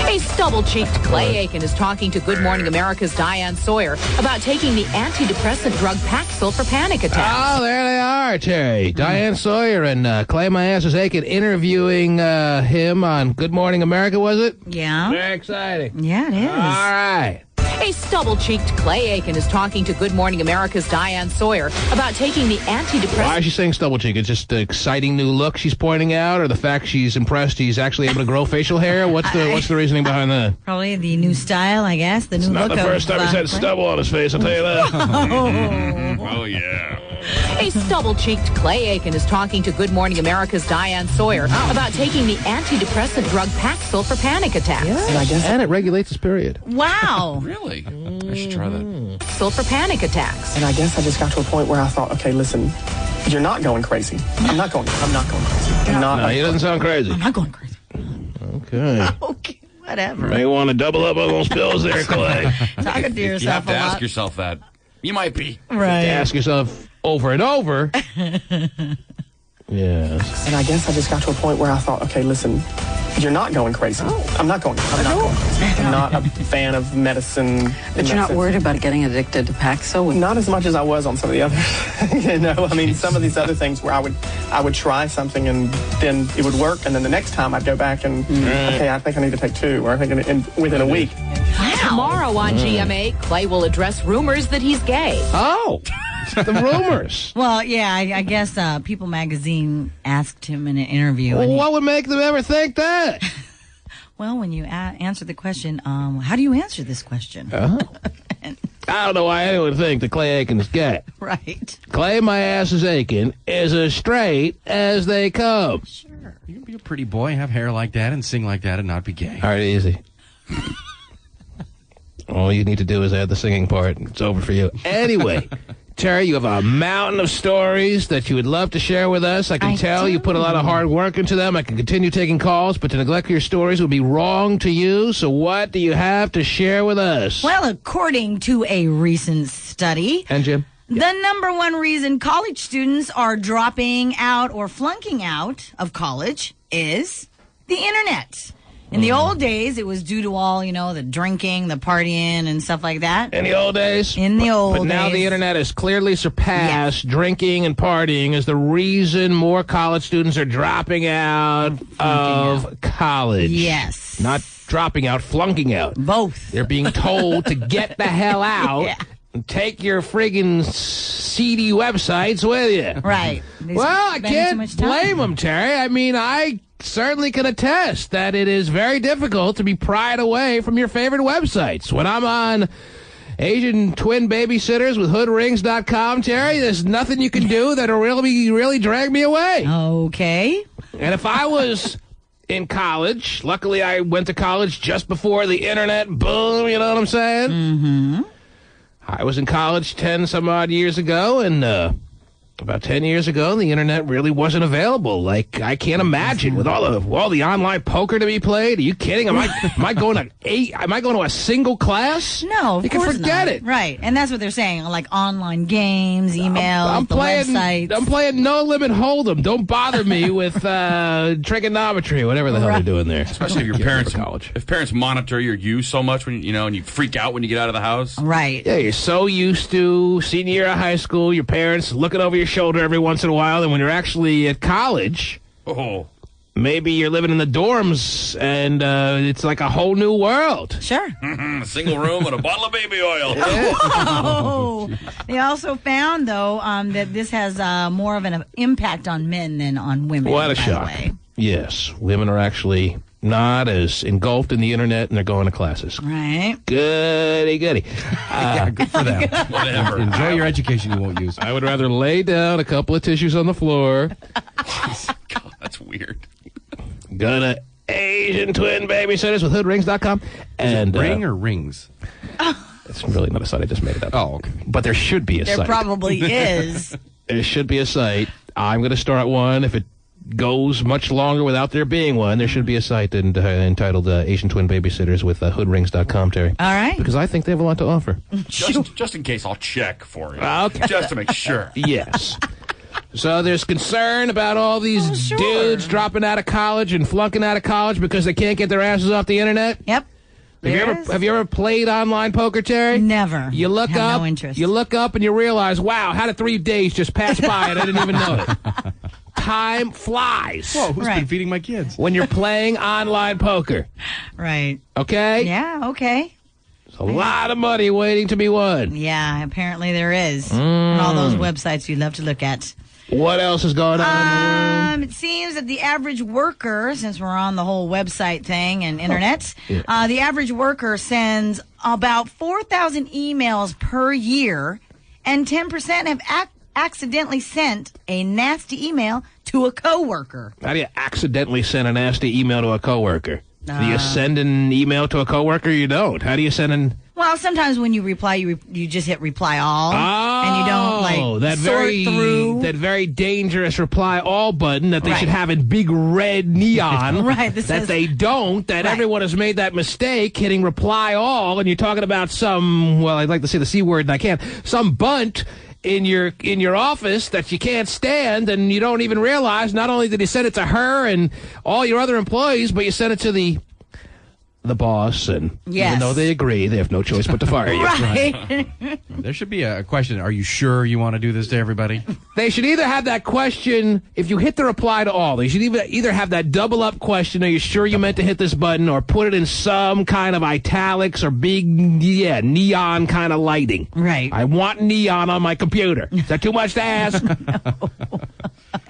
A stubble-cheeked Clay Aiken is talking to Good Morning America's Diane Sawyer about taking the antidepressant drug Paxil for panic attacks. Oh, there they are, Terry. Diane Sawyer and Clay My Ass is Aiken interviewing him on Good Morning America, was it? Yeah. Very exciting. Yeah, it is. All right. A stubble-cheeked Clay Aiken is talking to Good Morning America's Diane Sawyer about taking the antidepressant... Why is she saying stubble-cheek? It's just the exciting new look she's pointing out, or the fact she's impressed he's actually able to grow facial hair? What's the reasoning behind that? Probably the new style, I guess. The new It's not look the first time he's had stubble on his face, I'll tell you that. Oh, yeah. A stubble-cheeked Clay Aiken is talking to Good Morning America's Diane Sawyer about taking the antidepressant drug Paxil for panic attacks. And it regulates his period. Wow. Really? I should try that. Paxil for panic attacks. And I guess I just got to a point where I thought, okay, listen, you're not going crazy. I'm not going crazy. No, he doesn't sound crazy. I'm not going crazy. Okay. Okay, whatever. May want to double up on those pills there, Clay. Talking to yourself You have to a lot. ask yourself that. You might be. Right. To ask yourself over and over. Yes. And I guess I just got to a point where I thought, okay, listen, you're not going crazy. I'm not going crazy. I'm not a fan of medicine. But you're not worried about getting addicted to Paxil? Not as much as I was on some of the others. You know, I mean, some of these other things where I would try something and then it would work, and then the next time I'd go back and, okay, I think I need to take 2, or I think within a week. Wow. Tomorrow on GMA, Clay will address rumors that he's gay. Oh, the rumors. Well, yeah, I guess People Magazine asked him in an interview. Well, what would make them ever think that? Well, when you answer the question, how do you answer this question? I don't know why anyone would think that Clay Aiken is gay. Right. Clay, my ass is aching, is as straight as they come. Sure. You can be a pretty boy, have hair like that, and sing like that, and not be gay. All right, easy. All you need to do is add the singing part, and it's over for you. Anyway, Terry, you have a mountain of stories that you would love to share with us. I can tell you put a lot of hard work into them. I can continue taking calls, but to neglect your stories would be wrong to you. So what do you have to share with us? Well, according to a recent study... And Jim? The number one reason college students are dropping out or flunking out of college is the internet. In the old days, it was due to all, the drinking, the partying, and stuff like that. In the old days? In the old days. But now the internet has clearly surpassed drinking and partying as the reason more college students are dropping out of college. Yes. Not dropping out, flunking out. Both. They're being told to get the hell out. Yeah. And take your friggin' seedy websites with you. Right. Well, I can't blame them, Terry. I mean, I certainly can attest that it is very difficult to be pried away from your favorite websites. When I'm on Asian Twin Babysitters with hoodrings.com, Terry, there's nothing you can do that'll really drag me away. Okay. And if I was in college, luckily I went to college just before the internet boom, you know what I'm saying? Mm-hmm. I was in college 10 some odd years ago, and about 10 years ago, the internet really wasn't available. Like, I can't imagine with all the online poker to be played. Are you kidding? Am I going to a single class? No, you can forget it. Right, and that's what they're saying, like online games, emails, websites. I'm playing No Limit Hold'em. Don't bother me with trigonometry, whatever the hell they're doing there. Especially if your parents monitor your use so much when and you freak out when you get out of the house. Right. Yeah, you're so used to senior year of high school, your parents looking over your shoulder every once in a while, and when you're actually at college, maybe you're living in the dorms, and it's like a whole new world. Sure. A single room with a bottle of baby oil. Whoa. They also found, though, that this has more of an impact on men than on women. What a shock. Yes, women are actually not as engulfed in the internet, and they're going to classes. Right. Goody. Yeah, good for them. Whatever. Enjoy your education you won't use. I would rather lay down a couple of tissues on the floor. God, that's weird. Go to Asian Twin Babysitters with hoodrings.com. And ring or rings? It's really not a site. I just made it up. Oh, okay. But there should be a site. There probably is. There should be a site. I'm going to start one. If it goes much longer without there being one, there should be a site entitled Asian Twin Babysitters with hoodrings.com, Terry. All right. Because I think they have a lot to offer. Just in case, I'll check for you. Okay. Just to make sure. Yes. So there's concern about all these dudes dropping out of college and flunking out of college because they can't get their asses off the internet. Yep. Have you ever played online poker, Terry? Never. You look up. No interest. You look up and you realize, wow, how did 3 days just pass by and I didn't even know it? Time flies. Whoa, who's been feeding my kids? When you're playing online poker. Right. Okay? Yeah, okay. There's a lot of money waiting to be won. Yeah, apparently there is. And all those websites you love to look at. What else is going on? It seems that the average worker, since we're on the whole website thing and internet, the average worker sends about 4,000 emails per year, and 10% have accidentally sent a nasty email to a coworker. How do you accidentally send a nasty email to a coworker? Do you send an email to a coworker? You don't. How do you send an... Well, sometimes when you reply, you just hit reply all, and you don't sort through that very dangerous reply all button that they should have in big red neon. They don't. That everyone has made that mistake hitting reply all, and you're talking about some. Well, I'd like to say the C word, and I can't. Some bunt in your office that you can't stand, and you don't even realize. Not only did you send it to her and all your other employees, but you sent it to the boss, and even though they agree, they have no choice but to fire you. Right. There should be a question. Are you sure you want to do this to everybody? They should either have that question, if you hit the reply to all, they should either have that double up question, are you sure you meant to hit this button, or put it in some kind of italics or big, neon kind of lighting. Right. I want neon on my computer. Is that too much to ask?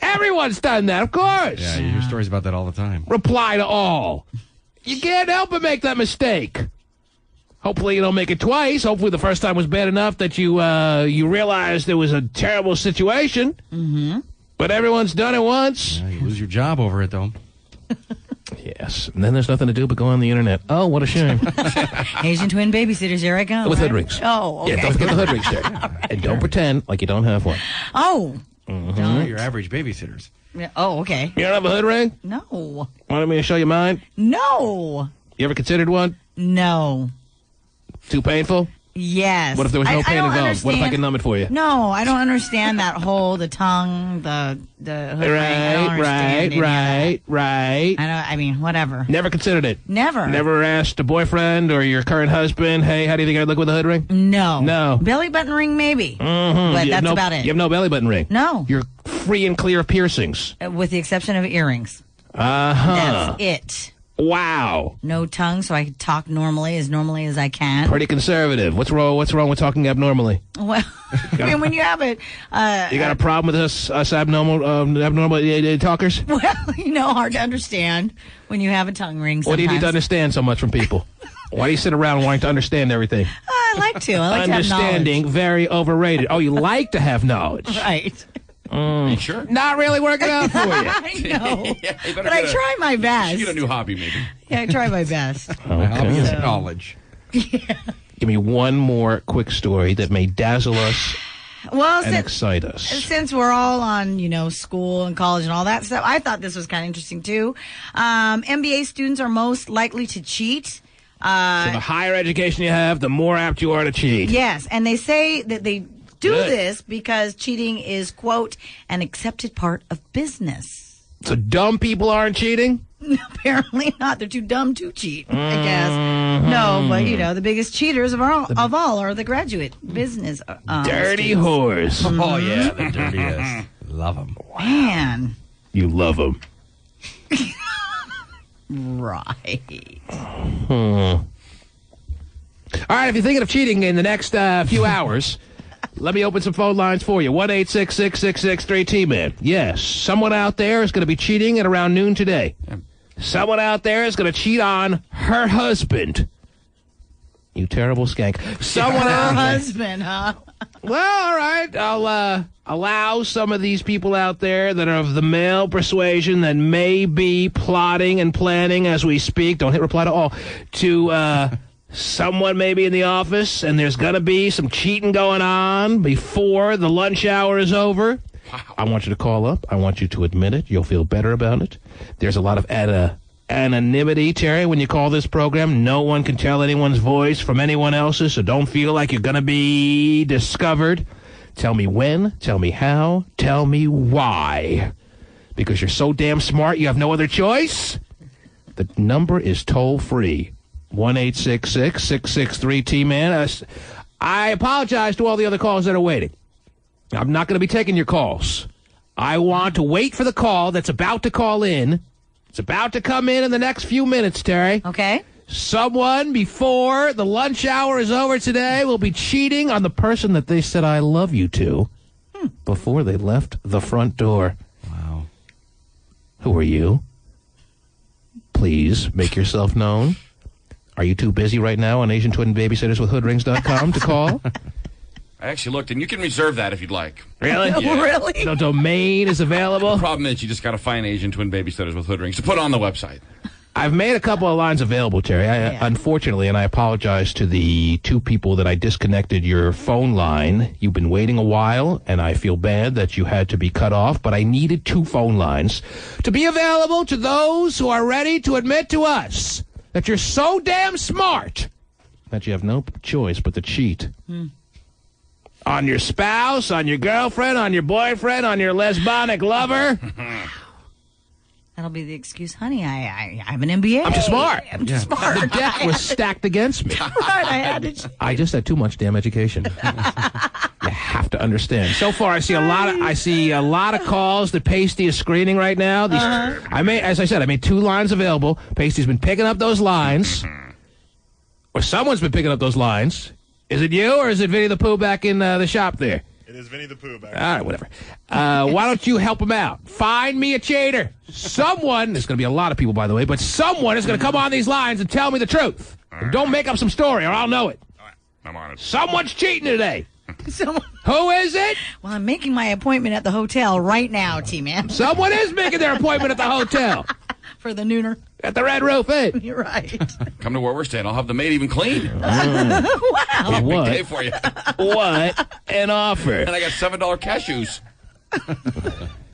Everyone's done that, of course. Yeah, you hear stories about that all the time. Reply to all. You can't help but make that mistake. Hopefully you don't make it twice. Hopefully the first time was bad enough that you realized there was a terrible situation. Mm-hmm. But everyone's done it once. Yeah, you lose your job over it, though. Yes. And then there's nothing to do but go on the internet. Oh, what a shame. Asian twin babysitters, here I go. With hood rings. Oh, okay. Yeah, don't forget the hood rings there. Right. And don't pretend like you don't have one. Oh. Mm-hmm. Your average babysitters. Yeah. Oh, okay. You don't have a hood ring? No. Want me to show you mine? No. You ever considered one? No. Too painful? Yes. What if there was no pain involved? Understand. What if I can numb it for you? No, I don't understand that whole, the tongue, the hood ring. I don't understand Right. I mean, whatever. Never considered it? Never. Never asked a boyfriend or your current husband, hey, how do you think I'd look with a hood ring? No. No. Belly button ring, maybe. Mm-hmm. But that's about it. You have no belly button ring? No. You're free and clear of piercings? With the exception of earrings. Uh-huh. That's it. Wow. No tongue, so I can talk normally as I can. Pretty conservative. What's wrong with talking abnormally? Well, I mean, when you have it... you got a problem with us abnormal talkers? Well, hard to understand when you have a tongue ring sometimes. What do you need to understand so much from people? Why do you sit around wanting to understand everything? I like to. I like to have knowledge. Understanding, very overrated. Oh, you like to have knowledge. Right. Sure. Not really working out for you. I know. But I try my best. You get a new hobby, maybe. Yeah, I try my best. My hobby is knowledge. Yeah. Give me one more quick story that may dazzle us and excite us. Since we're all on, school and college and all that stuff, I thought this was kind of interesting, too. MBA students are most likely to cheat. So the higher education you have, the more apt you are to cheat. Yes, and they say that they do this because cheating is, quote, an accepted part of business. So dumb people aren't cheating? Apparently not. They're too dumb to cheat, I guess. No, but, the biggest cheaters of all are the graduate business dirty students. whores. Mm-hmm. Oh, yeah, the dirtiest. Love them. Man. You love them. Right. All right, if you're thinking of cheating in the next few hours... Let me open some phone lines for you. 1-866-663-T-Man. Yes, someone out there is going to be cheating at around noon today. Someone out there is going to cheat on her husband. You terrible skank. Someone her husband, huh? Well, all right. I'll allow some of these people out there that are of the male persuasion that may be plotting and planning as we speak. Don't hit reply to all. To... someone may be in the office, and there's going to be some cheating going on before the lunch hour is over. Wow. I want you to call up. I want you to admit it. You'll feel better about it. There's a lot of anonymity, Terry, when you call this program. No one can tell anyone's voice from anyone else's, so don't feel like you're going to be discovered. Tell me when. Tell me how. Tell me why. Because you're so damn smart, you have no other choice. The number is toll-free. 1-866-663-T-Man. I apologize to all the other callers that are waiting. I'm not going to be taking your calls. I want to wait for the call that's about to call in. It's about to come in the next few minutes, Terry. Okay. Someone before the lunch hour is over today will be cheating on the person that they said I love you to before they left the front door. Wow. Who are you? Please make yourself known. Are you too busy right now on AsianTwinBabysittersWithHoodRings.com to call? I actually looked, and you can reserve that if you'd like. Really? Yeah. Really? The domain is available? The problem is you just got to find Asian twin babysitters with hood rings to put on the website. I've made a couple of lines available, Terry. Unfortunately, and I apologize to the two people that I disconnected your phone line. You've been waiting a while, and I feel bad that you had to be cut off, but I needed 2 phone lines to be available to those who are ready to admit to us that you're so damn smart that you have no choice but to cheat. On your spouse, on your girlfriend, on your boyfriend, on your lesbianic lover. That'll be the excuse, honey. I have an MBA. I'm too smart. I'm too smart. The deck was stacked against me. Right, I had to. I just had too much damn education. You have to understand. So far, I see a lot of calls that Pasty is screening right now. As I said, I made 2 lines available. Pasty's been picking up those lines, or someone's been picking up those lines. Is it you, or is it Vinny the Pooh back in the shop there? It is Vinny the Pooh back. All right, whatever. Why don't you help him out? Find me a cheater. Someone, there's going to be a lot of people, by the way, but someone is going to come on these lines and tell me the truth. And don't make up some story, or I'll know it. All right, I'm on it. Someone's cheating today. Someone. Who is it? Well, I'm making my appointment at the hotel right now, T-Man. Someone is making their appointment at the hotel. For the nooner. At the Red Roof Inn. You're right. Come to where we're staying. I'll have the maid even clean. Wow. What? Big day for you. What an offer. And I got $7 cashews.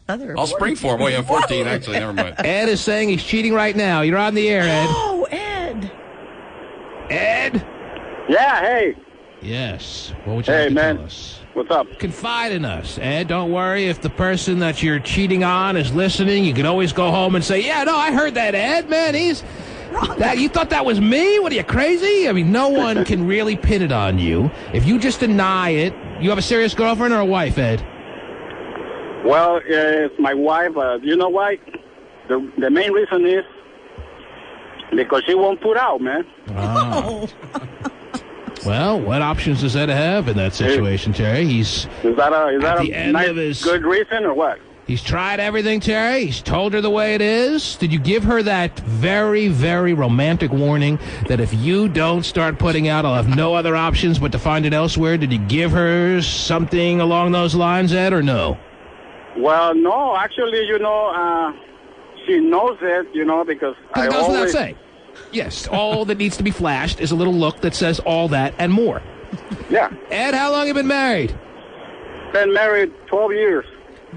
I'll spring for him. Oh, yeah, 14, actually. Never mind. Ed is saying he's cheating right now. You're on the air, Ed. Oh, Ed. Ed? Yeah, hey. Yes. What would you like to tell us? What's up? Confide in us, Ed. Don't worry. If the person that you're cheating on is listening, you can always go home and say, yeah, no, I heard that, Ed. Man, he's... You thought that was me? What, are you crazy? I mean, no one can really pin it on you. If you just deny it... You have a serious girlfriend or a wife, Ed? Well, it's my wife. You know why? The main reason is because she won't put out, man. Oh. Well, what options does Ed have in that situation, Terry? Is that a nice, good reason or what? He's tried everything, Terry. He's told her the way it is. Did you give her that very, very romantic warning that if you don't start putting out, I'll have no other options but to find it elsewhere? Did you give her something along those lines, Ed, or no? Well, no. Actually, she knows it, because I goes always... without saying. Yes, all that needs to be flashed is a little look that says all that and more. Yeah. Ed, how long have you been married? Been married 12 years.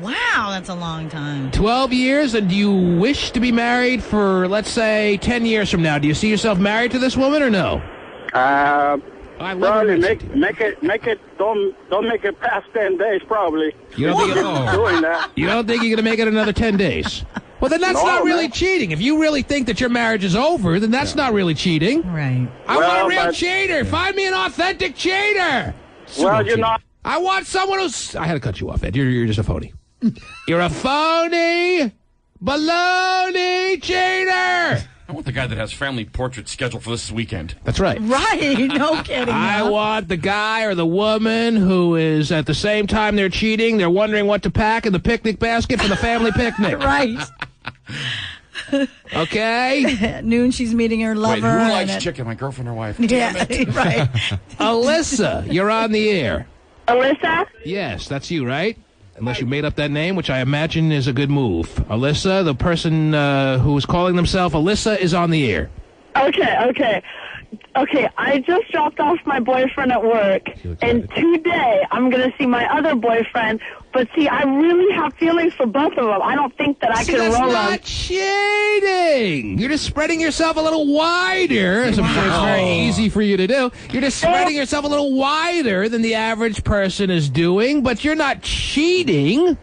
Wow, that's a long time. 12 years, and do you wish to be married for, let's say, 10 years from now? Do you see yourself married to this woman or no? Probably make it. Don't make it past 10 days. Probably. You don't think doing that? You don't think you're going to make it another 10 days? Well, then that's not really cheating. If you really think that your marriage is over, then that's not really cheating. Right. I want a real cheater. Find me an authentic cheater. I want someone who's... I had to cut you off, Ed. You're just a phony. You're a phony, baloney cheater. I want the guy that has family portraits scheduled for this weekend. That's right. Right. No kidding. I want the guy or the woman who is, at the same time they're cheating, they're wondering what to pack in the picnic basket for the family picnic. Right. Okay? At noon, she's meeting her lover. Wait, who likes chicken, my girlfriend or wife? Yeah, right. Alyssa, you're on the air. Alyssa? Yes, that's you, right? Unless you made up that name, which I imagine is a good move. Alyssa, the person who is calling themselves Alyssa, is on the air. Okay. I just dropped off my boyfriend at work, and today I'm going to see my other boyfriend. But see, I really have feelings for both of them. I don't think that I can roll them. That's not cheating. You're just spreading yourself a little wider, as I'm sure it's very easy for you to do. You're just spreading yourself a little wider than the average person is doing, but you're not cheating.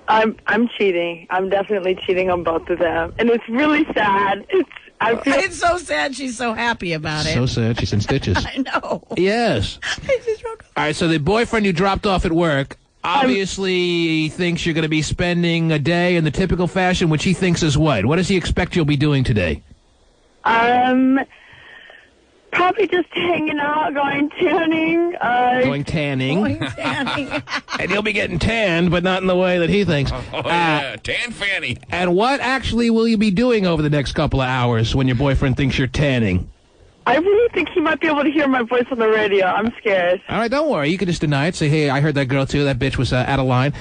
I'm cheating. I'm definitely cheating on both of them, and it's really sad. It's so sad she's so happy about it. So sad she's in stitches. I know. Yes. All right, so the boyfriend you dropped off at work obviously thinks you're going to be spending a day in the typical fashion, which he thinks is what? What does he expect you'll be doing today? Probably just hanging out, going tanning. Going tanning. And you'll be getting tanned, but not in the way that he thinks. Yeah, tan fanny. And what actually will you be doing over the next couple of hours when your boyfriend thinks you're tanning? I really think he might be able to hear my voice on the radio. I'm scared. All right, don't worry. You can just deny it. Say, hey, I heard that girl, too. That bitch was out of line.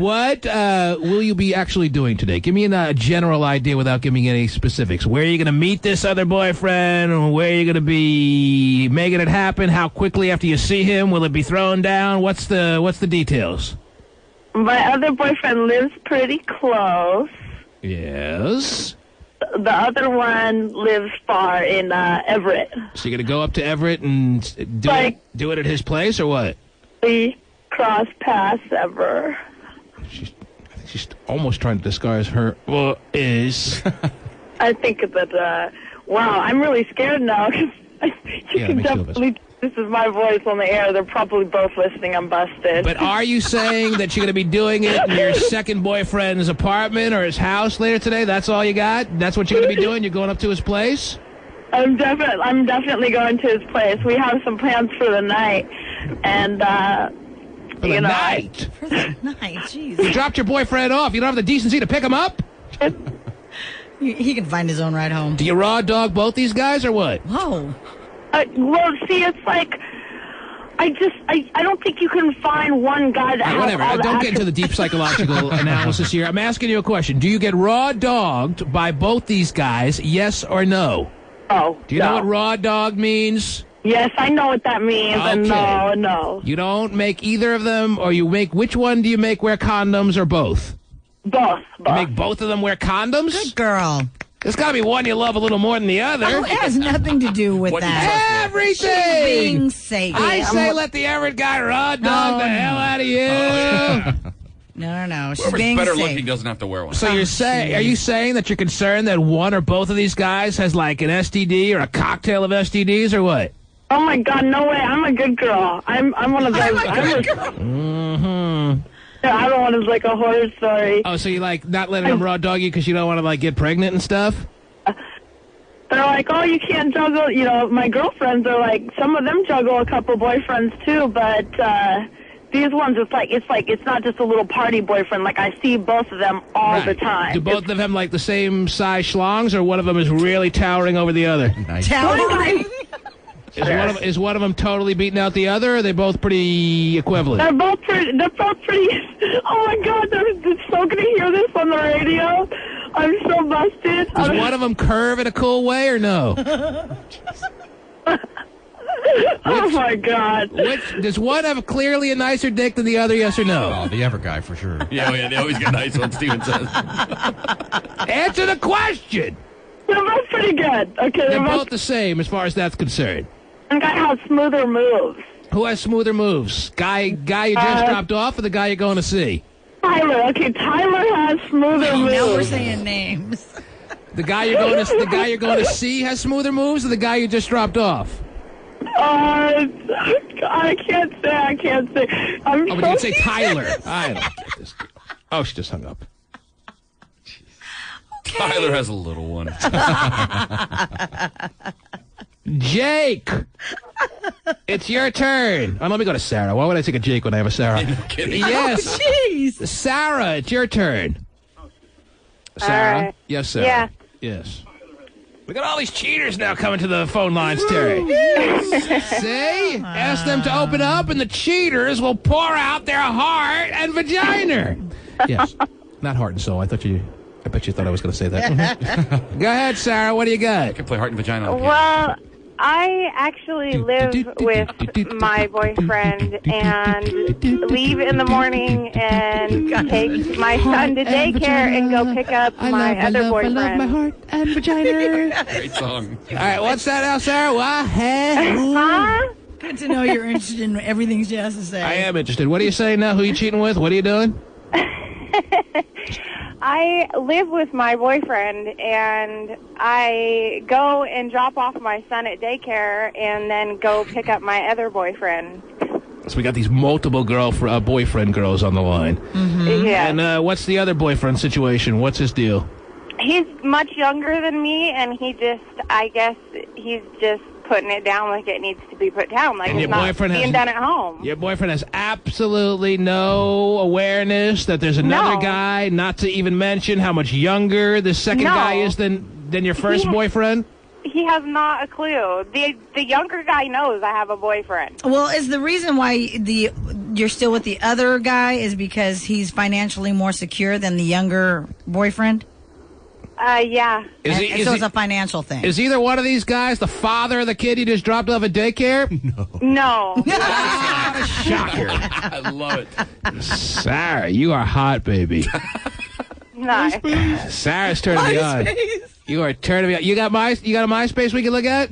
What will you be actually doing today? Give me a general idea without giving any specifics. Where are you going to meet this other boyfriend? Where are you going to be making it happen? How quickly after you see him? Will it be thrown down? What's the details? My other boyfriend lives pretty close. Yes. The other one lives far in Everett. So you're going to go up to Everett and do it at his place, or what? We cross paths ever. I think she's almost trying to disguise her is. I think that, wow, I'm really scared now. You can definitely... This is my voice on the air. They're probably both listening. I'm busted. But are you saying that you're going to be doing it in your second boyfriend's apartment or his house later today? That's all you got? That's what you're going to be doing? You're going up to his place? I'm definitely going to his place. We have some plans for the night. And, For the night? For the night, jeez. You dropped your boyfriend off. You don't have the decency to pick him up? He can find his own ride home. Do you raw dog both these guys or what? Whoa. Well, see, it's like, I don't think you can find one guy that has whatever. all the Don't get into the deep psychological analysis here. I'm asking you a question. Do you get raw dogged by both these guys, yes or no? Oh, do you know what raw dog means? Yes, I know what that means, and no. You don't make either of them, or you make, which one do you make wear condoms, or both? Both. You make both of them wear condoms? Good girl. There's got to be one you love a little more than the other. Oh, it has nothing to do with that. Everything! She's being safe. I say let the average guy raw dog the hell out of you. No. She's Whoever's being better safe. looking doesn't have to wear one. So are you saying that you're concerned that one or both of these guys has like an STD or a cocktail of STDs or what? Oh my God, no way! I'm a good girl. I'm one of those. I'm a good girl. Mm-hmm. I don't want to like a horror story. Oh, so you like not letting them raw dog you because you don't want to like get pregnant and stuff? They're like, oh, you can't juggle. You know, my girlfriends are like, some of them juggle a couple boyfriends too, but these ones, it's not just a little party boyfriend. Like I see both of them all the time. Do both of them have like the same size schlongs, or one of them is really towering over the other? Nice. Towering. Is one of them totally beating out the other, or are they both pretty equivalent? They're both pretty. Oh my God, they're so gonna hear this on the radio. I'm so busted. Does one of them curve in a cool way, or no? Oh my God. Does one have clearly a nicer dick than the other, yes or no? Oh, the ever guy for sure. Yeah, they always get nice ones, Steven says. Answer the question. They're both pretty good. Okay, They're both the same as far as that's concerned. One guy has smoother moves. Who has smoother moves? Guy you just dropped off, or the guy you're going to see? Tyler. Okay, Tyler has smoother moves. Now we're saying names. The guy you're going to see has smoother moves, or the guy you just dropped off? I can't say. I'm but you can say Tyler. I don't get this. Oh, she just hung up. Okay. Tyler has a little one. Jake, it's your turn. Let me go to Sarah. Why would I take a Jake when I have a Sarah? No kidding. Yes. Oh, jeez. Sarah, it's your turn. Sarah? Right. Yes, Sarah. Yeah. Yes. We got all these cheaters now coming to the phone lines, Terry. See? Ask them to open up, and the cheaters will pour out their heart and vagina. Yes. Not heart and soul. I bet you thought I was going to say that. Go ahead, Sarah. What do you got? I can play heart and vagina. Well, I actually live with my boyfriend and leave in the morning and take my son to daycare and go pick up my other boyfriend. I love my heart and vagina. Great song. All right, what's that now, Sarah? What? Huh? Good to know you're interested in everything she has to say. I am interested. What are you saying now? Who are you cheating with? What are you doing? I live with my boyfriend, and I go and drop off my son at daycare and then go pick up my other boyfriend. So we got these multiple boyfriend girls on the line. Mm-hmm. Yeah. And what's the other boyfriend situation? What's his deal? He's much younger than me, and I guess he's just putting it down like it needs to be put down, like it's not being done at home. Your boyfriend has absolutely no awareness that there's another guy, not to even mention how much younger the second guy is than your first boyfriend? He has not a clue. The younger guy knows I have a boyfriend. Well, is the reason why you're still with the other guy is because he's financially more secure than the younger boyfriend? Yeah. So it's a financial thing. Is either one of these guys the father of the kid you just dropped off at daycare? No. Shocker. I love it. Sarah, you are hot, baby. Nice. Sarah's turning me on. You are turning me on. You got a MySpace we can look at?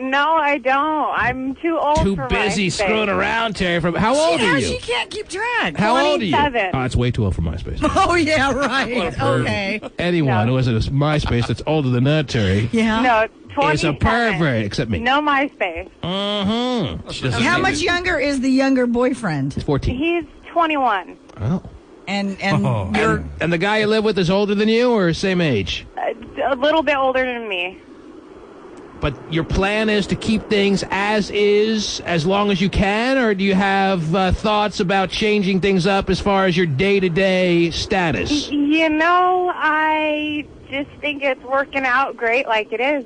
No, I don't. I'm too old Too for busy MySpace. screwing around, Terry. How old are you? She can't keep track. How old are you? 27. Oh, it's way too old for MySpace. Oh, yeah, right. Okay. Anyone who has a MySpace that's older than that, Terry, Yeah. No, 27. is a pervert, except me. No MySpace. Mm-hmm. How much younger is the younger boyfriend? 14. He's 21. Oh. And you're And the guy you live with is older than you or same age? A little bit older than me. But your plan is to keep things as is as long as you can, or do you have thoughts about changing things up as far as your day-to-day status? You know, I just think it's working out great like it is.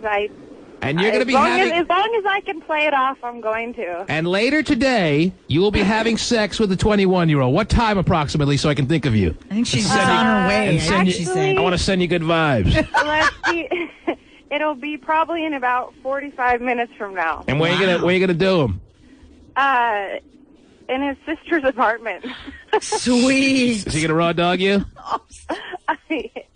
And you're going to be as long as I can play it off, I'm going to. And later today, you will be having sex with the 21-year-old. What time approximately so I can think of you? I think she's on her way. I want to send you good vibes. Let's see. It'll be probably in about 45 minutes from now. And where you gonna do them? In his sister's apartment. Sweet. Is he gonna raw dog you?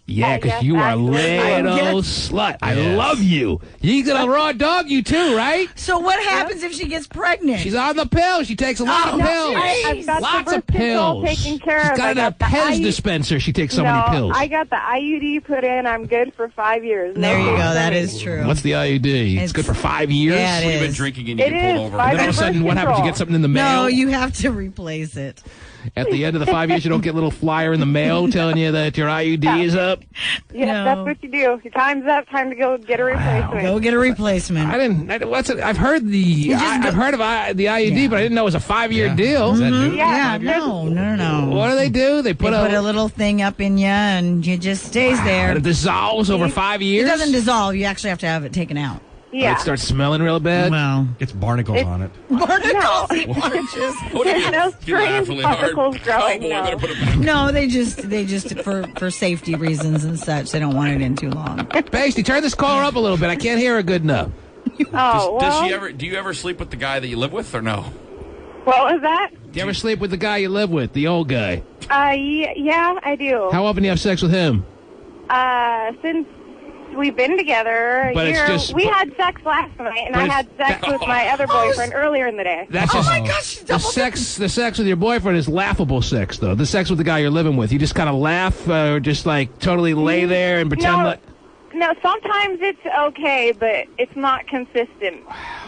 Yeah, because you are a little slut. I love you. He's going to raw dog you too, right? So what happens if she gets pregnant? She's on the pill. She takes a lot of pills. I've got Lots the of birth control pills. taken care She's of. got a Pez dispenser. She takes so many pills. I got the IUD put in. I'm good for 5 years. There you go. That is true. What's the IUD? It's good for 5 years? Yeah, it You've is. been drinking and you It get pulled is. over. And then all of a sudden, what happens? You get something in the mail? No, you have to replace it. At the end of the 5 years, you don't get a little flyer in the mail telling you that your IUD is up? Yeah, that's what you do. Your time's up. Time to go get a replacement. Go get a replacement. I've heard I've heard of the IUD, but I didn't know it was a 5-year deal. Is that new? Yeah, no. What do they do? They put a little thing up in you, and it just stays there. And it dissolves over 5 years? It doesn't dissolve. You actually have to have it taken out. Yeah. It starts smelling real bad? Well, It's barnacles on it. barnacles. There's no strange particles growing. No, they just for safety reasons and such. They don't want it in too long. Pasty, turn this caller up a little bit. I can't hear her good enough. Do you ever sleep with the guy that you live with or no? What was that? Do you ever sleep with the guy you live with, the old guy? Yeah, I do. How often do you have sex with him? Since we've been together But a it's year, just- we had sex last night, and But I it's- had sex with my other boyfriend earlier in the day. That's just, the sex with your boyfriend is laughable sex, though. The sex with the guy you're living with, you just kind of laugh, or just like totally lay there and pretend like. No, sometimes it's okay, but it's not consistent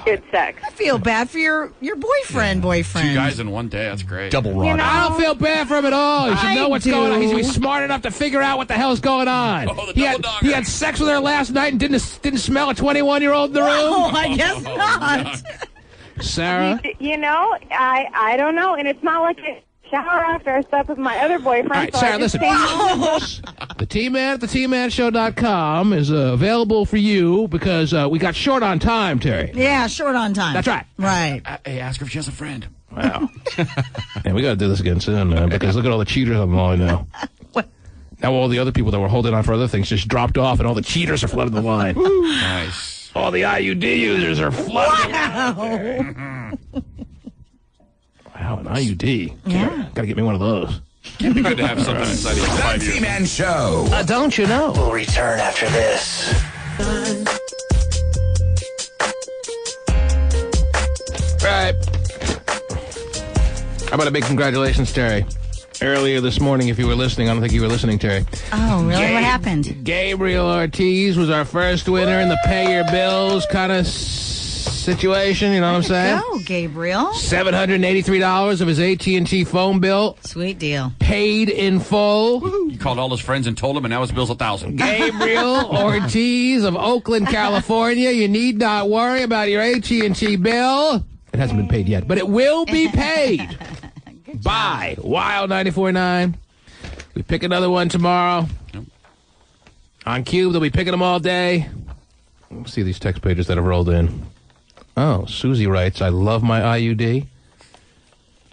good sex. I feel bad for your boyfriend. 2 guys in one day. That's great. Double raw. You know, I don't feel bad for him at all. He should know what's going on. He should be smart enough to figure out what the hell's going on. Oh, the he double had he had sex with her last night and didn't smell a 21-year-old in the room. Oh, I guess not. Sarah, You know, I don't know, and it's not like I shower after I slept with my other boyfriend. all right, so Sarah, I just listen. The T-Man at the TManShow.com is available for you because we got short on time, Terry. Yeah, short on time. That's right. Right. Hey, ask her if she has a friend. Wow. And we got to do this again soon, because look at all the cheaters on the line now. Now all the other people that were holding on for other things just dropped off, and all the cheaters are flooding the line. Nice. All the IUD users are flooding the line. Wow, an IUD. Yeah. Got to get me one of those. It'd be good to have something inside of you for 5 The years. T-Man Show. Don't you know? We'll return after this. Right. How about a big congratulations, Terry? Earlier this morning, if you were listening, I don't think you were listening, Terry. Oh, really? What happened? Gabriel Ortiz was our first winner in the pay your bills kind of situation, you know what I'm saying? Go, Gabriel. $783 of his AT&T phone bill. Sweet deal. Paid in full. He called all his friends and told them, and now his bill's $1,000. Gabriel Ortiz of Oakland, California. You need not worry about your AT&T bill. It hasn't been paid yet, but it will be paid by Wild 94.9. We pick another one tomorrow. On Cube, they'll be picking them all day. Let's see these text pages that have rolled in. Oh, Susie writes, I love my IUD.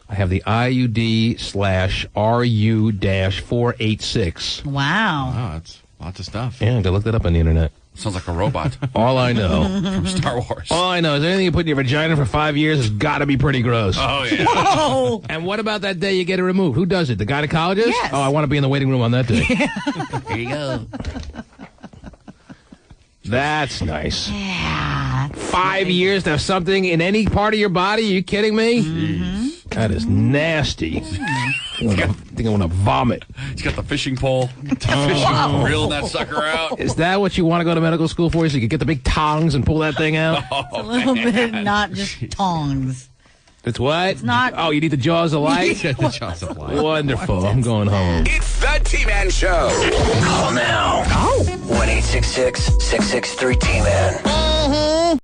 I have the IUD/RU-486. Wow. Wow, that's lots of stuff. Yeah, I looked it up on the internet. Sounds like a robot. All I know. From Star Wars. All I know is anything you put in your vagina for 5 years has got to be pretty gross. Oh, yeah. Whoa. And what about that day you get it removed? Who does it? The gynecologist? Yes. Oh, I want to be in the waiting room on that day. Here you go. That's nice. Yeah. 5 years to have something in any part of your body? Are you kidding me? Mm-hmm. That is nasty. I think I want to vomit. He's got the fishing pole. Reeling that sucker out. Is that what you want to go to medical school for? So you can get the big tongs and pull that thing out? It's a little bit, not just tongs. It's what? It's not. Oh, you need the jaws of life? The jaws of life. Wonderful. I'm going home. It's the T-Man Show. Call now. 1-866-663-T-Man.